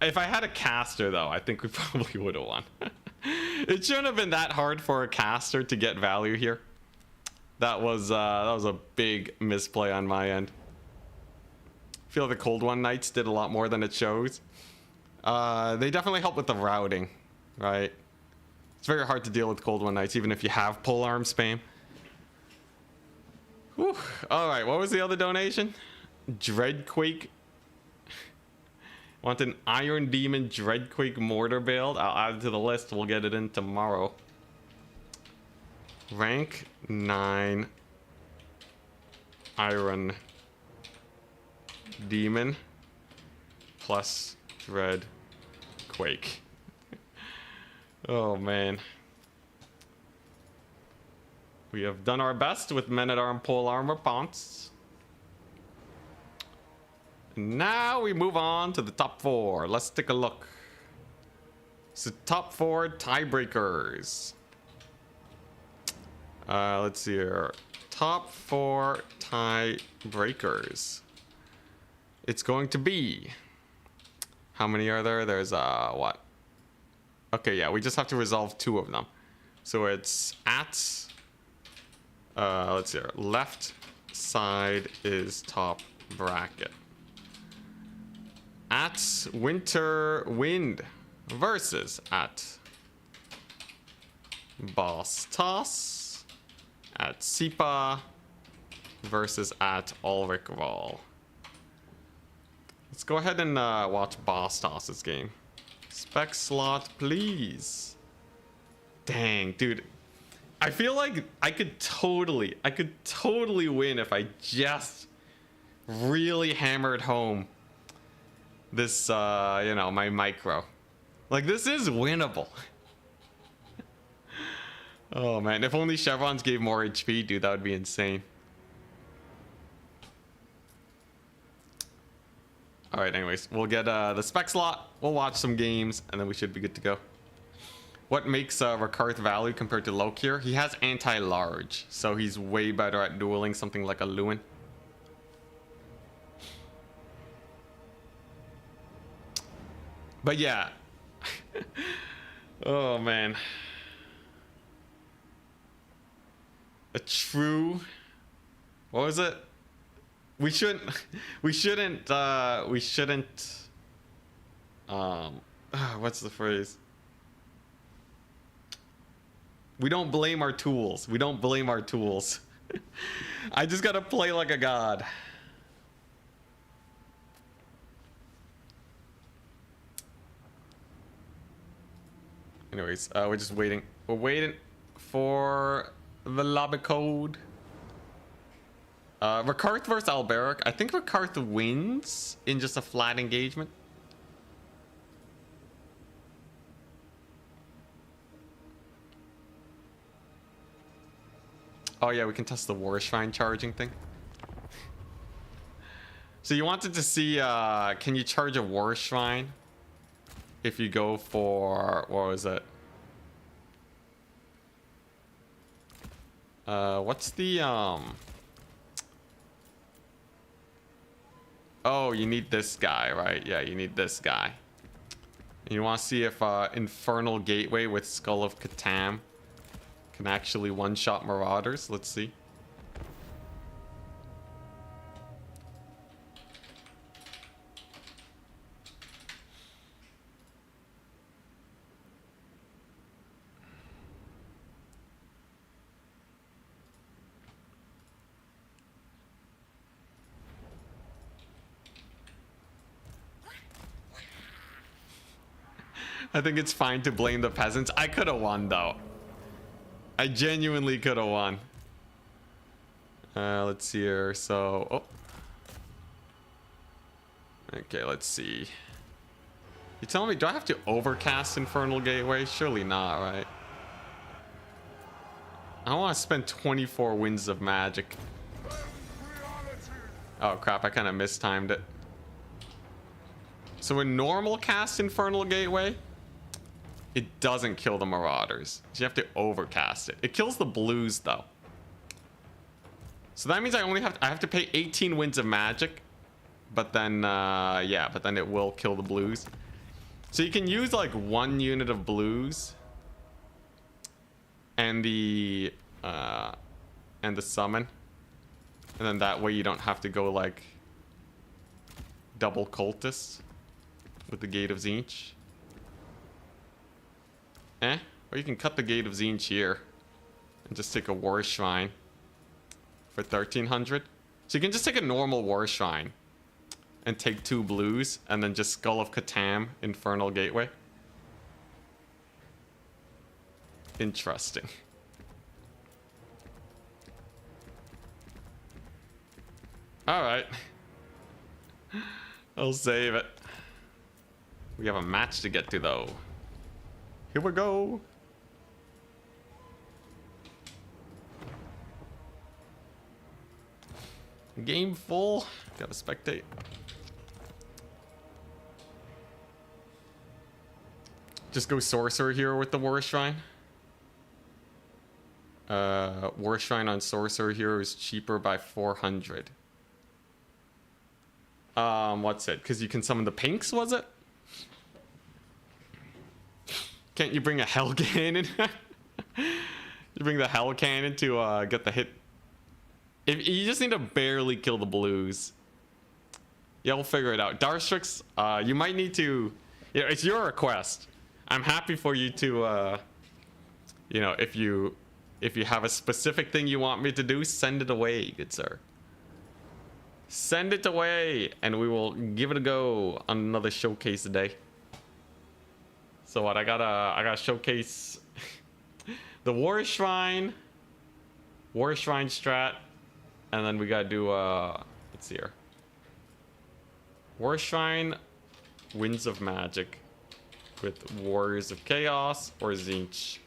Speaker 1: If I had a caster though, I think we probably would have won. It shouldn't have been that hard for a caster to get value here. That was a big misplay on my end. I feel the Cold One Knights did a lot more than it shows. They definitely help with the routing, right? It's very hard to deal with Cold One Knights even if you have polearm spam. Whew. All right, what was the other donation? Dreadquake. Want an Iron Demon Dreadquake mortar build? I'll add it to the list. We'll get it in tomorrow. Rank 9 Iron Demon plus Dreadquake. Oh man. We have done our best with Men-at-Arm Pole Armor Ponts. Now we move on to the top 4. Let's take a look. So top 4 tiebreakers. Let's see here. Top 4 tiebreakers. It's going to be... How many are there? There's what? Okay, yeah, we just have to resolve 2 of them. So it's at... let's see here. Left side is top bracket. At Winter Wind versus at Boss Toss. At Sipa versus at Ulrich Wall. Let's go ahead and watch Boss Toss's game. Spec slot, please. Dang, dude. I feel like I could totally win if I just really hammered home this, you know, my micro. Like, this is winnable. Oh, man. If only Chevrons gave more HP, dude, that would be insane. Alright, anyways. We'll get the spec slot. We'll watch some games, and then we should be good to go. What makes Rakarth value compared to Lokir? He has anti-large, so he's way better at dueling something like a Lewin. But yeah. Oh man. A true... What was it? We shouldn't... what's the phrase? We don't blame our tools. We don't blame our tools. I just gotta play like a god. Anyways, we're just waiting. We're waiting for the lobby code. Rakarth versus Alberic. I think Rakarth wins in just a flat engagement. Oh yeah, we can test the War Shrine charging thing. So you wanted to see, can you charge a War Shrine if you go for, what was it? What's the, oh, you need this guy, right? Yeah, you need this guy. And you want to see if Infernal Gateway with Skull of Catan can actually one-shot Marauders. Let's see. I think it's fine to blame the peasants. I could have won though. I genuinely could have won. Let's see here. So, oh. Okay, let's see. You telling me, do I have to overcast Infernal Gateway? Surely not, right? I don't want to spend 24 winds of magic. Oh crap, I kind of mistimed it. So in normal cast Infernal Gateway, it doesn't kill the Marauders. So you have to overcast it. It kills the blues though. So that means I have to pay 18 winds of magic. But then, yeah, but then it will kill the blues. So you can use like 1 unit of blues. And the summon. And then that way you don't have to go like double cultists with the Gate of Tzeentch. Or you can cut the Gate of Tzeentch here and just take a War Shrine for 1300. So you can just take a normal War Shrine and take 2 blues and then just Skull of Catan, Infernal Gateway. Interesting. Alright. I'll save it. We have a match to get to though. Here we go. Game full. Gotta spectate. Just go Sorcerer Hero with the War Shrine. War Shrine on Sorcerer Hero is cheaper by 400. What's it? Because you can summon the pinks, was it? Can't you bring a Hell Cannon? You bring the Hell Cannon to get the hit. If you just need to barely kill the blues. Yeah, we'll figure it out. Darstrix, you might need to. You know, it's your request. I'm happy for you to. You know, if you have a specific thing you want me to do, send it away, good sir. Send it away, and we will give it a go on another showcase day. So what? I gotta showcase the War Shrine strat, and then we gotta do let's see here. War Shrine, Winds of Magic, with Warriors of Chaos or Tzeentch.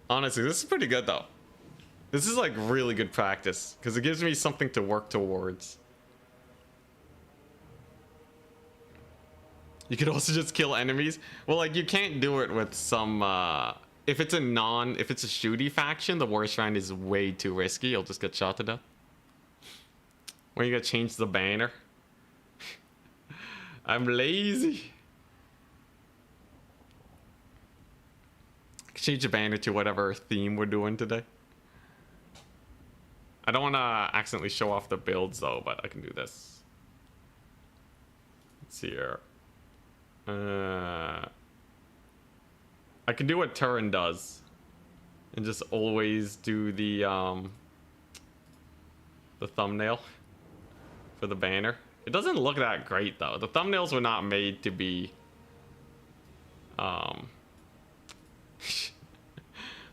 Speaker 1: Honestly, this is pretty good though. This is like really good practice because it gives me something to work towards. You could also just kill enemies. Well, like you can't do it with some if it's a shooty faction, the War Shrine is way too risky. You'll just get shot to death. When you gotta change the banner. I'm lazy. Change the banner to whatever theme we're doing today. I don't want to accidentally show off the builds though, but I can do this. Let's see here. I can do what Turin does and just always do the thumbnail for the banner. It doesn't look that great though. The thumbnails were not made to be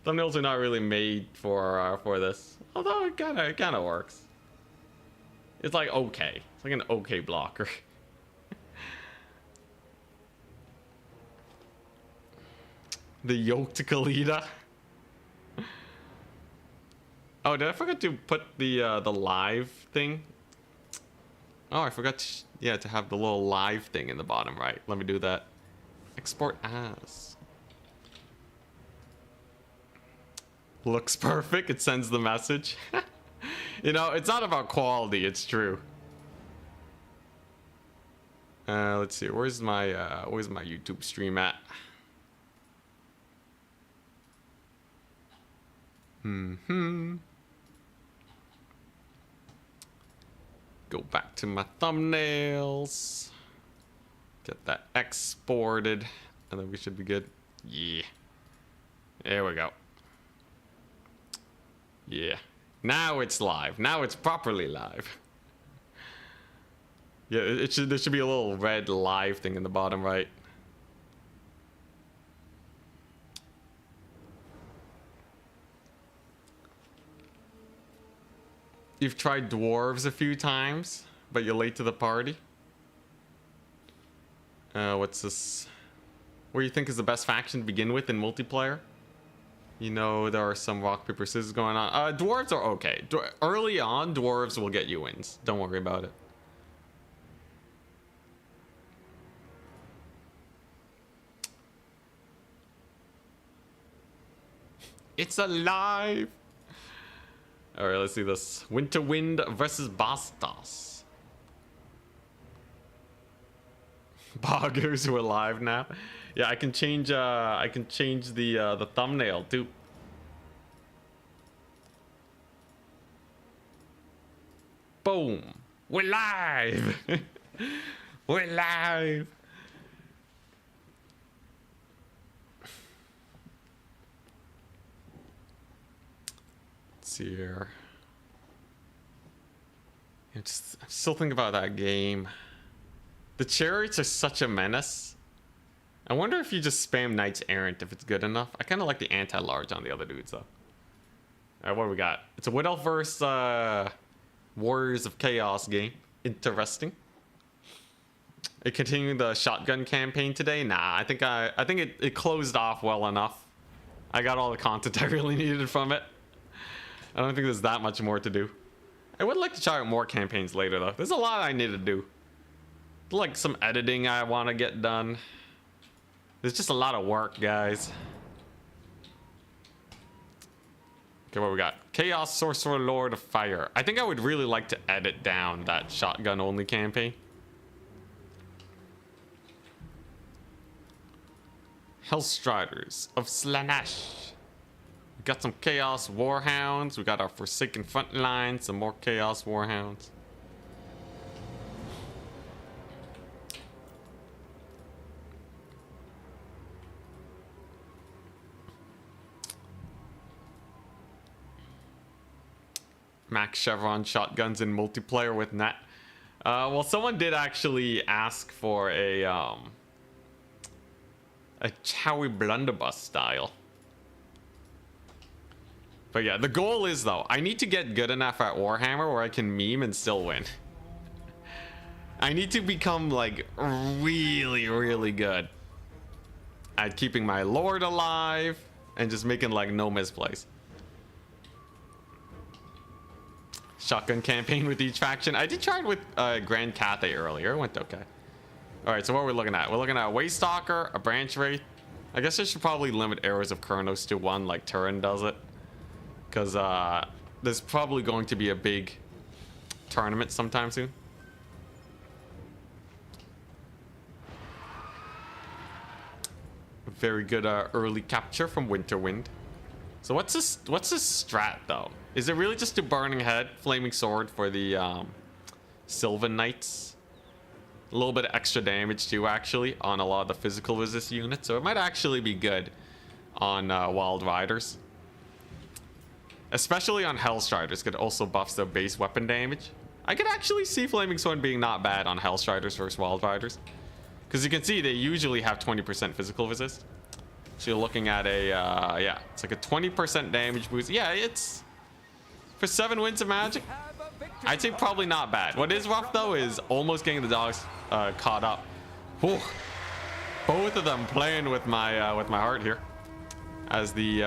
Speaker 1: thumbnails are not really made for this. Although it kind of works. It's like okay. It's like an okay blocker. The yoked Khalida. Oh, did I forget to put the live thing? Oh, I forgot to have the little live thing in the bottom right. Let me do that. Export as. Looks perfect. It sends the message. You know, it's not about quality. It's true. Let's see. Where's my YouTube stream at? Go back to my thumbnails. Get that exported, and then we should be good. Yeah. There we go. Yeah. Now it's live. Now it's properly live. Yeah, there should be a little red live thing in the bottom right. you've tried dwarves a few times, but you're late to the party. What's this? What do you think is the best faction to begin with in multiplayer? You know, there are some rock, paper, scissors going on. Dwarves are okay. Early on, dwarves will get you wins. Don't worry about it. It's alive! Alright, let's see this. Winterwind versus Bastos. Boggers who are live now. Yeah, I can change the thumbnail too. Boom. We're live. We're live. Let's see here. I'm still thinking about that game. The chariots are such a menace. I wonder if you just spam Knights Errant if it's good enough. I kind of like the anti-large on the other dudes though. Alright, what do we got? It's a Wood Elf versus Warriors of Chaos game. Interesting. Are you continuing the shotgun campaign today? Nah, I think it closed off well enough. I got all the content I really needed from it. I don't think there's that much more to do. I would like to try out more campaigns later though. There's a lot I need to do. Like some editing I want to get done. There's just a lot of work, guys. Okay, what we got? Chaos Sorcerer Lord of Fire. I think I would really like to edit down that shotgun only campaign. Hellstriders of Slaanesh. We got some Chaos Warhounds. We got our Forsaken Front Line. Some more Chaos Warhounds. Max Chevron shotguns in multiplayer with net. Well, someone did actually ask for a Chowie Blunderbuss style. But yeah, the goal is though, I need to get good enough at Warhammer where I can meme and still win. I need to become like really, really good at keeping my Lord alive and just making like no misplays. Shotgun campaign with each faction. I did try it with Grand Cathay earlier. It went okay. Alright, so what are we looking at? We're looking at a Waystalker, a Branch Wraith. I guess I should probably limit Arrows of Kronos to one like Turin does it. Because there's probably going to be a big tournament sometime soon. Very good early capture from Winterwind. So what's this strat though? Is it really just a Burning Head, Flaming Sword for the Sylvan Knights? A little bit of extra damage too actually on a lot of the physical resist units. So it might actually be good on Wild Riders. Especially on Hellstriders, could also buffs their base weapon damage. I could actually see Flaming Sword being not bad on Hellstriders versus Wild Riders. Because you can see they usually have 20% physical resist. So you're looking at a, yeah, it's like a 20% damage boost. Yeah, it's, for 7 wins of Magic, I'd say probably not bad. What is rough though is almost getting the dogs caught up. Whew. Both of them playing with my heart here. As the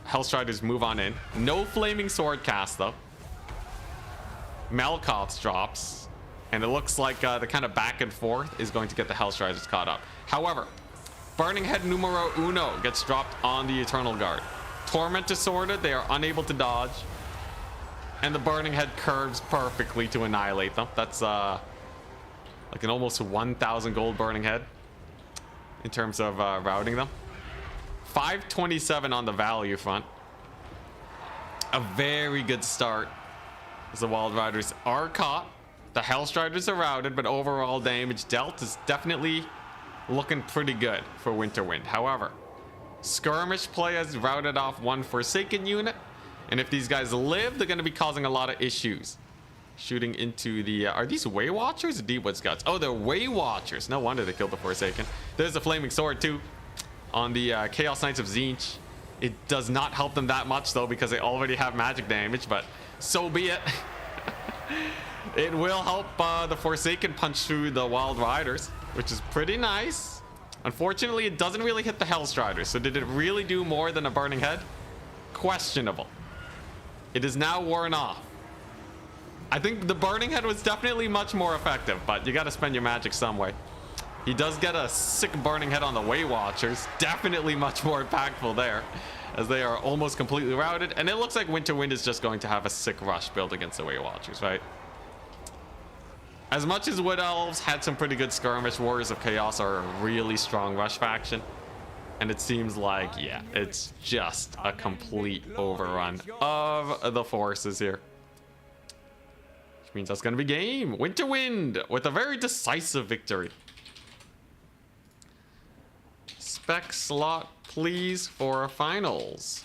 Speaker 1: Hellstriders move on in. No Flaming Sword cast though. Melkoth's drops. And it looks like the kind of back and forth is going to get the Hellstriders caught up. However, Burning Head numero uno gets dropped on the Eternal Guard. Torment is sorted, they are unable to dodge. And the Burning Head curves perfectly to annihilate them. That's like an almost 1,000 gold Burning Head in terms of routing them. 527 on the value front. A very good start as the Wild Riders are caught. The Hellstriders are routed, but overall damage dealt is definitely looking pretty good for Winterwind. However, skirmish play has routed off one Forsaken unit, and if these guys live, they're going to be causing a lot of issues. Shooting into the... are these Way Watchers or Deepwood Scouts? Oh, they're Way Watchers. No wonder they killed the Forsaken. There's a Flaming Sword, too, on the Chaos Knights of Tzeentch. It does not help them that much, though, because they already have magic damage, but so be it. It will help the Forsaken punch through the Wild Riders, which is pretty nice. Unfortunately, it doesn't really hit the Hellstriders. So did it really do more than a Burning Head? Questionable. It is now worn off. I think the Burning Head was definitely much more effective, but you got to spend your magic some way. He does get a sick Burning Head on the Way Watchers. Definitely much more impactful there, as they are almost completely routed. And it looks like Winter Wind is just going to have a sick rush build against the Way Watchers, right? As much as Wood Elves had some pretty good skirmish, Warriors of Chaos are a really strong rush faction. And it seems like, yeah, it's just a complete overrun of the forces here. Which means that's going to be game. Winter Wind with a very decisive victory. Spec slot, please, for finals.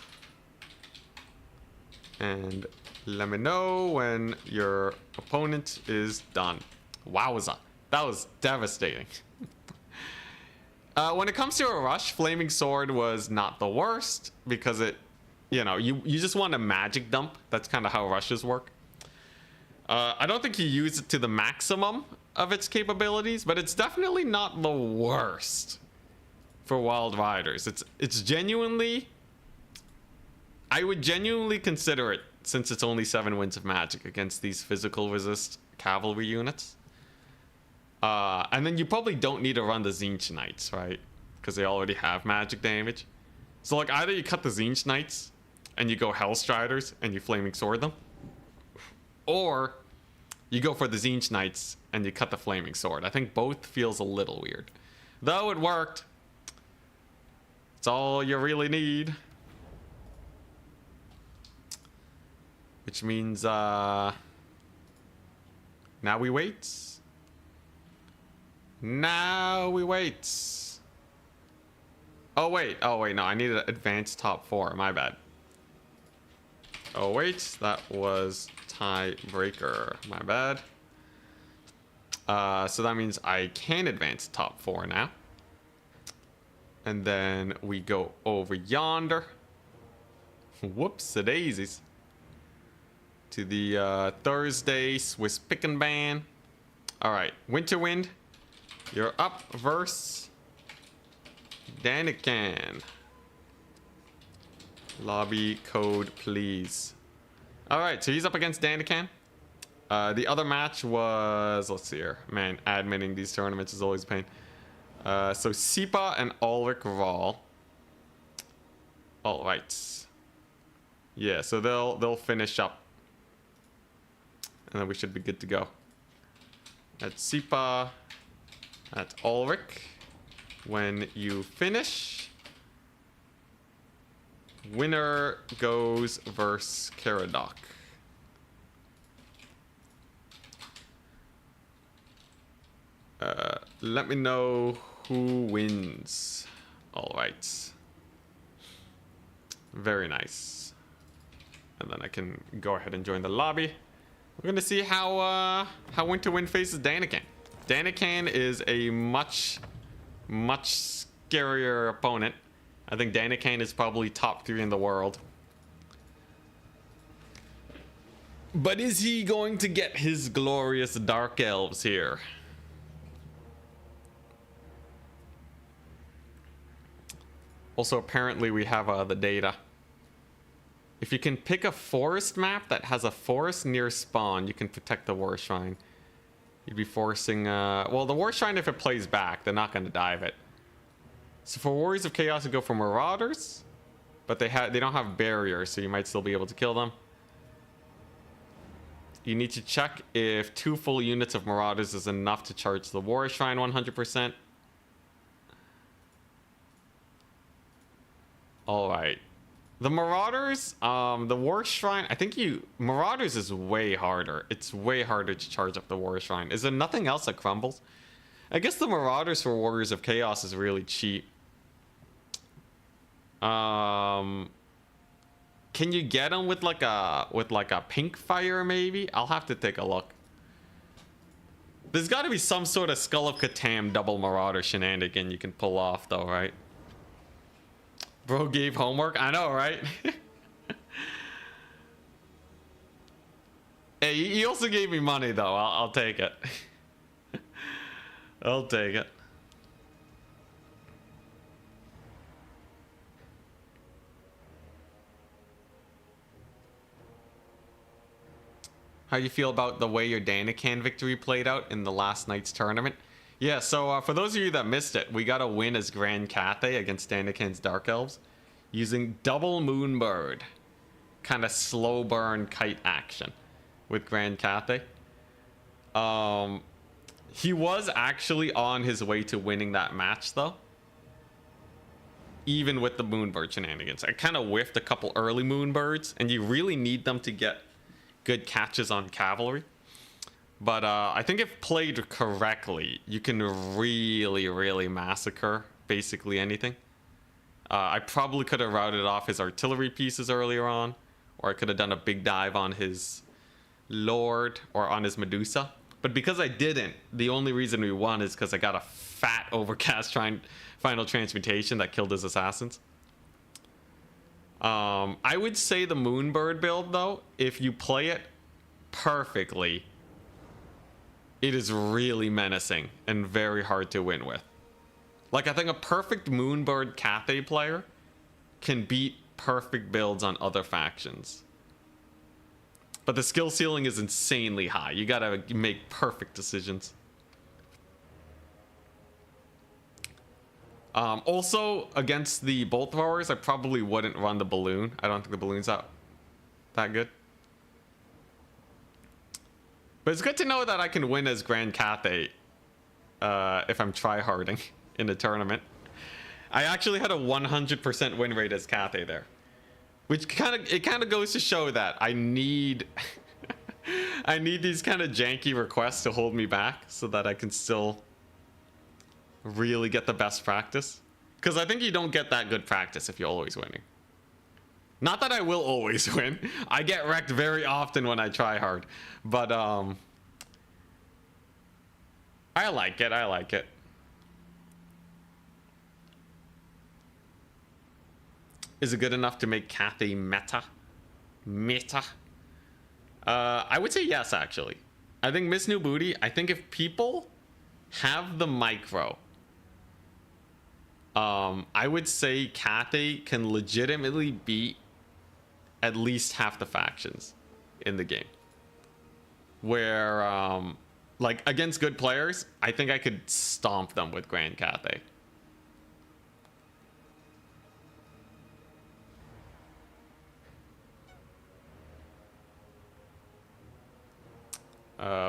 Speaker 1: And let me know when your opponent is done. Wowza. That was devastating. When it comes to a rush, Flaming Sword was not the worst because it, you know, you just want a magic dump. That's kind of how rushes work. I don't think you use it to the maximum of its capabilities, but it's definitely not the worst for Wild Riders. It's genuinely, I would genuinely consider it, since it's only 7 wins of magic against these physical resist cavalry units. And then you probably don't need to run the Zinch Knights, right? Because they already have magic damage. So like either you cut the Zinch Knights and you go Hellstriders and you Flaming Sword them, or you go for the Zinch Knights and you cut the Flaming Sword. I think both feels a little weird. Though it worked. It's all you really need. Which means now we wait. Now we wait. Oh wait, no, I needed an advanced top 4, my bad. Oh wait, that was tiebreaker, my bad. So that means I can advance top 4 now. And then we go over yonder. Whoops-a-daisies. To the Thursday Swiss Pickin' Ban. Alright, Winter Wind. You're up versus Danican. Lobby code, please. Alright, so he's up against Danican. The other match was, let's see here. Man, admitting these tournaments is always a pain. So Sipa and Ulrich Rahl. Alright. Yeah, so they'll finish up. And then we should be good to go. That's Sipa. That's Ulrich. When you finish, winner goes versus Caradoc. Let me know who wins. All right. Very nice. And then I can go ahead and join the lobby. We're gonna see how Winter Wind faces Danican. Danican is a much scarier opponent. I think Danican is probably top 3 in the world. But is he going to get his glorious Dark Elves here? Also, apparently we have the data. If you can pick a forest map that has a forest near spawn, you can protect the War Shrine. You'd be forcing, well, the War Shrine, if it plays back, they're not going to dive it. So for Warriors of Chaos, you go for Marauders, but they don't have barriers, so you might still be able to kill them. You need to check if 2 full units of Marauders is enough to charge the War Shrine 100%. All right. The Marauders, the War Shrine, I think Marauders is way harder. It's way harder to charge up the War Shrine. Is there nothing else that crumbles? I guess the Marauders for Warriors of Chaos is really cheap. Can you get them with like a pink fire maybe? I'll have to take a look. There's got to be some sort of Skull of Catan double Marauder shenanigan you can pull off though, right? Bro gave homework. I know, right? Hey, he also gave me money though. I'll take it. I'll take it. How you feel about the way your Danican victory played out in the last night's tournament? Yeah, so for those of you that missed it, we got a win as Grand Cathay against Danican's Dark Elves using double Moonbird. Kind of slow burn kite action with Grand Cathay. He was actually on his way to winning that match though. Even with the Moonbird shenanigans. I kind of whiffed a couple early Moonbirds, and you really need them to get good catches on cavalry. But I think if played correctly, you can really massacre basically anything. I probably could have routed off his artillery pieces earlier on, or I could have done a big dive on his Lord or on his Medusa. But because I didn't, the only reason we won is because I got a fat overcast final transmutation that killed his assassins. I would say the Moonbird build, though, if you play it perfectly, it is really menacing and very hard to win with. Like, I think a perfect Moonbird Cathay player can beat perfect builds on other factions. But the skill ceiling is insanely high. You gotta make perfect decisions. Also, against the bolt throwers, I probably wouldn't run the balloon. I don't think the balloon's that good. But it's good to know that I can win as Grand Cathay if I'm tryharding in a tournament. I actually had a 100% win rate as Cathay there, which kind of goes to show that I need I need these kind of janky requests to hold me back so that I can still really get the best practice. Because I think you don't get that good practice if you're always winning. Not that I will always win. I get wrecked very often when I try hard. But I like it. I like it. Is it good enough to make Cathay meta? Meta? I would say yes, actually. I think Miss New Booty, I think if people have the micro, I would say Cathay can legitimately beat at least half the factions in the game. Where, like, against good players, I think I could stomp them with Grand Cathay.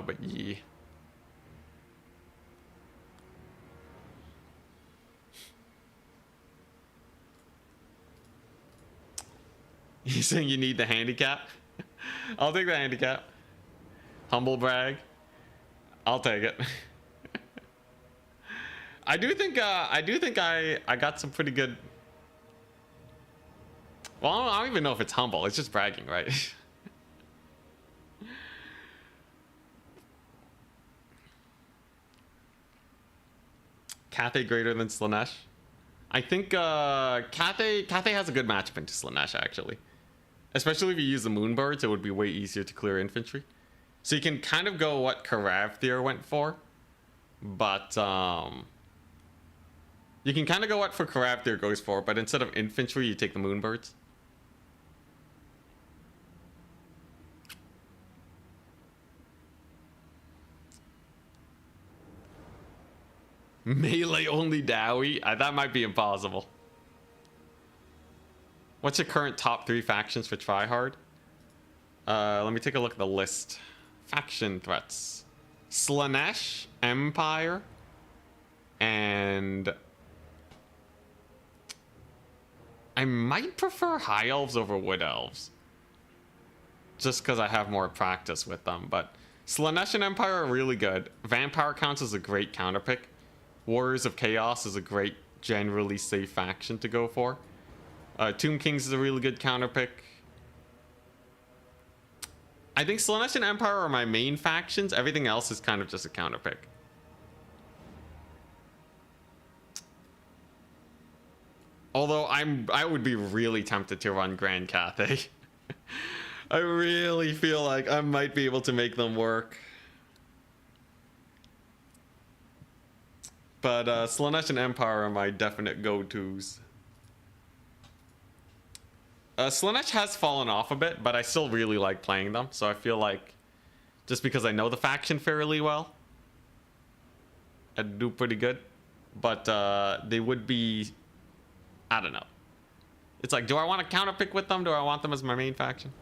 Speaker 1: But yeah. You saying you need the handicap? I'll take the handicap. Humble brag. I'll take it. I do think I got some pretty good. Well, I don't even know if it's humble. It's just bragging, right? Cathay greater than Slanesh? I think Cathay has a good matchup into Slanesh, actually. Especially if you use the Moonbirds, it would be way easier to clear infantry. So you can kind of go what Karavthir went for. But you can kind of go what for Karavthir goes for, but instead of infantry, you take the Moonbirds. Melee only Dowie? That might be impossible. What's your current top 3 factions for tryhard? Let me take a look at the list. Faction threats. Slanesh, Empire, and I might prefer High Elves over Wood Elves. Just because I have more practice with them, but Slanesh and Empire are really good. Vampire Counts is a great counterpick. Warriors of Chaos is a great, generally safe faction to go for. Tomb Kings is a really good counterpick. I think Slanesh and Empire are my main factions. Everything else is kind of just a counterpick. Although I would be really tempted to run Grand Cathay. I really feel like I might be able to make them work. But Slaanesh and Empire are my definite go-tos. Slaanesh has fallen off a bit, but I still really like playing them. So I feel like just because I know the faction fairly well, I'd do pretty good. But they would be, I don't know. It's like, do I want to counterpick with them? Do I want them as my main faction?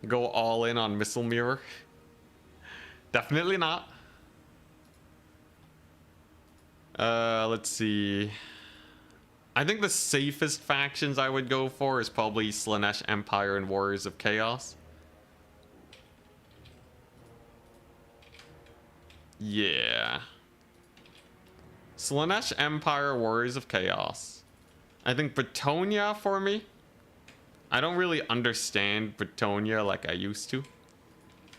Speaker 1: Go all in on Missile Mirror? Definitely not. Let's see. I think the safest factions I would go for is probably Slaanesh, Empire, and Warriors of Chaos. Yeah. Slaanesh, Empire, Warriors of Chaos. I think Bretonia for me. I don't really understand Bretonia like I used to.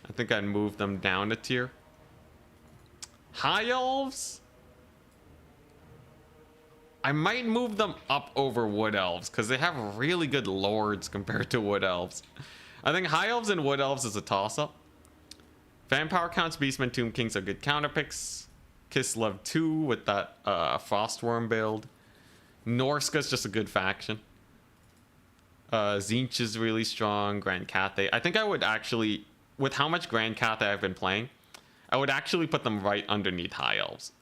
Speaker 1: I think I'd move them down a tier. High Elves? I might move them up over Wood Elves because they have really good lords compared to Wood Elves. I think High Elves and Wood Elves is a toss-up. Vampire Counts, Beastmen, Tomb Kings are good counterpicks. Kislev 2 with that Frostworm build. Norska's just a good faction. Zinch is really strong. Grand Cathay. I think I would actually, with how much Grand Cathay I've been playing, I would actually put them right underneath High Elves.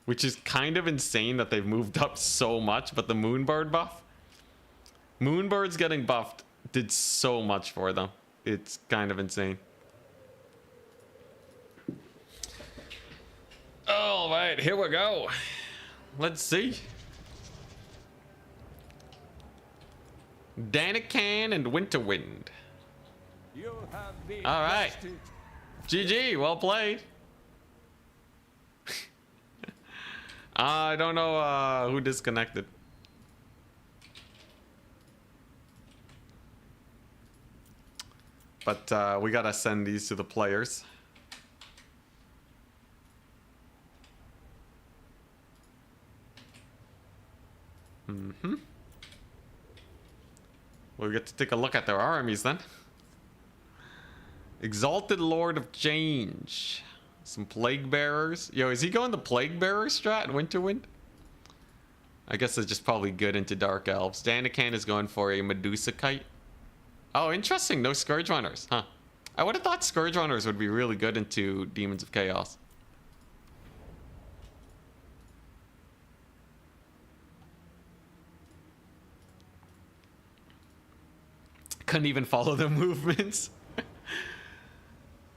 Speaker 1: Which is kind of insane that they've moved up so much, but the Moonbird buff, Moonbirds getting buffed did so much for them. It's kind of insane. All right, here we go. Let's see. Danican and Winterwind.
Speaker 3: You have been
Speaker 1: All right.
Speaker 3: bested.
Speaker 1: GG, well played. I don't know who disconnected. But we gotta send these to the players. We get to take a look at their armies then. Exalted Lord of Change. Some Plague Bearers. Yo, is he going the Plague Bearer strat, Winterwind? I guess it's just probably good into Dark Elves. Danican is going for a Medusa Kite. Oh, interesting. No Scourge Runners, huh? I would have thought Scourge Runners would be really good into Demons of Chaos. Couldn't even follow the movements.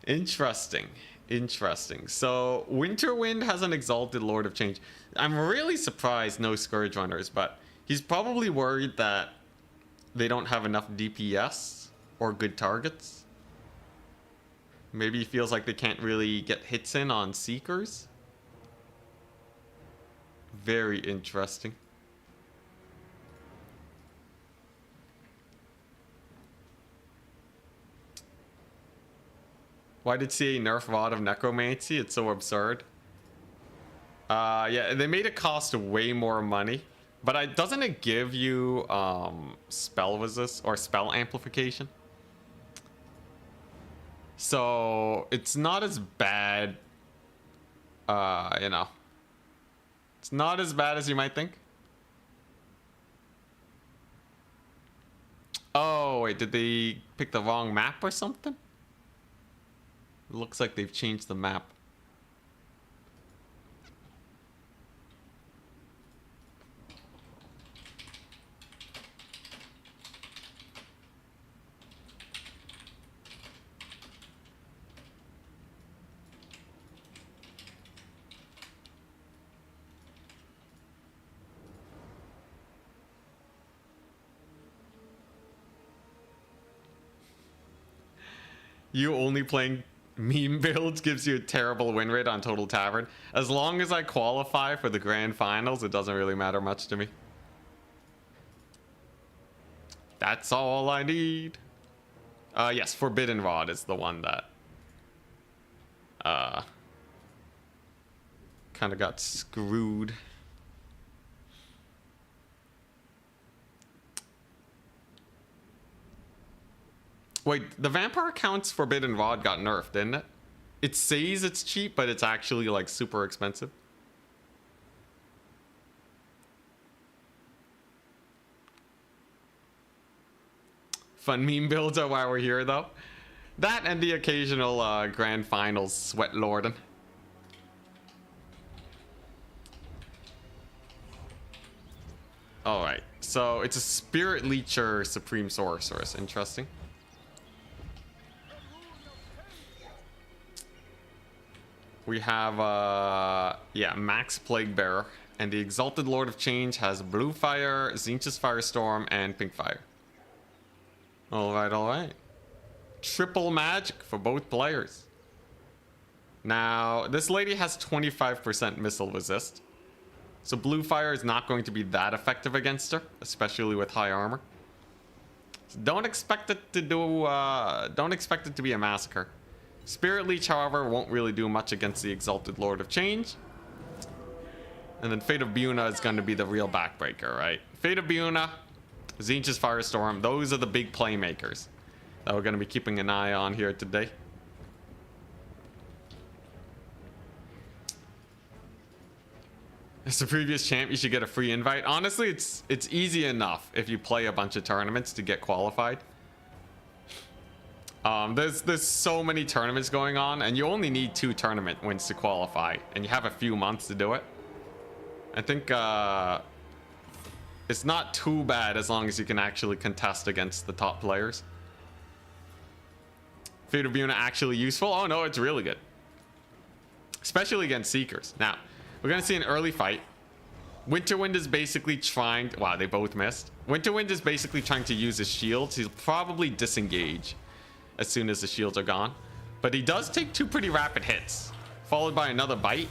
Speaker 1: Interesting. Interesting. So Winterwind has an Exalted Lord of Change. I'm really surprised no Scourge Runners, but he's probably worried that they don't have enough DPS or good targets. Maybe he feels like they can't really get hits in on Seekers. Very interesting. Why did CA nerf Rod of Necromancy? It's so absurd. Yeah, they made it cost way more money. But doesn't it give you spell resist or spell amplification? So it's not as bad, you know. It's not as bad as you might think. Oh, wait, did they pick the wrong map or something? It looks like they've changed the map. You only playing meme builds gives you a terrible win rate on Total Tavern. As long as I qualify for the grand finals, it doesn't really matter much to me. That's all I need. Yes, Forbidden Rod is the one that kind of got screwed. Wait, the Vampire Count's Forbidden Rod got nerfed, didn't it? It says it's cheap, but it's actually like super expensive. Fun meme builder while we're here, though. That and the occasional grand finals sweat lording. Alright, so it's a Spirit Leecher Supreme Sorceress. Interesting. We have, yeah, Max Plague Bearer. And the Exalted Lord of Change has Blue Fire, Zinch's Firestorm, and Pink Fire. Alright, alright. Triple magic for both players. Now, this lady has 25% missile resist. So Blue Fire is not going to be that effective against her, especially with high armor. So don't expect it to do, don't expect it to be a massacre. Spirit Leech, however, won't really do much against the Exalted Lord of Change. And then Fate of Buna is going to be the real backbreaker, right? Fate of Buna, Zinch's Firestorm, those are the big playmakers that we're going to be keeping an eye on here today. As the previous champ, you should get a free invite. Honestly, it's easy enough if you play a bunch of tournaments to get qualified. There's so many tournaments going on, and you only need 2 tournament wins to qualify, and you have a few months to do it. I think it's not too bad as long as you can actually contest against the top players. Fate of Buna actually useful? Oh no, it's really good. Especially against Seekers. Now, we're going to see an early fight. Winterwind is basically trying... Wow, they both missed. Winterwind is basically trying to use his shields. He'll probably disengage as soon as the shields are gone. But he does take 2 pretty rapid hits, followed by another bite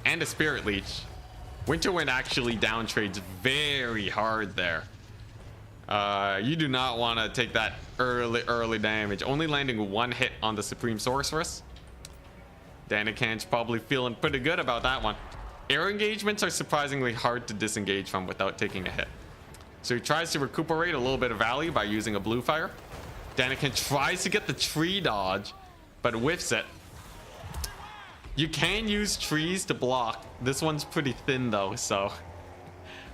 Speaker 1: and a Spirit Leech. Winterwind actually down trades very hard there. You do not want to take that early damage. Only landing 1 hit on the Supreme Sorceress. Danikan's probably feeling pretty good about that one. Air engagements are surprisingly hard to disengage from without taking a hit. So he tries to recuperate a little bit of value by using a Blue Fire. Danikan tries to get the tree dodge, but whiffs it. You can use trees to block. This one's pretty thin though, so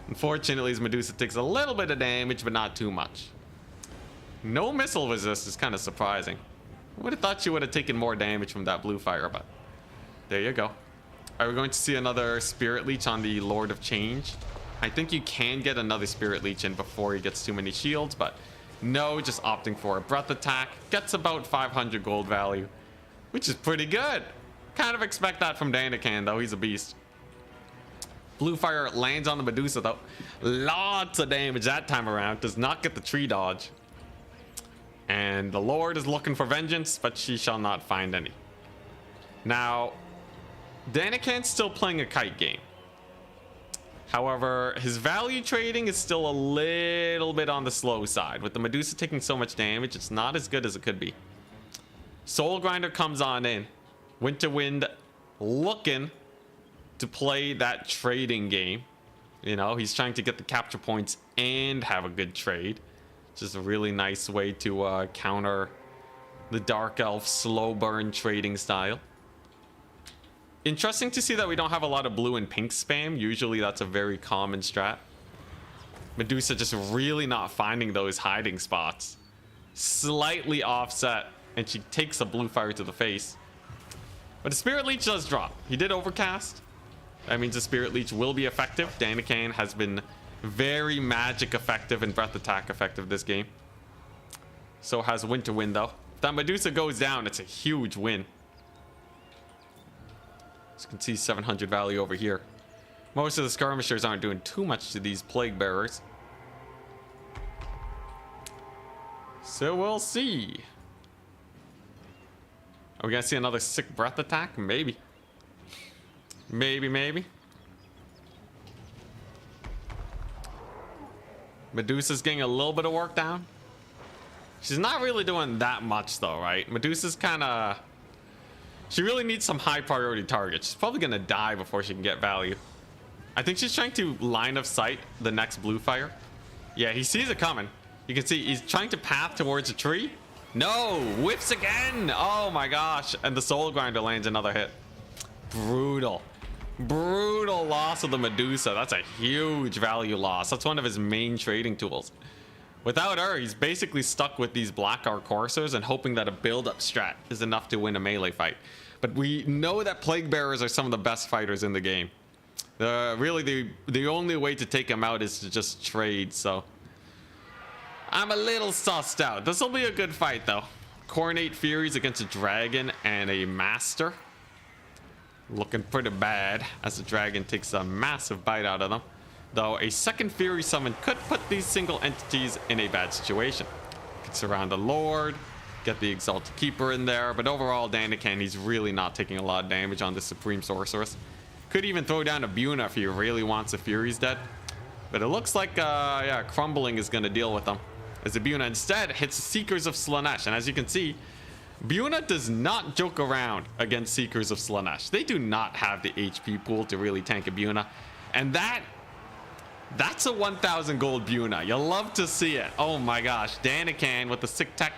Speaker 1: unfortunately his Medusa takes a little bit of damage, but not too much. No missile resist is kind of surprising. I would have thought you would have taken more damage from that Blue Fire, but there you go. Are we going to see another Spirit Leech on the Lord of Change? I think you can get another Spirit Leech in before he gets too many shields, but no, just opting for a Breath Attack. Gets about 500 gold value, which is pretty good. Kind of expect that from Danikan, though. He's a beast. Blue Fire lands on the Medusa, though. Lots of damage that time around. Does not get the tree dodge. And the Lord is looking for vengeance, but she shall not find any. Now, Danikan's still playing a kite game. However, his value trading is still a little bit on the slow side. With the Medusa taking so much damage, it's not as good as it could be. Soul Grinder comes on in. Winterwind looking to play that trading game. You know, he's trying to get the capture points and have a good trade. Just a really nice way to counter the Dark Elf slow burn trading style. Interesting to see that we don't have a lot of blue and pink spam. Usually that's a very common strat. Medusa just really not finding those hiding spots. Slightly offset, and she takes a Blue Fire to the face. But the Spirit Leech does drop. He did overcast. That means the Spirit Leech will be effective. Danikan has been very magic effective and Breath Attack effective this game. So has Winterwind though. If that Medusa goes down, it's a huge win. As you can see, 700 value over here. Most of the skirmishers aren't doing too much to these Plague Bearers. So we'll see. Are we gonna see another sick Breath Attack? Maybe. Maybe. Medusa's getting a little bit of work down. She's not really doing that much though, right? Medusa's kind of... She really needs some high priority targets. She's probably gonna die before she can get value. I think she's trying to line of sight the next Blue Fire. Yeah, he sees it coming. You can see he's trying to path towards a tree. No, whiffs again. Oh my gosh. And the Soul Grinder lands another hit. Brutal. Brutal loss of the Medusa. That's a huge value loss. That's one of his main trading tools. Without her, he's basically stuck with these Black Arc Coursers and hoping that a build-up strat is enough to win a melee fight. But we know that Plague Bearers are some of the best fighters in the game. Really, the only way to take him out is to just trade, so... I'm a little sussed out. This will be a good fight, though. Coronate Furies against a Dragon and a Master. Looking pretty bad as the Dragon takes a massive bite out of them. Though a second Fury Summon could put these single entities in a bad situation. Could surround the Lord, get the Exalted Keeper in there, but overall, Daniken, he's really not taking a lot of damage on the Supreme Sorceress. Could even throw down a Buna if he really wants the Furies dead. But it looks like, yeah, Crumbling is going to deal with them. As the Buna instead hits Seekers of Slanesh. And as you can see, Buna does not joke around against Seekers of Slanesh. They do not have the HP pool to really tank a Buna. And that's a 1,000 gold Buna. You'll love to see it. Oh my gosh. Daniken with the sick tech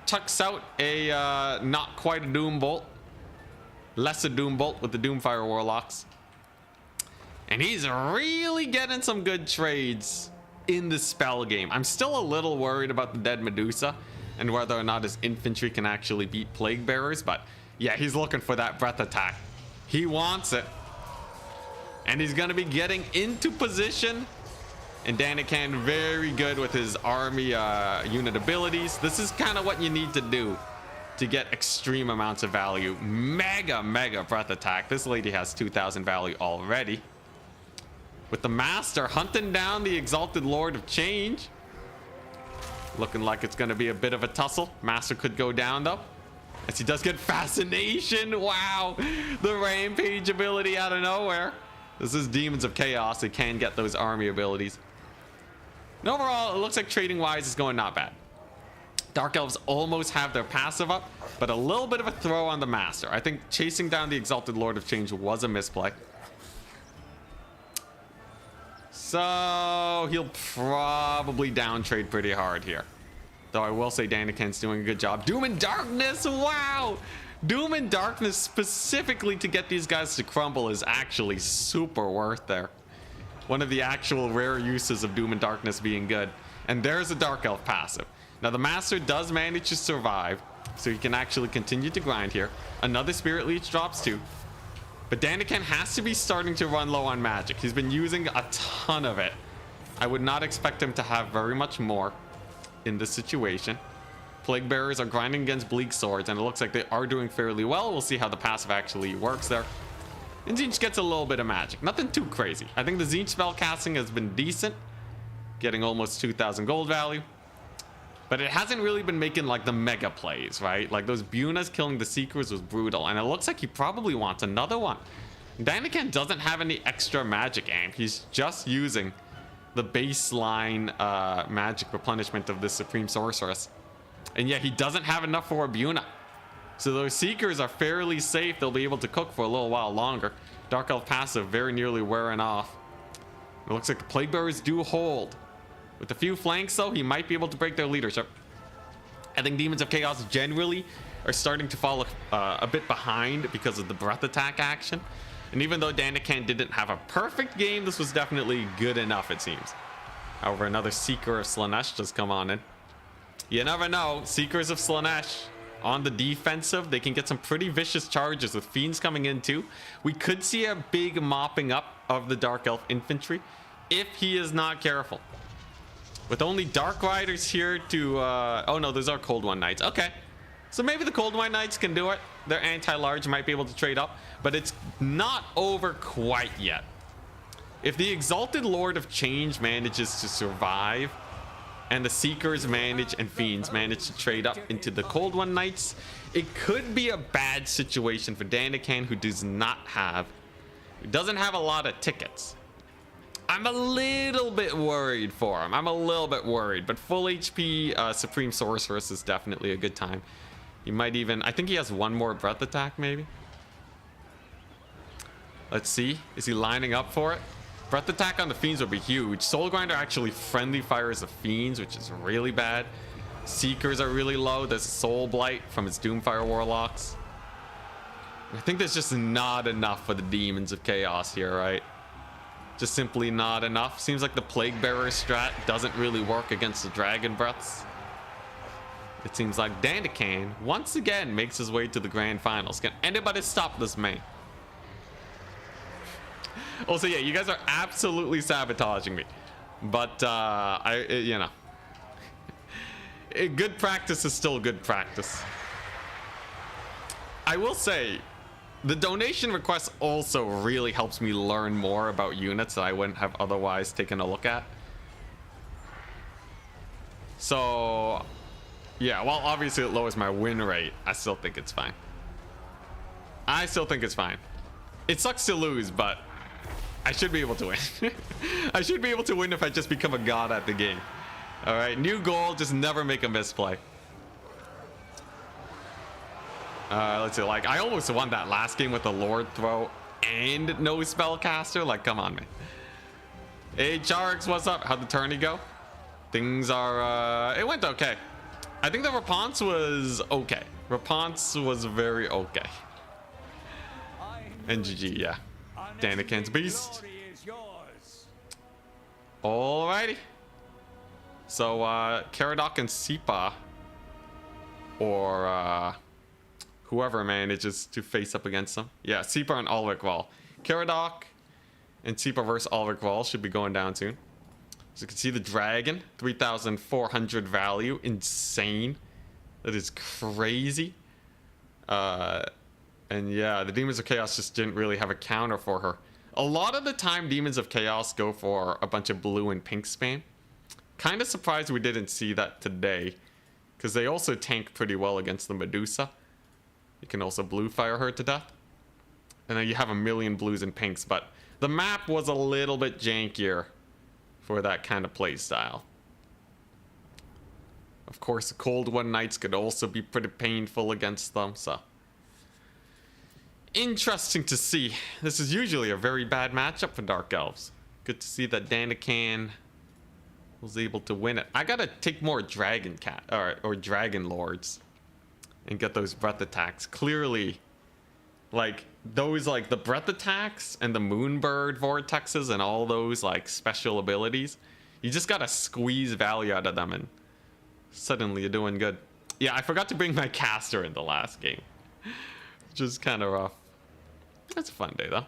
Speaker 1: tucks out a not quite a Doom Bolt. Less a Doom Bolt with the Doomfire Warlocks. And he's really getting some good trades in the spell game. I'm still a little worried about the dead Medusa and whether or not his infantry can actually beat Plague Bearers. But yeah, he's looking for that breath attack. He wants it. And he's going to be getting into position. And Daniken very good with his army unit abilities. This is kind of what you need to do to get extreme amounts of value. Mega breath attack. This lady has 2,000 value already. With the Master hunting down the Exalted Lord of Change. Looking like it's going to be a bit of a tussle. Master could go down though, as he does get Fascination. Wow, the Rampage ability out of nowhere. This is Demons of Chaos. They can get those army abilities. And overall, it looks like trading wise is going not bad. Dark Elves almost have their passive up, but a little bit of a throw on the Master. I think chasing down the Exalted Lord of Change was a misplay. So he'll probably down trade pretty hard here. Though I will say Daniken's doing a good job. Doom and Darkness, wow! Doom and Darkness specifically to get these guys to crumble is actually super worth there. One of the actual rare uses of Doom and Darkness being good. And there's a Dark Elf passive. Now the Master does manage to survive, so he can actually continue to grind here. Another Spirit Leech drops too. But Daniken has to be starting to run low on magic. He's been using a ton of it. I would not expect him to have very much more in this situation. Plague Bearers are grinding against Bleak Swords, and it looks like they are doing fairly well. We'll see how the passive actually works there. And Tzeentch gets a little bit of magic. Nothing too crazy. I think the Tzeentch spell casting has been decent. Getting almost 2,000 gold value. But it hasn't really been making like the mega plays, right? Like those Bunas killing the Seekers was brutal. And it looks like he probably wants another one. Daniken doesn't have any extra magic amp. He's just using the baseline magic replenishment of the Supreme Sorceress. And yet he doesn't have enough for a Buna. So those Seekers are fairly safe. They'll be able to cook for a little while longer. Dark Elf passive very nearly wearing off. It looks like the Plague Bearers do hold. With a few flanks though, he might be able to break their leadership. I think Demons of Chaos generally are starting to fall a bit behind because of the breath attack action. And even though Daniken didn't have a perfect game, this was definitely good enough, it seems. However, another Seeker of Slanesh just come on in. You never know. Seekers of Slanesh on the defensive, they can get some pretty vicious charges with Fiends coming in too. We could see a big mopping up of the Dark Elf infantry if he is not careful. With only Dark Riders here to... oh no, those are Cold One Knights. Okay. So maybe the Cold One Knights can do it. Their anti-large might be able to trade up. But it's not over quite yet. If the Exalted Lord of Change manages to survive, and the Seekers manage and Fiends manage to trade up into the Cold One Knights, it could be a bad situation for Daniken, who doesn't have a lot of tickets. I'm a little bit worried for him. I'm a little bit worried, but full HP Supreme Sorceress is definitely a good time. He might even, I think he has one more breath attack maybe. Let's see, is he lining up for it? Breath attack on the Fiends would be huge. Soul Grinder actually friendly fires the Fiends, which is really bad. Seekers are really low. There's Soul Blight from its Doomfire Warlocks. I think there's just not enough for the Demons of Chaos here, right? Just simply not enough. Seems like the Plague Bearer strat doesn't really work against the Dragon Breaths. It seems like Dandakan once again makes his way to the grand finals. Can anybody stop this man? Also, yeah, you guys are absolutely sabotaging me. But, you know. Good practice is still good practice. I will say, the donation request also really helps me learn more about units that I wouldn't have otherwise taken a look at. So, yeah, while obviously it lowers my win rate, I still think it's fine. I still think it's fine. It sucks to lose, but I should be able to win. I should be able to win if I just become a god at the game. All right, new goal, just never make a misplay. Let's see, like, I almost won that last game with the Lord Throw and no Spellcaster. Like, come on, man. Hey, Charx, what's up? How'd the tourney go? Things are, it went okay. I think the response was okay. Response was very okay. And GG, yeah. Dandakan's Beast. Alrighty. So, Caradoc and Sipa, or whoever manages to face up against them. Yeah, Sipa and Ulrich Wall. Caradoc and Sipa versus Ulrich Wall should be going down soon. So you can see the dragon, 3,400 value, insane. That is crazy. And yeah, the Demons of Chaos just didn't really have a counter for her. A lot of the time, Demons of Chaos go for a bunch of blue and pink spam. Kind of surprised we didn't see that today, because they also tank pretty well against the Medusa. You can also blue fire her to death. And then you have a million blues and pinks, but the map was a little bit jankier for that kind of play style. Of course, the Cold One Knights could also be pretty painful against them, so. Interesting to see. This is usually a very bad matchup for Dark Elves. Good to see that Dandakan was able to win it. I gotta take more Dragon Cat or Dragon Lords and get those breath attacks. Clearly, like those, like the breath attacks and the Moonbird vortexes and all those like special abilities, you just gotta squeeze value out of them and suddenly you're doing good. Yeah, I forgot to bring my caster in the last game, which is kind of rough. That's a fun day though.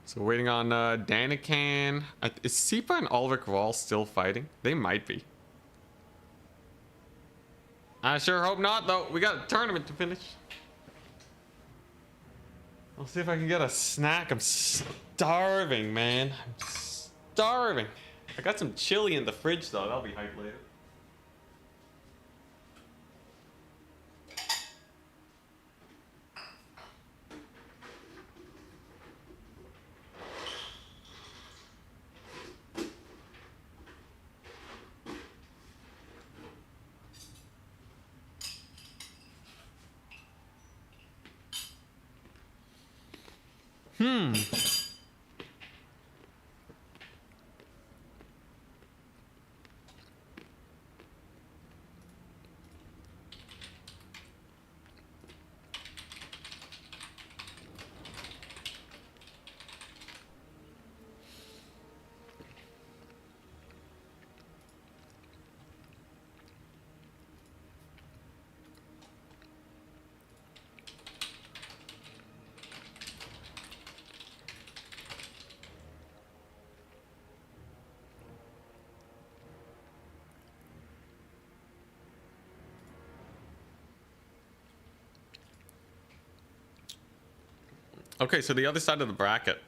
Speaker 1: So waiting on Dandakan. Is Sipa and Ulrich Wall still fighting? They might be. I sure hope not, though. We got a tournament to finish. I'll see if I can get a snack. I'm starving, man. I'm starving. I got some chili in the fridge, though. That'll be hype later. Okay, so the other side of the bracket.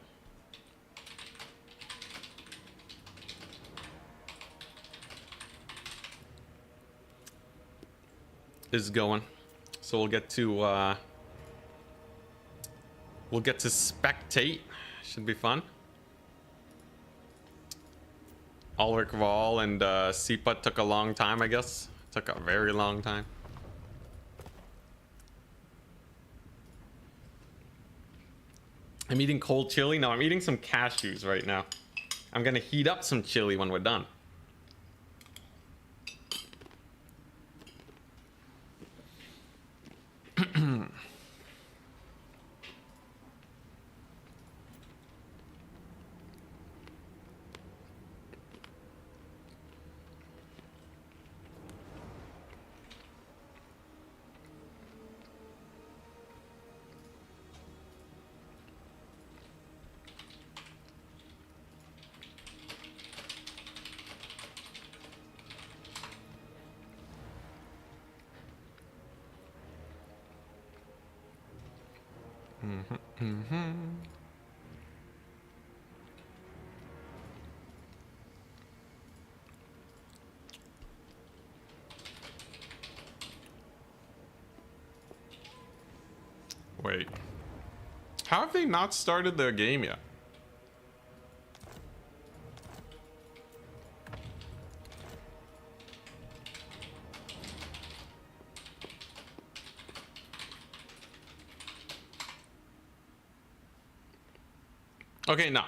Speaker 1: Is going. So we'll get to spectate. Should be fun. Ulrich Wall and Sipa took a long time, I guess. Took a very long time. I'm eating cold chili. No, I'm eating some cashews right now. I'm gonna heat up some chili when we're done. Wait. How have they not started their game yet? Okay, no.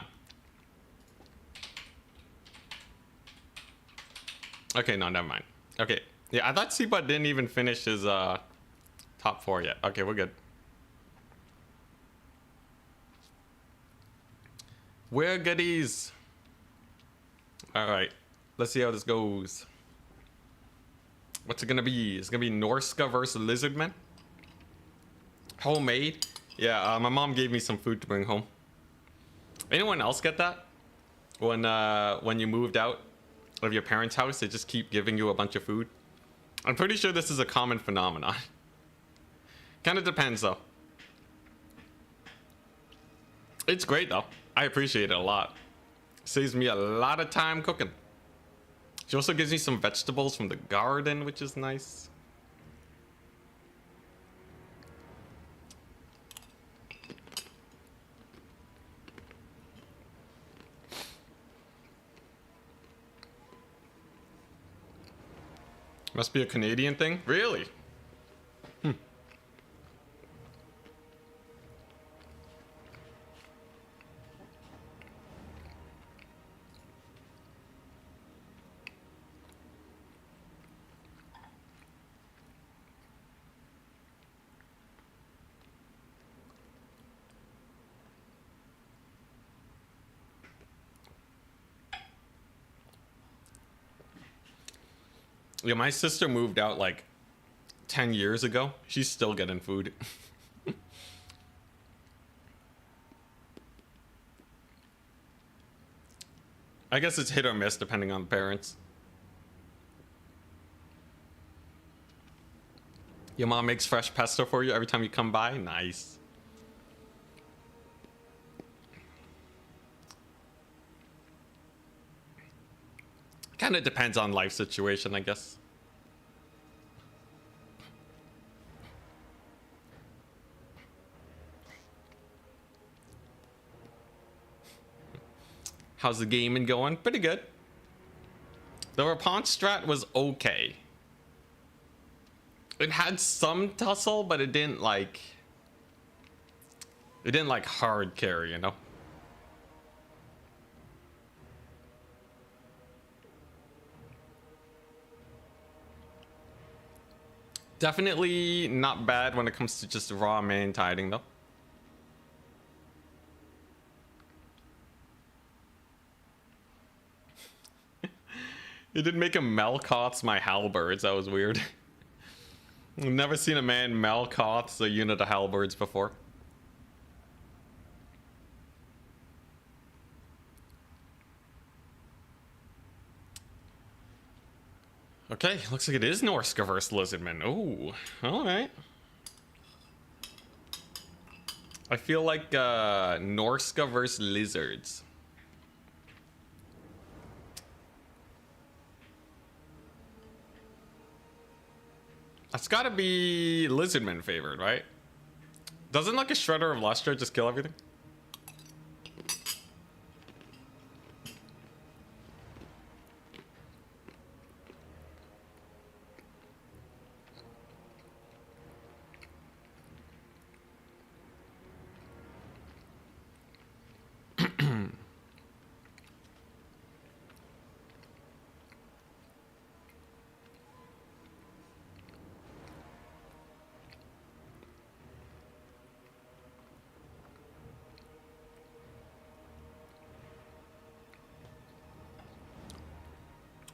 Speaker 1: Okay, no, never mind. Okay. Yeah, I thought Seabot didn't even finish his top 4 yet. Okay, we're good. We're goodies. Alright. Let's see how this goes. What's it gonna be? It's gonna be Norska versus Lizardmen. Homemade. Yeah, my mom gave me some food to bring home. Anyone else get that? When you moved out of your parents' house, they just keep giving you a bunch of food? I'm pretty sure this is a common phenomenon. Kind of depends though. It's great though. I appreciate it a lot. Saves me a lot of time cooking. She also gives me some vegetables from the garden, which is nice. Must be a Canadian thing? Really? Yeah, my sister moved out like 10 years ago. She's still getting food. I guess it's hit or miss depending on the parents. Your mom makes fresh pesto for you every time you come by? Nice. Kind of depends on life situation, I guess. How's the gaming going? Pretty good. The Rapont strat was okay. It had some tussle, but it didn't like hard carry, you know? Definitely not bad when it comes to just raw main tiding though. It did make him Melkoth's my halberds. That was weird. I've never seen a man Melkoth's a unit of halberds before. Okay, looks like it is Norska versus Lizardman. Oh, alright. I feel like Norska versus Lizards. That's gotta be Lizardman favored, right? Doesn't like a Shredder of Lustre just kill everything?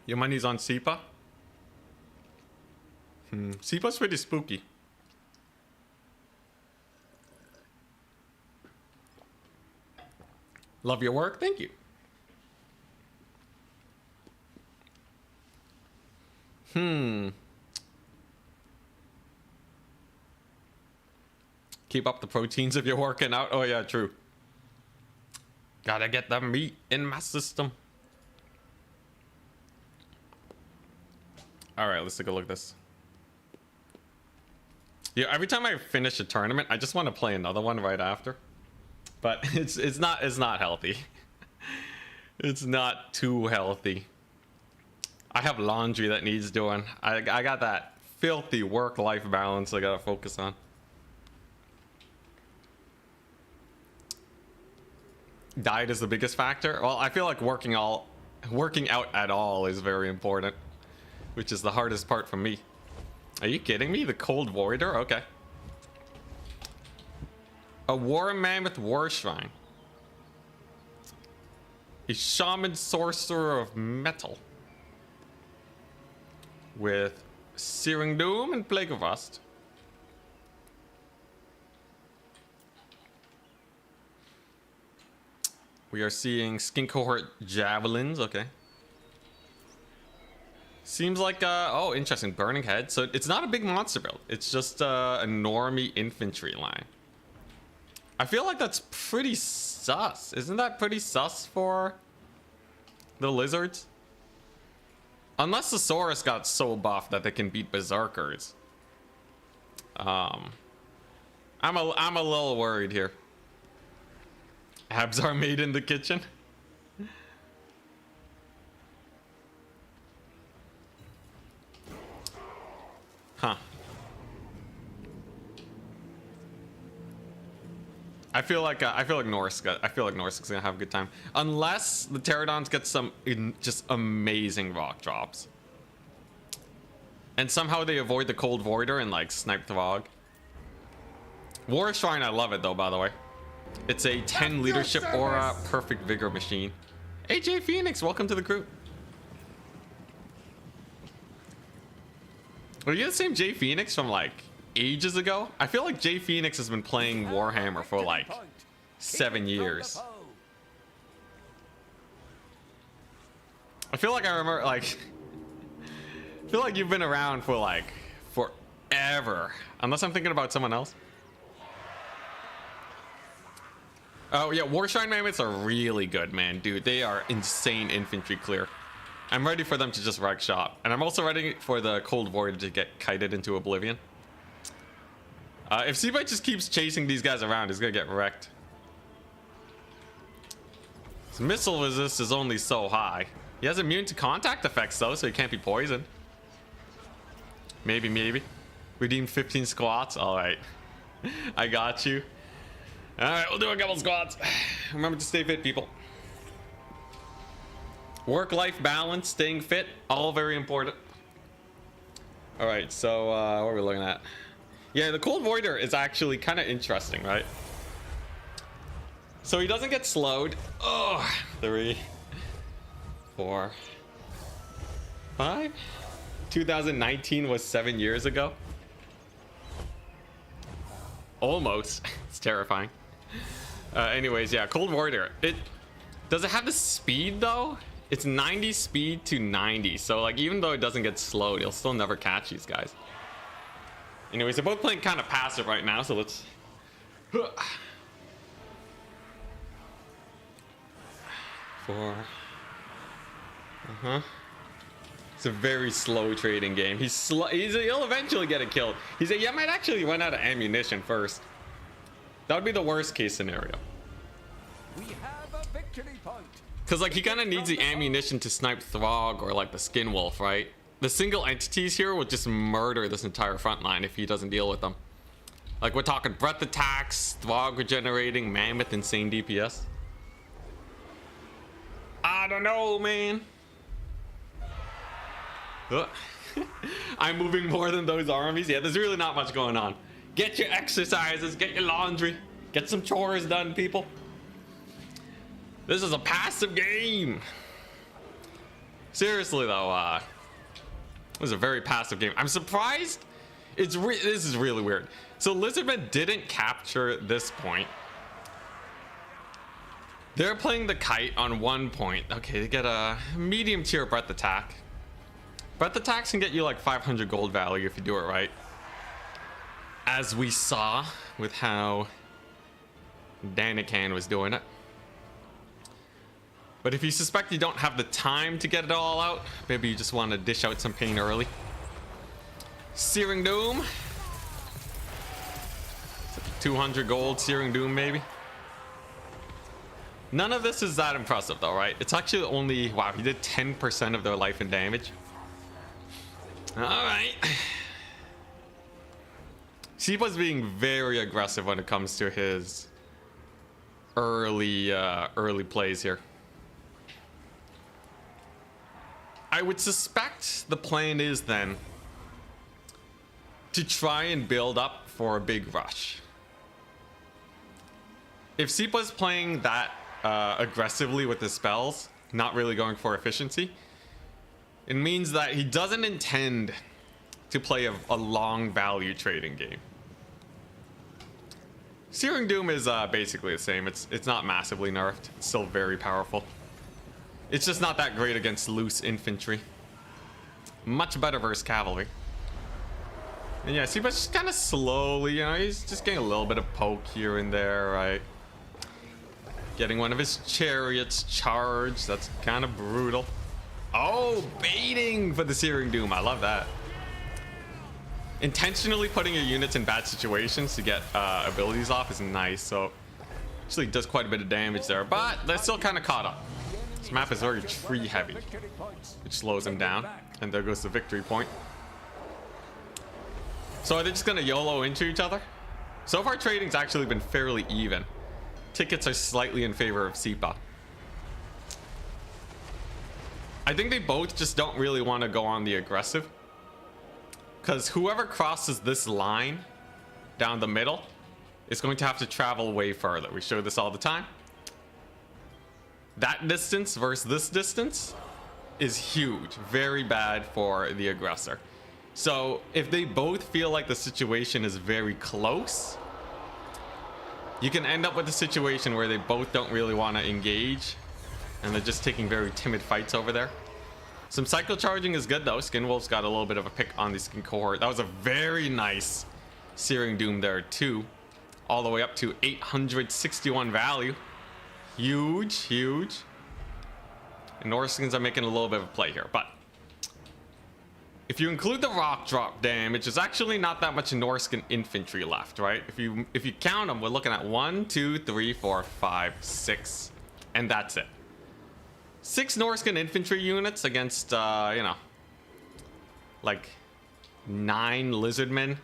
Speaker 1: Your money's on Sipa? Sipa's pretty spooky. Love your work, thank you. Keep up the proteins if you're working out. Oh yeah, true. Gotta get the meat in my system. Alright, let's take a look at this. Yeah, every time I finish a tournament, I just want to play another one right after. But it's not healthy. It's not too healthy. I have laundry that needs doing. I got that filthy work-life balance I gotta focus on. Diet is the biggest factor. Well, I feel like working out at all is very important, which is the hardest part for me. Are you kidding me? The Cold Voider? Okay. A War Mammoth War Shrine. A Shaman Sorcerer of Metal. With Searing Doom and Plague of Rust. We are seeing Skin Cohort Javelins. Okay. Seems like, oh, interesting. Burning Head. So it's not a big monster build. It's just a normie infantry line. I feel like that's pretty sus. Isn't that pretty sus for the lizards? Unless the Saurus got so buff that they can beat berserkers. I'm a little worried here. Abs are made in the kitchen. Huh. I feel like Norse is gonna have a good time, unless the Pterodons get some just amazing rock drops, and somehow they avoid the Cold Voider and like snipe Throg. War Shrine, I love it though. By the way, it's a 10 leadership aura, perfect vigor machine. AJ Phoenix, welcome to the crew. Are you the same Jay Phoenix from like ages ago? I feel like Jay Phoenix has been playing Warhammer for like 7 years. I feel like I remember, like, I feel like you've been around for like forever, unless I'm thinking about someone else. Oh yeah, Warshrine Mammoths are really good, man, dude. They are insane infantry clear. I'm ready for them to just wreck shop, and I'm also ready for the Cold Void to get kited into oblivion. If Seabite just keeps chasing these guys around, he's gonna get wrecked. His missile resist is only so high. He has immune to contact effects though, so he can't be poisoned. Maybe. Redeem 15 squats. All right, I got you. All right, we'll do a couple squats. Remember to stay fit, people. Work-life balance, staying fit, all very important. All right, so what are we looking at? Yeah, the Cold Voider is actually kind of interesting, right? So he doesn't get slowed. Oh, 3, 4, 5. 2019 was 7 years ago. Almost. It's terrifying. Anyways, yeah, Cold Voider. Does it have the speed though? It's 90 speed to 90, so like even though it doesn't get slowed, it'll still never catch these guys. Anyways, they're both playing kind of passive right now, so let's... 4. It's a very slow trading game. He'll eventually get it killed. He might actually run out of ammunition first. That would be the worst case scenario.
Speaker 3: We have a victory point.
Speaker 1: Because like he kind of needs the ammunition to snipe Throg or like the Skin Wolf, right? The single entities here will just murder this entire front line if he doesn't deal with them. Like we're talking breath attacks, Throg regenerating, Mammoth insane DPS. I don't know, man. I'm moving more than those armies. Yeah, there's really not much going on. Get your exercises, get your laundry, get some chores done, people. This is a passive game. Seriously though, it was a very passive game. I'm surprised. This is really weird. So Lizardmen didn't capture this point. They're playing the kite on 1 point. Okay, they get a medium tier breath attack. Breath attacks can get you like 500 gold value if you do it right. As we saw with how Danican was doing it. But if you suspect you don't have the time to get it all out, maybe you just want to dish out some pain early. Searing Doom. 200 gold Searing Doom maybe. None of this is that impressive though, right? It's actually only, wow, he did 10% of their life and damage. All right. Sipa's being very aggressive when it comes to his early plays here. I would suspect the plan is then to try and build up for a big rush. If Sipa's playing that aggressively with his spells, not really going for efficiency, it means that he doesn't intend to play a long value trading game. Searing Doom is basically the same. It's not massively nerfed. It's still very powerful. It's just not that great against loose infantry. Much better versus cavalry. And yeah, Sipa's just kind of slowly, you know, he's just getting a little bit of poke here and there, right? Getting one of his chariots charged. That's kind of brutal. Oh, baiting for the Searing Doom. I love that. Intentionally putting your units in bad situations to get abilities off is nice. So actually does quite a bit of damage there, but they're still kind of caught up. This map is very tree heavy, which slows him down. And there goes the victory point. So are they just gonna YOLO into each other? So far trading's actually been fairly even. Tickets are slightly in favor of Sipa. I think they both just don't really want to go on the aggressive, because whoever crosses this line down the middle is going to have to travel way further. We show this all the time. That distance versus this distance is huge. Very bad for the aggressor. So if they both feel like the situation is very close, you can end up with a situation where they both don't really want to engage and they're just taking very timid fights over there. Some cycle charging is good though. Skinwolf's got a little bit of a pick on the skin cohort. That was a very nice Searing Doom there too. All the way up to 861 value. Huge, huge. And Norskins are making a little bit of a play here, but if you include the rock drop damage, there's actually not that much Norskin infantry left, right? If you count them, we're looking at 1, 2, 3, 4, 5, 6, and that's it. 6 Norskin infantry units against, you know, like 9 Lizardmen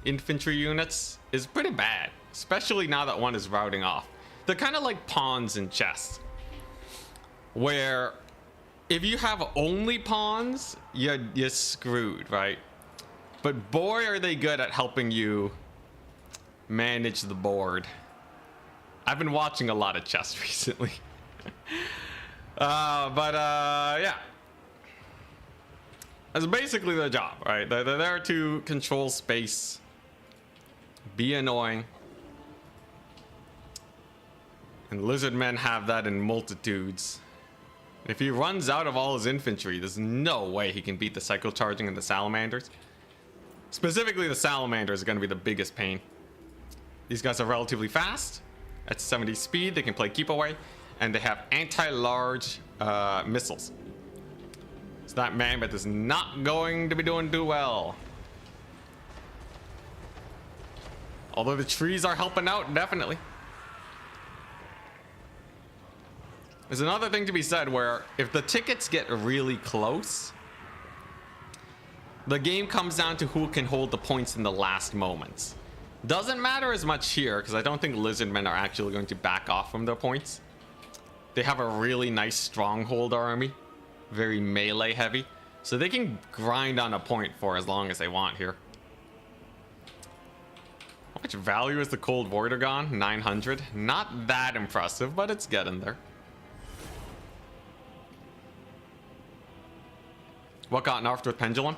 Speaker 1: infantry units is pretty bad, especially now that one is routing off. They're kind of like pawns in chess, where if you have only pawns, you're screwed, right? But boy, are they good at helping you manage the board. I've been watching a lot of chess recently. Yeah. That's basically their job, right? They're there to control space, be annoying. And Lizardmen have that in multitudes. If he runs out of all his infantry, there's no way he can beat the cycle charging and the salamanders. Specifically, the salamanders are going to be the biggest pain. These guys are relatively fast. At 70 speed, they can play keep away, and they have anti-large missiles. So that mammoth is not going to be doing too well. Although the trees are helping out, definitely. There's another thing to be said where if the tickets get really close, the game comes down to who can hold the points in the last moments. Doesn't matter as much here because I don't think Lizardmen are actually going to back off from their points. They have a really nice stronghold army, very melee heavy, so they can grind on a point for as long as they want here. How much value is the Cold Vortigern? 900. Not that impressive, but it's getting there. what got nerfed with Pendulum.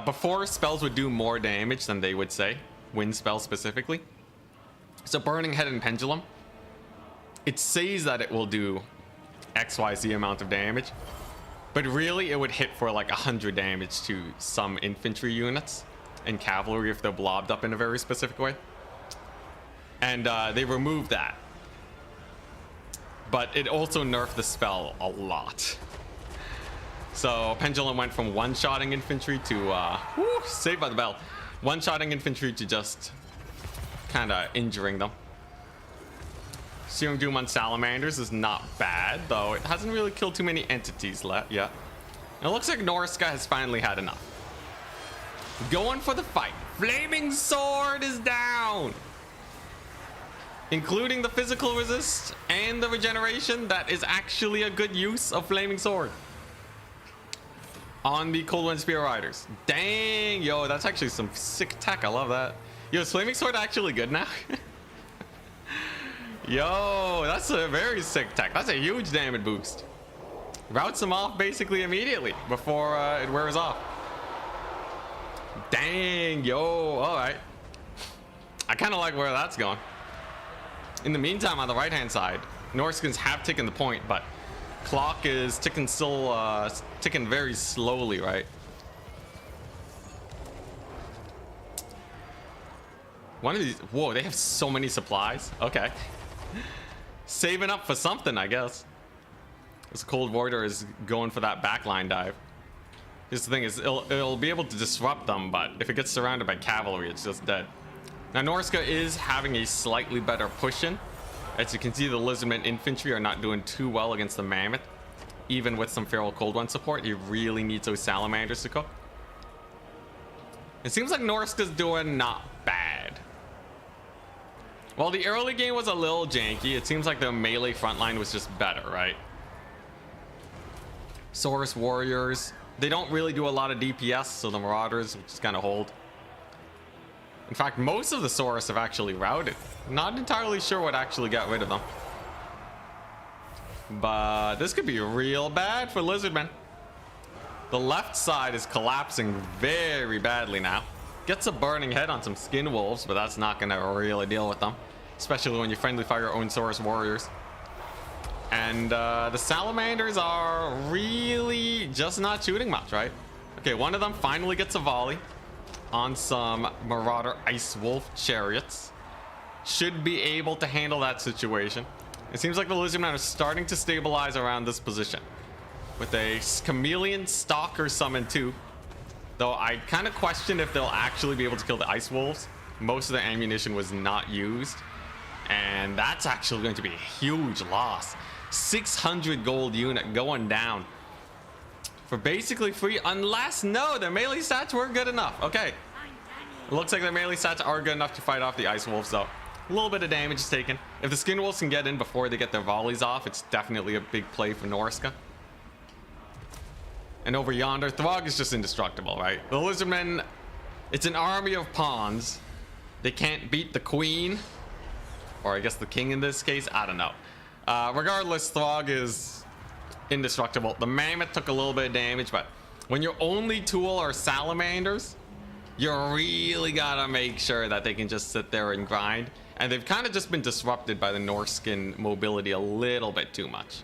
Speaker 1: Before, spells would do more damage than they would say. Wind spells specifically. So Burning Head and Pendulum, it says that it will do XYZ amount of damage. But really, it would hit for like 100 damage to some infantry units and cavalry if they're blobbed up in a very specific way. And they removed that. But it also nerfed the spell a lot. So Pendulum went from one-shotting infantry to, Saved by the Bell. One-shotting infantry to just kind of injuring them. Searing Doom on Salamanders is not bad, though it hasn't really killed too many entities yet. And it looks like Norska has finally had enough. Going for the fight. Flaming Sword is down! Including the physical resist and the regeneration, that is actually a good use of Flaming Sword. On the Cold Wind Spear Riders. Dang, yo, that's actually some sick tech. I love that. Yo, is Flaming Sword actually good now? Yo, that's a very sick tech. That's a huge damage boost. Routes them off basically immediately before it wears off. Dang, yo, all right. I kind of like where that's going. In the meantime, on the right-hand side, Norskins have taken the point, but clock is ticking still, ticking very slowly, right? One of these, whoa, they have so many supplies. Okay. Saving up for something, I guess. This Cold Warrior is going for that backline dive. Here's the thing is, it'll be able to disrupt them, but if it gets surrounded by cavalry, it's just dead. Now, Norska is having a slightly better push-in. As you can see, the Lizardmen infantry are not doing too well against the Mammoth. Even with some Feral Cold One support, he really needs those Salamanders to cook. It seems like Norska's doing not bad. While the early game was a little janky, it seems like the melee frontline was just better, right? Saurus Warriors, they don't really do a lot of DPS, so the Marauders just kind of hold. In fact, most of the Saurus have actually routed. Not entirely sure what actually got rid of them. But this could be real bad for Lizardmen. The left side is collapsing very badly now. Gets a Burning Head on some Skin Wolves, but that's not going to really deal with them. Especially when you friendly fire your own Saurus Warriors. And the Salamanders are really just not shooting much, right? Okay, one of them finally gets a volley on some Marauder Ice Wolf Chariots. Should be able to handle that situation. It seems like the Lizardmen are starting to stabilize around this position. With a Chameleon Stalker summon too. Though I kind of question if they'll actually be able to kill the Ice Wolves. Most of the ammunition was not used. And that's actually going to be a huge loss. 600 gold unit going down. For basically free, unless, no, their melee stats weren't good enough. Okay. It looks like their melee stats are good enough to fight off the Ice Wolves though. A little bit of damage is taken. If the Skin Wolves can get in before they get their volleys off, it's definitely a big play for Norska. And over yonder, Throg is just indestructible, right? The Lizardmen, it's an army of pawns. They can't beat the queen. Or I guess the king in this case, I don't know. Regardless, Throg is indestructible. The Mammoth took a little bit of damage, but when your only tool are Salamanders, you really gotta make sure that they can just sit there and grind. And they've kind of just been disrupted by the Norskin mobility a little bit too much.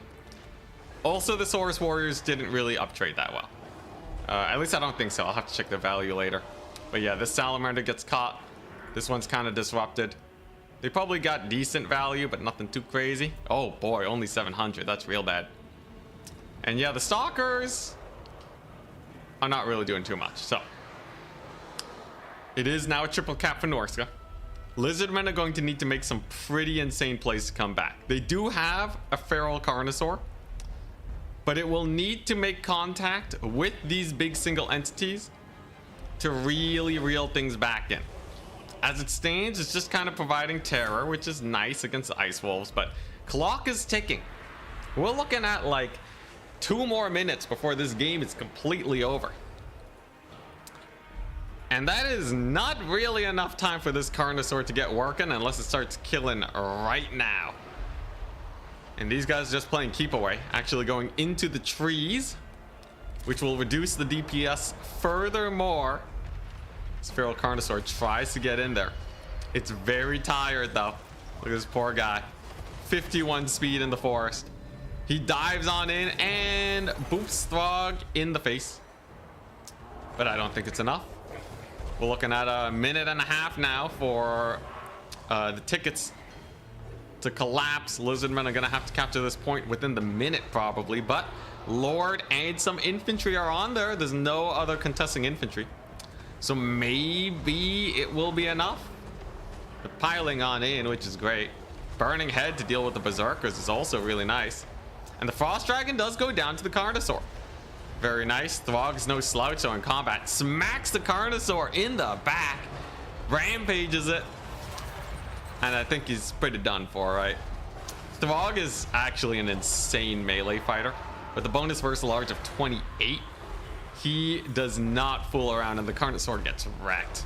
Speaker 1: Also, the Saurus Warriors didn't really uptrade that well. At least I don't think so. I'll have to check the value later. But yeah, this Salamander gets caught. This one's kind of disrupted. They probably got decent value, but nothing too crazy. Oh boy, only 700. That's real bad. And yeah, the Stalkers are not really doing too much. So it is now a triple cap for Norska. Lizardmen are going to need to make some pretty insane plays to come back. They do have a Feral Carnosaur, but it will need to make contact with these big single entities to really reel things back in. As it stands, it's just kind of providing terror, which is nice against the Ice Wolves, but clock is ticking. We're looking at like 2 more minutes before this game is completely over. And that is not really enough time for this Carnosaur to get working unless it starts killing right now. And these guys just playing keep away, actually going into the trees which will reduce the DPS furthermore. This Feral Carnosaur tries to get in there. It's very tired though. Look at this poor guy. 51 speed in the forest. He dives on in and boops Throg in the face. But I don't think it's enough. We're looking at a minute and a half now for the tickets to collapse. Lizardmen are going to have to capture this point within the minute probably. But Lord and some infantry are on there. There's no other contesting infantry. So maybe it will be enough. They're piling on in, which is great. Burning Head to deal with the Berserkers is also really nice. And the Frost Dragon does go down to the Carnosaur. Very nice. Throg's no slouch in combat. Smacks the Carnosaur in the back. Rampages it. And I think he's pretty done for, right? Throg is actually an insane melee fighter. With a bonus versus large of 28. He does not fool around and the Carnosaur gets wrecked.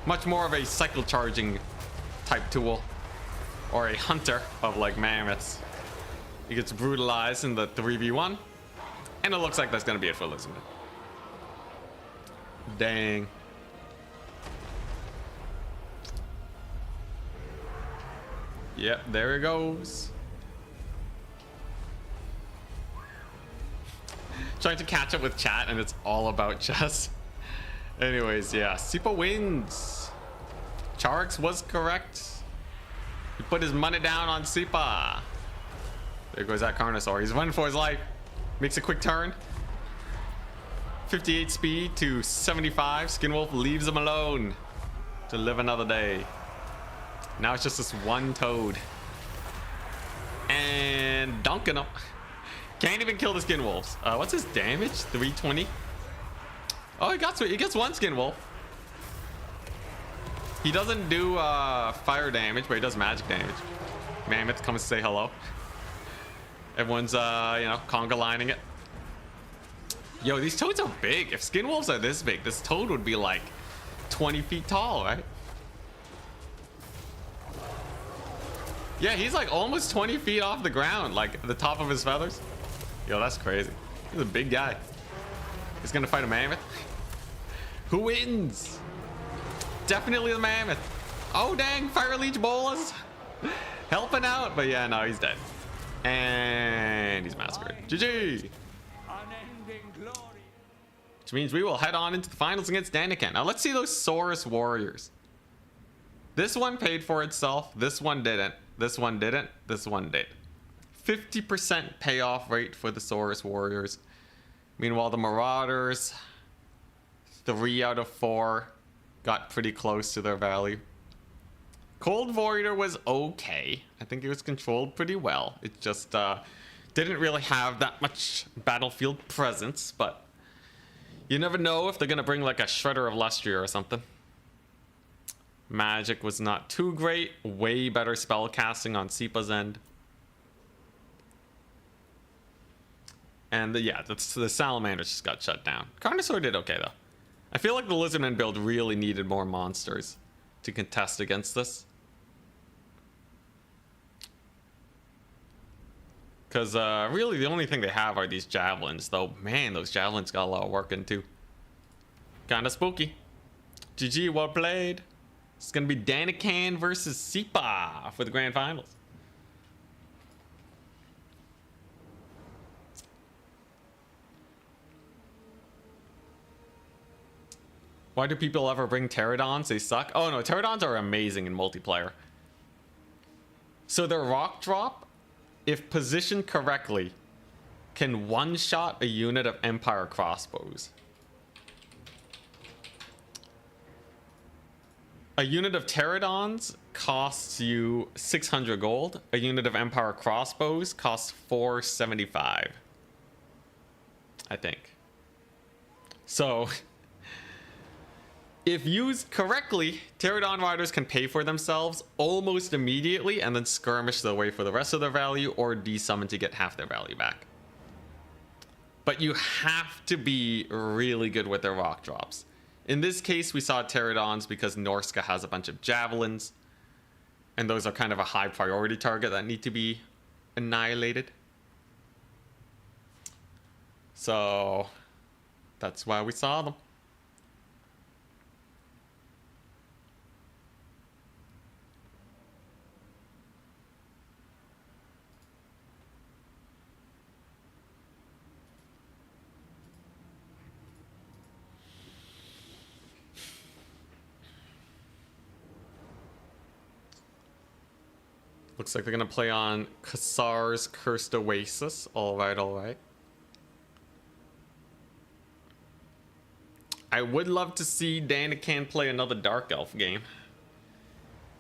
Speaker 1: Much more of a cycle charging type tool. Or a hunter of like mammoths. He gets brutalized in the 3v1. And it looks like that's going to be it for Lizardman. Dang. Yep, there it goes. Trying to catch up with chat and it's all about chess. Anyways, yeah, Sipa wins. Charix was correct. He put his money down on Sipa. There goes that Carnosaur. He's running for his life. Makes a quick turn. 58 speed to 75. Skinwolf leaves him alone to live another day. Now it's just this one toad. And dunking him. Can't even kill the Skinwolves. What's his damage? 320. Oh, he gets one Skinwolf. He doesn't do fire damage, but he does magic damage. Mammoth comes to say hello. Everyone's, you know, conga lining it. Yo, these toads are big. If Skinwolves are this big, this toad would be like 20 feet tall, right? Yeah, he's like almost 20 feet off the ground, like the top of his feathers. Yo, that's crazy. He's a big guy. He's gonna fight a mammoth. Who wins? Definitely the mammoth. Oh, dang, Fire Leech Bolas. Helping out, but yeah, no, he's dead. And he's massacred. GG. Which means we will head on into the finals against Daniken. Now let's see those Saurus Warriors. This one paid for itself. This one didn't. This one didn't. This one did. 50% payoff rate for the Saurus Warriors. Meanwhile, the Marauders, 3 out of 4 got pretty close to their value. Cold Voider was okay. I think it was controlled pretty well. It just didn't really have that much battlefield presence, but you never know if they're gonna bring like a Shredder of Lustria or something. Magic was not too great. Way better spell casting on Sipa's end. And the Salamanders just got shut down. Carnosaur did okay though. I feel like the Lizardman build really needed more monsters to contest against this. Because really the only thing they have are these javelins, though. Man, those javelins got a lot of work into. Kinda spooky. GG, well played. It's gonna be Daniken versus Sipa for the grand finals. Why do people ever bring Pterodons? They suck. Oh no, Pterodons are amazing in multiplayer. So their rock drop, if positioned correctly, can one-shot a unit of Empire crossbows. A unit of Pterodons costs you 600 gold. A unit of Empire crossbows costs 475. I think. So, if used correctly, Pterodon riders can pay for themselves almost immediately and then skirmish their way for the rest of their value or desummon to get half their value back. But you have to be really good with their rock drops. In this case, we saw Pterodons because Norska has a bunch of javelins. And those are kind of a high priority target that need to be annihilated. So, That's why we saw them. Looks like they're gonna play on Kassar's Cursed Oasis. Alright, alright. I would love to see Danican play another Dark Elf game.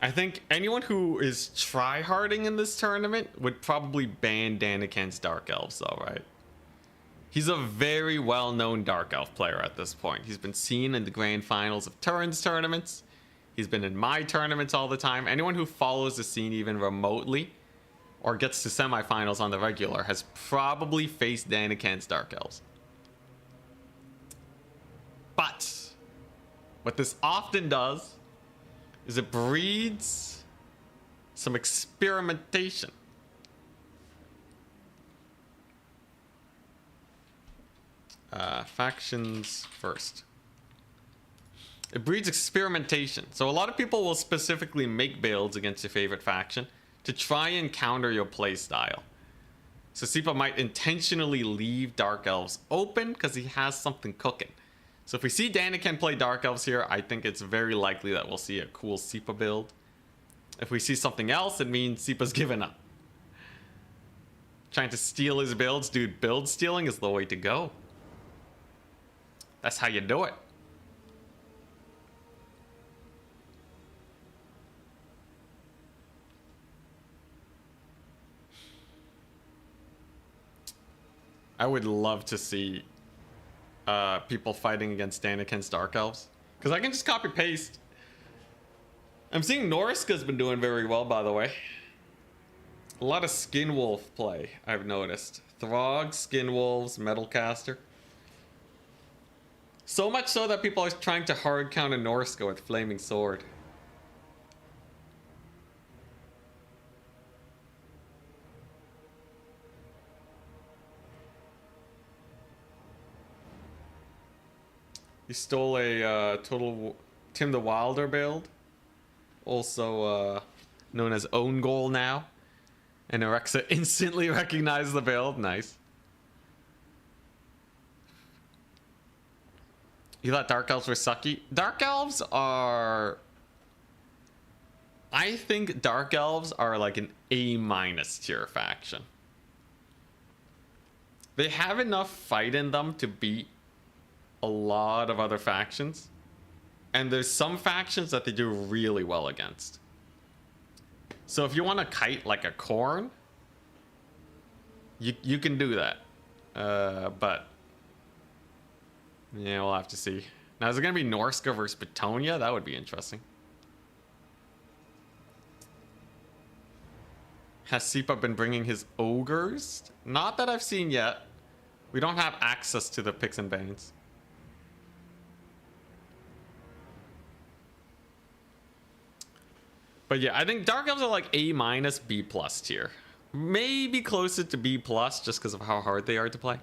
Speaker 1: I think anyone who is tryharding in this tournament would probably ban Danican's Dark Elves though, right? He's a very well-known Dark Elf player at this point. He's been seen in the grand finals of Turin's tournaments. He's been in my tournaments all the time. Anyone who follows the scene even remotely or gets to semifinals on the regular has probably faced Danican's Dark Elves. But what this often does is it breeds some experimentation. Factions first. It breeds experimentation. So a lot of people will specifically make builds against your favorite faction to try and counter your playstyle. So Sipa might intentionally leave Dark Elves open because he has something cooking. So if we see Danican play Dark Elves here, I think it's very likely that we'll see a cool Sipa build. If we see something else, it means Sipa's given up. Trying to steal his builds, dude, build stealing is the way to go. That's how you do it. I would love to see people fighting against Danican's Dark Elves. Because I can just copy paste. I'm seeing Noriska's been doing very well, by the way. A lot of Skinwolf play, I've noticed. Throg, Skinwolves, Metalcaster. So much so that people are trying to hard counter Noriska with Flaming Sword. He stole a total Tim the Wilder build, also known as Own Goal now, and Erexa instantly recognized the build. Nice. You thought Dark Elves were sucky? Dark Elves are... I think Dark Elves are like an A- tier faction. They have enough fight in them to beat a lot of other factions, and there's some factions that they do really well against. So if you want to kite like a corn, you can do that, but yeah, we'll have to see. Now, is it gonna be Norska versus Betonia? That would be interesting. Has Sipa been bringing his ogres? Not that I've seen yet. We don't have access to the picks and bans. But yeah, I think Dark Elves are like A-, B+ tier. Maybe closer to B+ just because of how hard they are to play.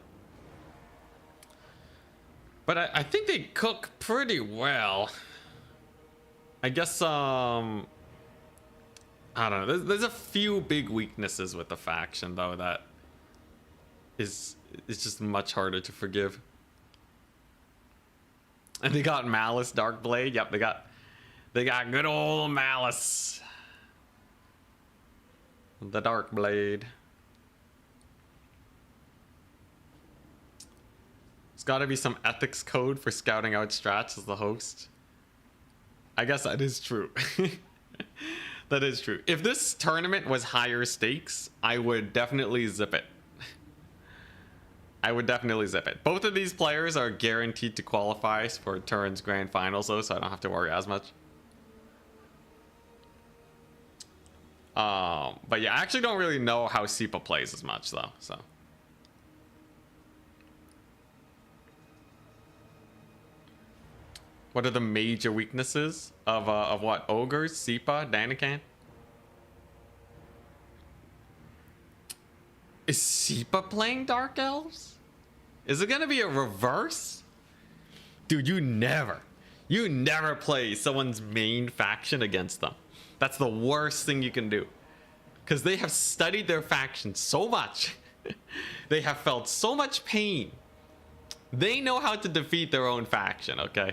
Speaker 1: But I think they cook pretty well. I guess, I don't know. There's a few big weaknesses with the faction, though, that is just much harder to forgive. And they got Malice Darkblade. Yep, they got good old Malice. The Darkblade. There's got to be some ethics code for scouting out strats as the host. I guess that is true. That is true. If this tournament was higher stakes, I would definitely zip it. I would definitely zip it. Both of these players are guaranteed to qualify for Turin's Grand Finals, though, so I don't have to worry as much. But yeah, I actually don't really know how Sipa plays as much, though, so. What are the major weaknesses of what? Ogres, Sipa, Danican? Is Sipa playing Dark Elves? Is it gonna be a reverse? Dude, you never play someone's main faction against them. That's the worst thing you can do. Because they have studied their faction so much. They have felt so much pain. They know how to defeat their own faction, okay?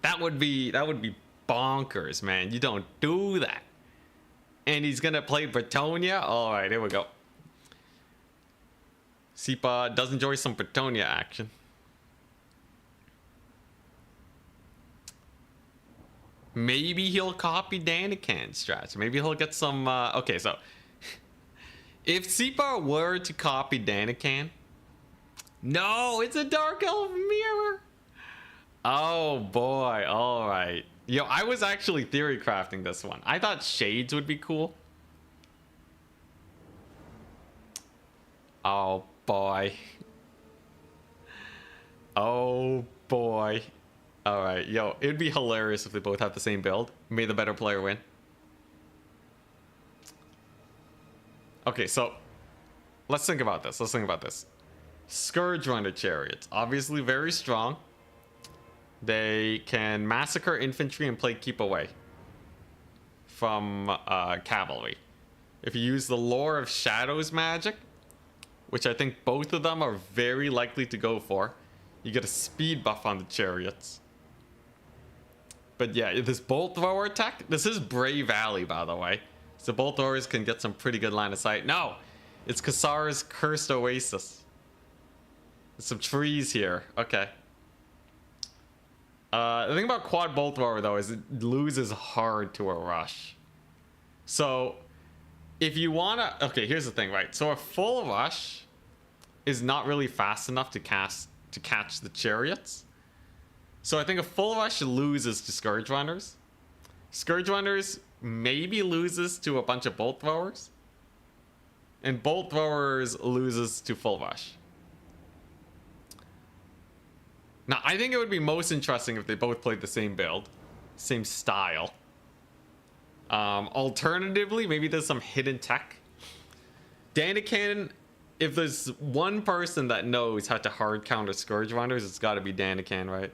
Speaker 1: That would be bonkers, man. You don't do that. And he's gonna play Bretonia? Alright, here we go. Sipa does enjoy some Bretonia action. Maybe he'll copy Danican's strats. Maybe he'll get some... okay, so... if Sipa were to copy Danican... No, it's a Dark Elf mirror! Oh boy, alright. Yo, I was actually theory crafting this one. I thought Shades would be cool. Oh boy. Oh boy. Alright, yo, it'd be hilarious if they both have the same build. May the better player win. Okay, so let's think about this. Scourge Runner Chariots, obviously very strong. They can massacre infantry and play keep away from cavalry. If you use the Lore of Shadows magic, which I think both of them are very likely to go for, you get a speed buff on the chariots. But yeah, this Bolt Thrower attack, this is Bray Valley, by the way. So Bolt Throwers can get some pretty good line of sight. No, it's Kasara's Cursed Oasis. There's some trees here. Okay. The thing about Quad Bolt Thrower, though, is it loses hard to a rush. So, if you want to... Okay, here's the thing, right? So a full rush is not really fast enough to catch the chariots. So I think a full rush loses to Scourge Runners. Scourge Runners maybe loses to a bunch of Bolt Throwers. And Bolt Throwers loses to full rush. Now, I think it would be most interesting if they both played the same build. Same style. Alternatively, maybe there's some hidden tech. Danican, if there's one person that knows how to hard counter Scourge Runners, it's got to be Danican, right?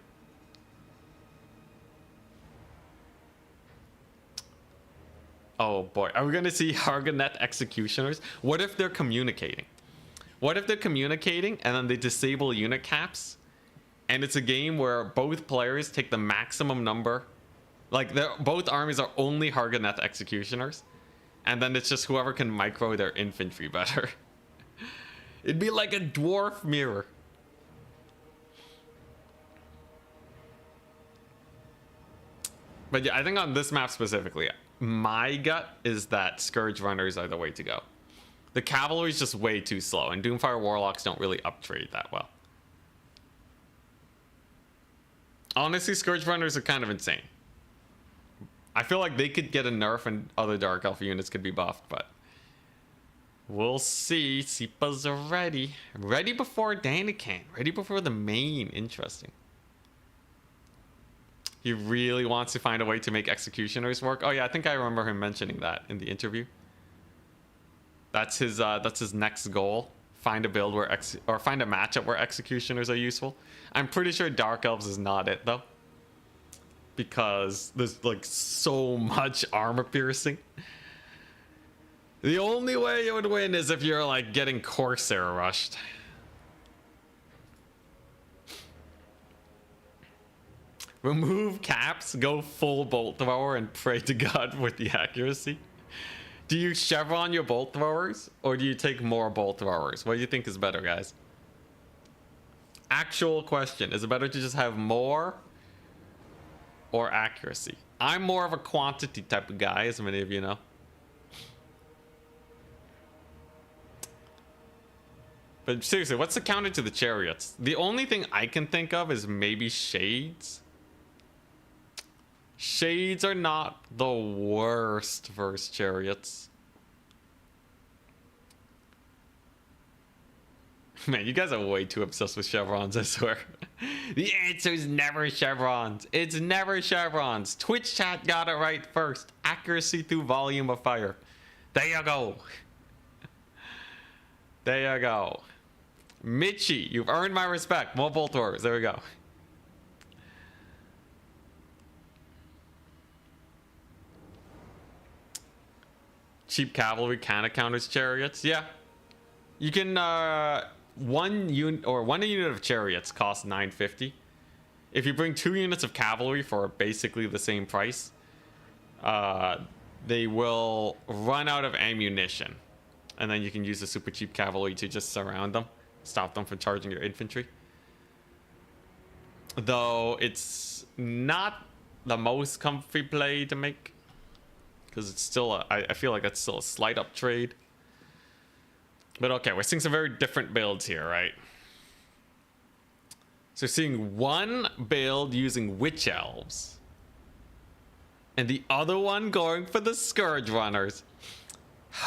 Speaker 1: Oh boy, are we going to see Hargonet Executioners? What if they're communicating? What if they're communicating and then they disable unit caps? And it's a game where both players take the maximum number. Like, both armies are only Hargonet Executioners. And then it's just whoever can micro their infantry better. It'd be like a dwarf mirror. But yeah, I think on this map specifically, my gut is that Scourge Runners are the way to go. The cavalry is just way too slow, and Doomfire Warlocks don't really uptrade that well. Honestly, Scourge Runners are kind of insane. I feel like they could get a nerf and other Dark Elf units could be buffed, but we'll see. Sipa's ready. Ready before Danican. Ready before the main. Interesting. He really wants to find a way to make Executioners work. Oh yeah, I think I remember him mentioning that in the interview. That's his next goal. Find a build where find a matchup where Executioners are useful. I'm pretty sure Dark Elves is not it though, because there's like so much armor piercing. The only way you would win is if you're like getting Corsair rushed. Remove caps, go full Bolt Thrower, and pray to God with the accuracy. Do you chevron your Bolt Throwers, or do you take more Bolt Throwers? What do you think is better, guys? Actual question. Is it better to just have more or accuracy? I'm more of a quantity type of guy, as many of you know. But seriously, what's the counter to the chariots? The only thing I can think of is maybe Shades. Shades are not the worst versus chariots. Man, you guys are way too obsessed with chevrons, I swear. The answer is never chevrons. It's never chevrons. Twitch chat got it right first. Accuracy through volume of fire. There you go. There you go. Mitchie, you've earned my respect. More Bolt Throwers. There we go. cheap cavalry kind of counters chariots. Yeah, you can one unit of chariots costs 950. If you bring 2 units of cavalry for basically the same price, they will run out of ammunition, and then you can use the super cheap cavalry to just surround them, stop them from charging your infantry. Though it's not the most comfy play to make, because it's still I feel like that's still a slight up trade. But okay, we're seeing some very different builds here, right? So we're seeing one build using witch elves, and the other one going for the scourge runners.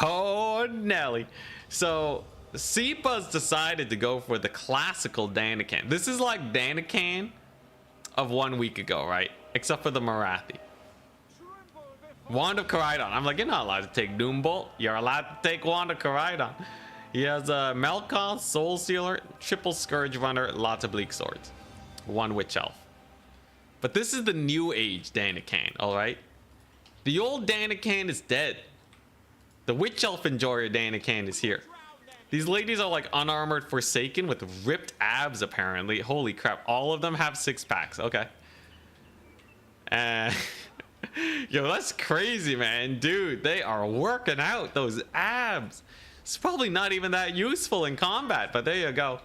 Speaker 1: Oh Nelly. So Sipa's decided to go for the classical Danican. This is like Danican of 1 week ago, right? Except for the Marathi. Wand of Caridon. I'm like, you're not allowed to take Doombolt. You're allowed to take Wand of Caridon. He has a Melkoth, Soul Sealer, triple Scourge Runner, lots of Bleak Swords. 1 Witch Elf. But this is the new age Danican, alright? The old Danican is dead. The Witch Elf Enjoyer Danican is here. These ladies are like unarmored Forsaken with ripped abs, apparently. Holy crap, all of them have 6-packs. Okay. Yo, that's crazy, man. Dude, they are working out those abs. It's probably not even that useful in combat, but there you go.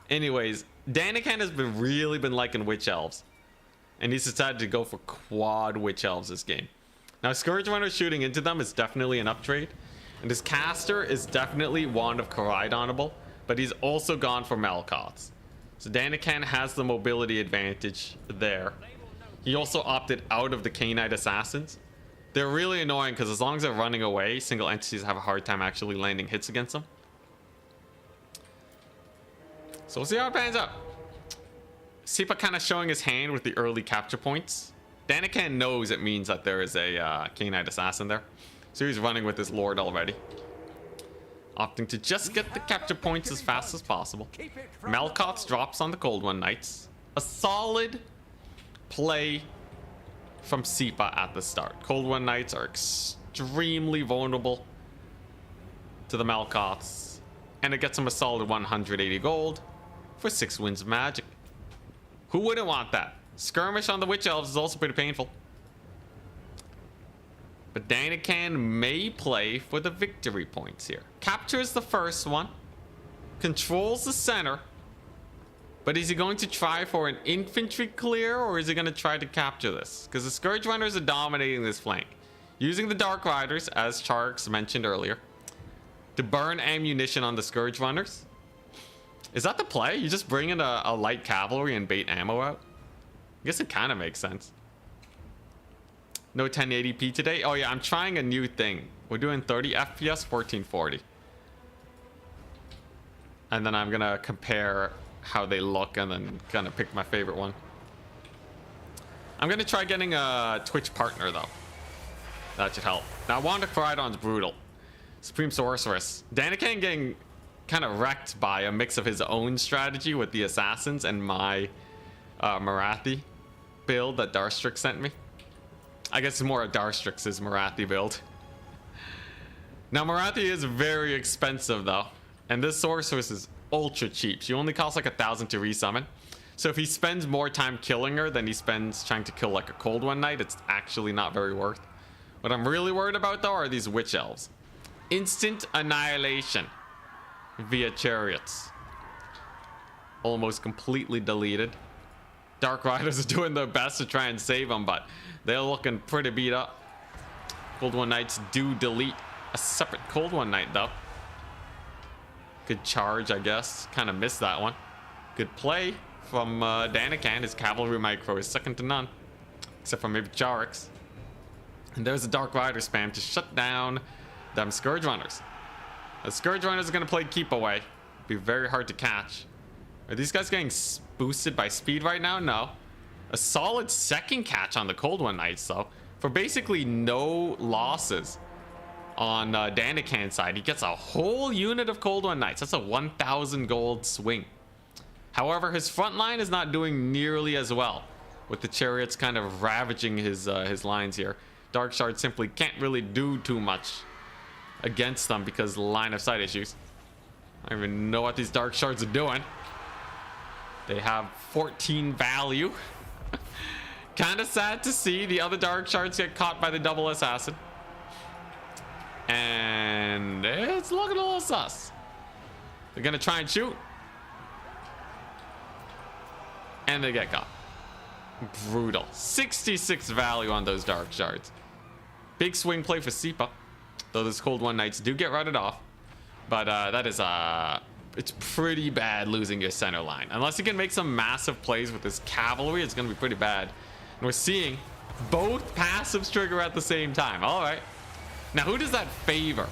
Speaker 1: Anyways, Danican has really been liking Witch Elves, and he's decided to go for quad Witch Elves this game. Now, Scourge Runner shooting into them is definitely an upgrade, and his caster is definitely Wand of Caridonable, but he's also gone for Melkoths. So Danican has the mobility advantage there. He also opted out of the Knight Assassins. They're really annoying because as long as they're running away, single entities have a hard time actually landing hits against them. So we'll see how it pans out. Sipa kind of showing his hand with the early capture points. Danican knows it means that there is a Knight Assassin there. So he's running with his Lord already. Opting to just get the capture points as fast as possible. Melkoth's drops on the Cold One Knights. A solid play from Sipa at the start. Cold One Knights are extremely vulnerable to the Melkoths, and it gets them a solid 180 gold for 6 wins of magic. Who wouldn't want that? Skirmish on the Witch Elves is also pretty painful. But Danican may play for the victory points here. Captures the first one, controls the center, but is he going to try for an infantry clear, or is he going to try to capture this? Because the Scourge Runners are dominating this flank, using the Dark Riders, as Charx mentioned earlier, to burn ammunition on the Scourge Runners. Is that the play? You just bring in a light cavalry and bait ammo out? I guess it kind of makes sense. No 1080p today? Oh yeah, I'm trying a new thing. We're doing 30 FPS, 1440. And then I'm going to compare how they look and then kind of pick my favorite one. I'm going to try getting a Twitch partner though. That should help. Now, Wand of Caridon's brutal. Supreme Sorceress. Danican getting kind of wrecked by a mix of his own strategy with the Assassins and my Marathi build that Darstrix sent me. I guess it's more a Darstrix's Marathi build. Now, Marathi is very expensive though, and this Sorceress is ultra cheap. She only costs like 1,000 to resummon. So if he spends more time killing her than he spends trying to kill like a Cold One Knight, it's actually not very worth. What I'm really worried about though are these Witch Elves. Instant annihilation via chariots. Almost completely deleted. Dark Riders are doing their best to try and save them, but they're looking pretty beat up. Cold One Knights do delete a separate Cold One Knight though. Good charge, I guess. Kind of missed that one. Good play from Danican. His cavalry micro is second to none, except for maybe Charx. And there's a Dark Rider spam to shut down them Scourge Runners. The Scourge Runners are going to play keep away. Be very hard to catch. Are these guys getting boosted by speed right now? No. A solid second catch on the Cold One Knights though, for basically no losses. On Danican's side, he gets a whole unit of Cold One Knights. That's a 1,000 gold swing. However, his front line is not doing nearly as well, with the chariots kind of ravaging his lines here. Dark Shard simply can't really do too much against them because line of sight issues. I don't even know what these dark shards are doing. They have 14 value. Kind of sad to see the other dark shards get caught by the double assassin. And it's looking a little sus. They're gonna try and shoot. And they get caught. Brutal. 66 value on those dark shards. Big swing play for Sipa. Though those Cold One Knights do get routed off. But that is it's pretty bad losing your center line. Unless you can make some massive plays with this cavalry, it's gonna be pretty bad. And we're seeing both passives trigger at the same time. All right. Now, who does that favor?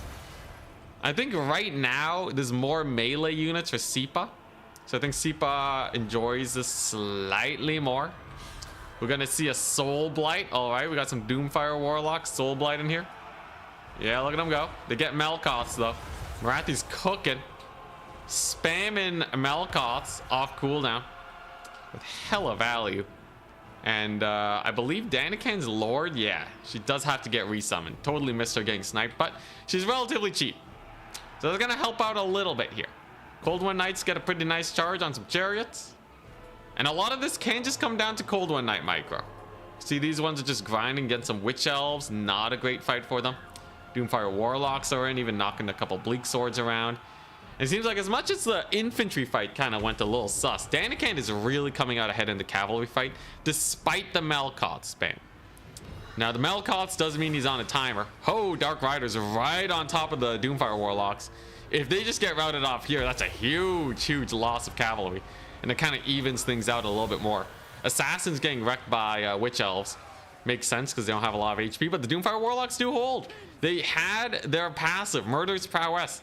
Speaker 1: I think right now there's more melee units for Sipa. So I think Sipa enjoys this slightly more. We're gonna see a Soul Blight. All right, we got some Doomfire Warlocks, Soul Blight in here. Yeah, look at them go. They get Melkoths though. Marathi's cooking. Spamming Melkoths off cooldown with hella value. And I believe Daniken's Lord, yeah, she does have to get resummoned. Totally missed her getting sniped, but she's relatively cheap. So that's gonna help out a little bit here. Cold One Knights get a pretty nice charge on some chariots. And a lot of this can just come down to Cold One Knight micro. See, these ones are just grinding against some Witch Elves. Not a great fight for them. Doomfire Warlocks are in, even knocking a couple Bleak Swords around. It seems like as much as the infantry fight kind of went a little sus, Daniken is really coming out ahead in the cavalry fight, despite the Melkoth spam. Now, the Melkoths doesn't mean he's on a timer. Oh, Dark Riders right on top of the Doomfire Warlocks. If they just get routed off here, that's a huge, huge loss of cavalry. And it kind of evens things out a little bit more. Assassins getting wrecked by Witch Elves. Makes sense because they don't have a lot of HP, but the Doomfire Warlocks do hold. They had their passive, Murder's Prowess.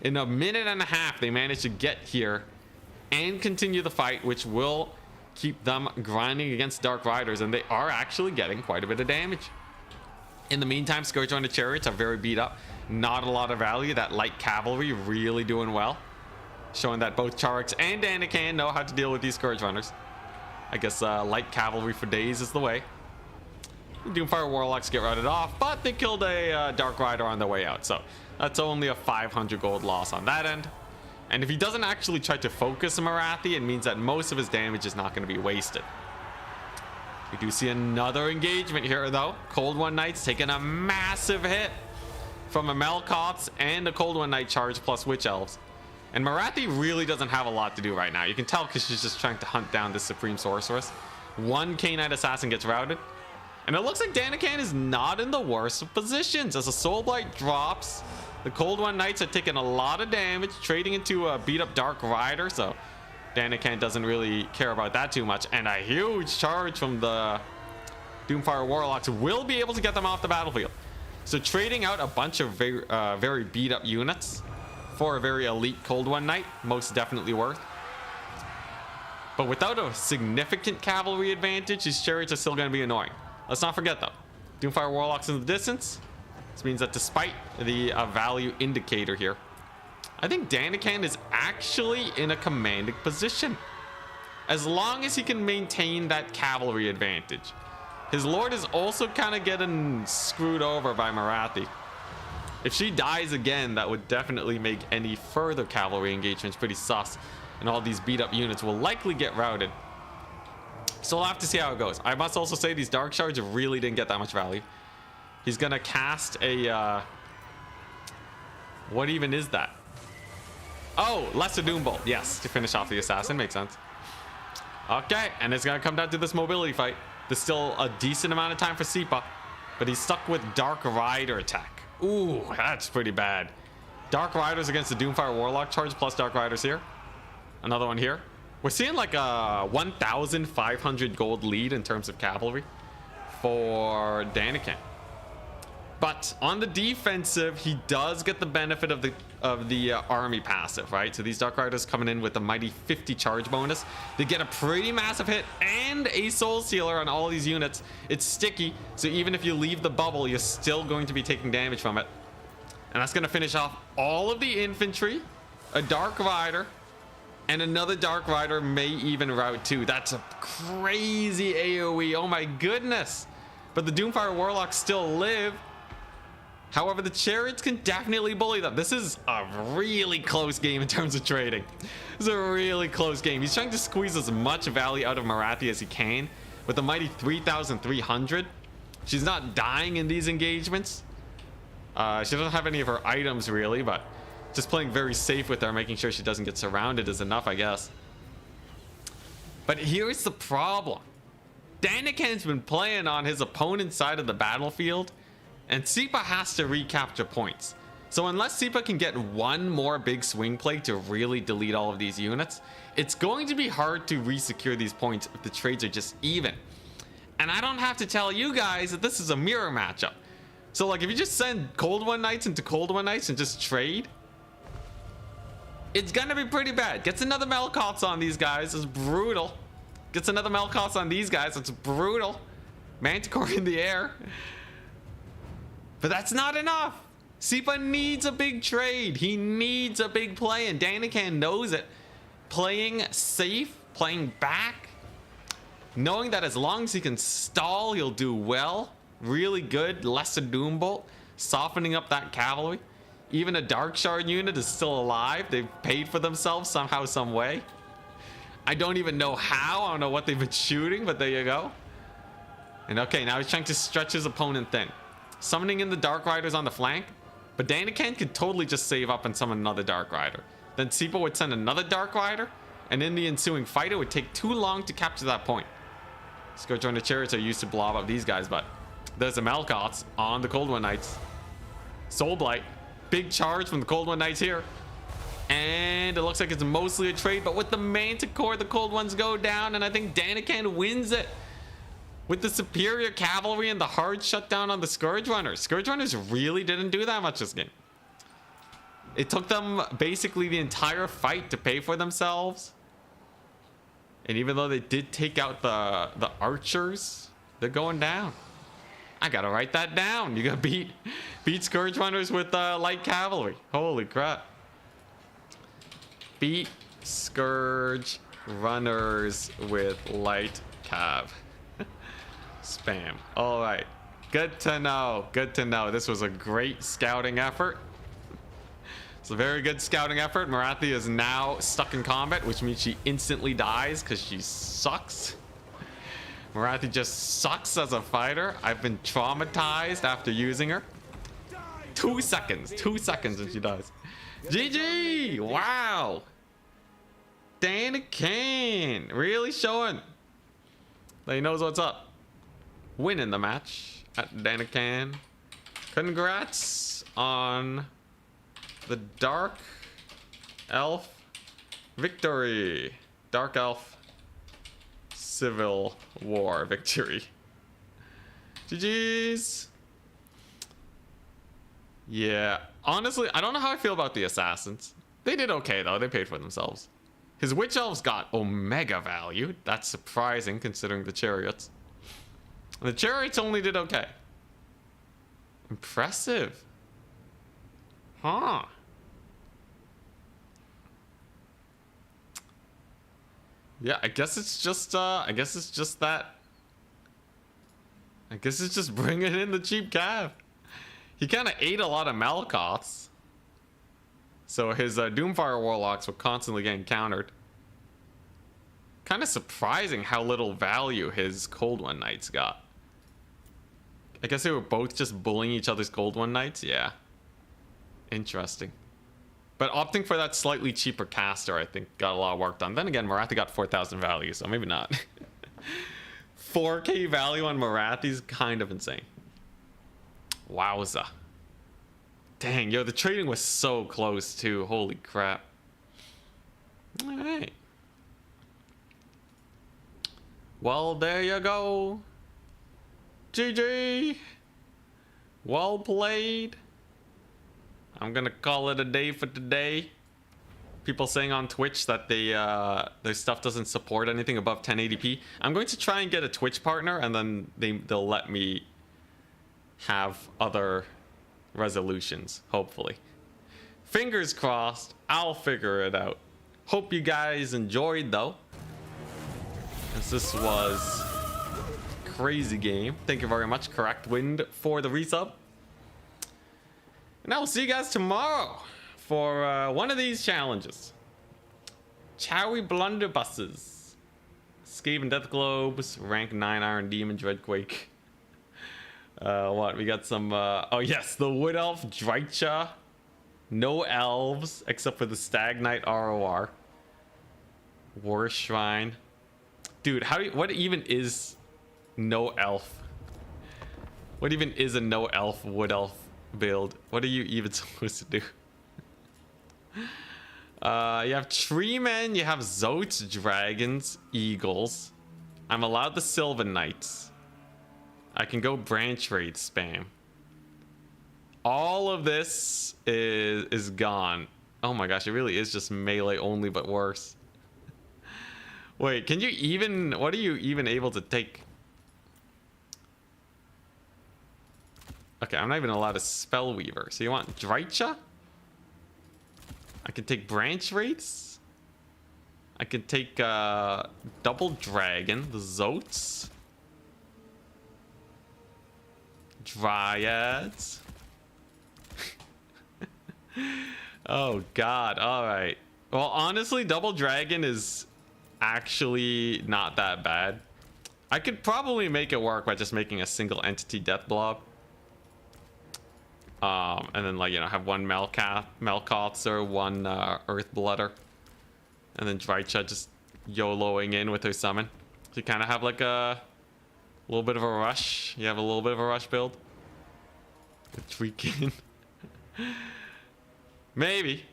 Speaker 1: In a minute and a half, they managed to get here and continue the fight, which will keep them grinding against Dark Riders, and they are actually getting quite a bit of damage. In the meantime, Scourge Runner Chariots are very beat up. Not a lot of value. That light cavalry really doing well. Showing that both Charix and Daniken know how to deal with these Scourge Runners. I guess light cavalry for days is the way. Doomfire Warlocks get routed off, but they killed a Dark Rider on their way out, so that's only a 500 gold loss on that end. And if he doesn't actually try to focus Marathi, it means that most of his damage is not going to be wasted. We do see another engagement here, though. Cold One Knights taking a massive hit from a Melkoths and a Cold One Knight charge plus Witch Elves. And Marathi really doesn't have a lot to do right now. You can tell because she's just trying to hunt down this Supreme Sorceress. One K-Knight Assassin gets routed. And it looks like Daniken is not in the worst of positions as a Soul Blight drops. The Cold One Knights are taking a lot of damage, trading into a beat up Dark Rider, so Daniken doesn't really care about that too much. And a huge charge from the Doomfire Warlocks will be able to get them off the battlefield. So trading out a bunch of very beat up units for a very elite Cold One Knight, most definitely worth. But without a significant cavalry advantage, these chariots are still going to be annoying. Let's not forget though, Doomfire Warlocks in the distance. This means that despite the value indicator here, I think Daniken is actually in a commanding position. As long as he can maintain that cavalry advantage. His Lord is also kind of getting screwed over by Marathi. If she dies again, that would definitely make any further cavalry engagements pretty sus. And all these beat up units will likely get routed. So we'll have to see how it goes. I must also say these Dark Shards really didn't get that much value. He's gonna cast a what even is that? Oh, Lesser Doombolt. Yes, to finish off the assassin. Makes sense. Okay, and it's gonna come down to this mobility fight. There's still a decent amount of time for Sipa, but he's stuck with Dark Rider attack. Ooh, that's pretty bad. Dark Riders against the Doomfire Warlock charge plus Dark Riders here. Another one here. We're seeing like a 1,500 gold lead in terms of cavalry for Daniken. But on the defensive, he does get the benefit of the army passive, right? So these Dark Riders coming in with a mighty 50 charge bonus. They get a pretty massive hit and a soul sealer on all these units. It's sticky, so even if you leave the bubble, you're still going to be taking damage from it. And that's going to finish off all of the infantry, a Dark Rider, and another Dark Rider may even route too. That's a crazy AoE. Oh my goodness. But the Doomfire Warlocks still live. However, the Chariots can definitely bully them. This is a really close game in terms of trading. This is a really close game. He's trying to squeeze as much value out of Marathi as he can with a mighty 3,300. She's not dying in these engagements. She doesn't have any of her items really, but just playing very safe with her, making sure she doesn't get surrounded is enough, I guess. But here's the problem. Daniken's been playing on his opponent's side of the battlefield, and Sipa has to recapture points. So unless Sipa can get one more big swing play to really delete all of these units, it's going to be hard to re-secure these points if the trades are just even. And I don't have to tell you guys that this is a mirror matchup. So like if you just send Cold One Knights into Cold One Knights and just trade, it's gonna be pretty bad. Gets another Melkoths on these guys, it's brutal. Gets another Melkoths on these guys, it's brutal. Manticore in the air. But that's not enough. Sipa needs a big trade. He needs a big play, and Daniken knows it. Playing safe, playing back, knowing that as long as he can stall, he'll do well. Really good, lesser Doombolt, softening up that cavalry. Even a Dark Shard unit is still alive. They've paid for themselves somehow, some way. I don't even know how. I don't know what they've been shooting, but there you go. And okay, now he's trying to stretch his opponent thin. Summoning in the Dark Riders on the flank, but Daniken could totally just save up and summon another Dark Rider. Then Sipa would send another Dark Rider, and in the ensuing fight, it would take too long to capture that point. Scourge Runner Chariots are used to blob up these guys, but there's the Melkoths on the Cold One Knights. Soul Blight, big charge from the Cold One Knights here. And it looks like it's mostly a trade, but with the Manticore, the Cold Ones go down, and I think Daniken wins it. With the superior cavalry and the hard shutdown on the Scourge Runners. Scourge Runners really didn't do that much this game. It took them basically the entire fight to pay for themselves. And even though they did take out the archers, they're going down. I gotta write that down. You gotta beat Scourge Runners with light cavalry. Holy crap. Beat Scourge Runners with light cav. Spam. All right. Good to know. Good to know. This was a great scouting effort. It's a very good scouting effort. Marathi is now stuck in combat, which means she instantly dies because she sucks. Marathi just sucks as a fighter. I've been traumatized after using her. 2 seconds. 2 seconds and she dies. GG! Wow! Daniken really showing that he knows what's up. Winning the match at Daniken. Congrats on the Dark Elf victory. Dark Elf Civil War victory. GG's. Yeah, honestly, I don't know how I feel about the Assassins. They did okay though, they paid for themselves. His Witch Elves got Omega value. That's surprising considering the Chariots. The Chariots only did okay. Impressive. Huh. Yeah, I guess it's just that. I guess it's just bringing in the cheap cav. He kind of ate a lot of Malkoths. So his Doomfire Warlocks were constantly getting countered. Kind of surprising how little value his Cold One Knights got. I guess they were both just bullying each other's Cold One Knights. Yeah. Interesting. But opting for that slightly cheaper caster, I think, got a lot of work done. Then again, Marathi got 4,000 value, so maybe not. 4K value on Marathi's kind of insane. Wowza. Dang, yo, the trading was so close too. Holy crap. All right. Well, there you go. GG. Well played. I'm gonna call it a day for today. People saying on Twitch that their stuff doesn't support anything above 1080p. I'm going to try and get a Twitch partner, and then they'll let me have other resolutions, hopefully. Fingers crossed. I'll figure it out. Hope you guys enjoyed though, as this was a crazy game. Thank you very much, Correct Wind, for the resub. And I will see you guys tomorrow for one of these challenges. Chowy Blunderbusses. Skaven Death Globes. Rank 9 Iron Demon Dreadquake. What? We got some... oh yes, the Wood Elf Drycha. No elves except for the Stag Knight ROR. War Shrine. Dude, what even is no elf? What even is a no elf wood elf build? What are you even supposed to do? You have tree men, you have Zotes, dragons, eagles. I'm allowed the Sylvan Knights. I can go branch raid spam. All of this is gone. Oh my gosh, it really is just melee only, but worse. Wait, can you even... What are you even able to take? Okay, I'm not even allowed a Spellweaver. So you want Drycha? I can take branch rates. I can take double dragon, the Zotes. Dryads. Oh god, alright. Well, honestly, double dragon is actually not that bad. I could probably make it work by just making a single entity death blob. And then, like, you know, have one Melkotzer, one Earth Blooder. And then Drycha just YOLOing in with her summon. So you kind of have like a little bit of a rush. You have a little bit of a rush build. Freaking. Maybe.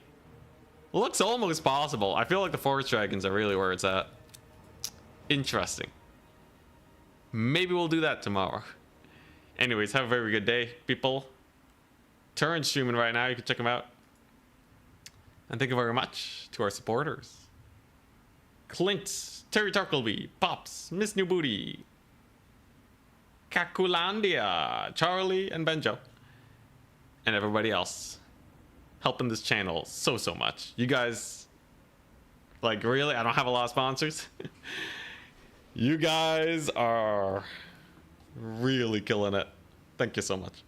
Speaker 1: Looks almost possible. I feel like the Forest Dragons are really where it's at. Interesting. Maybe we'll do that tomorrow. Anyways, have a very good day, people. Turn streaming right now. You can check them out. And thank you very much to our supporters. Clint, Terry Tarkleby, Pops, Miss New Booty, Kakulandia, Charlie, and Benjo. And everybody else. Helping this channel so much. You guys, like, really, I don't have a lot of sponsors. You guys are really killing it. Thank you so much.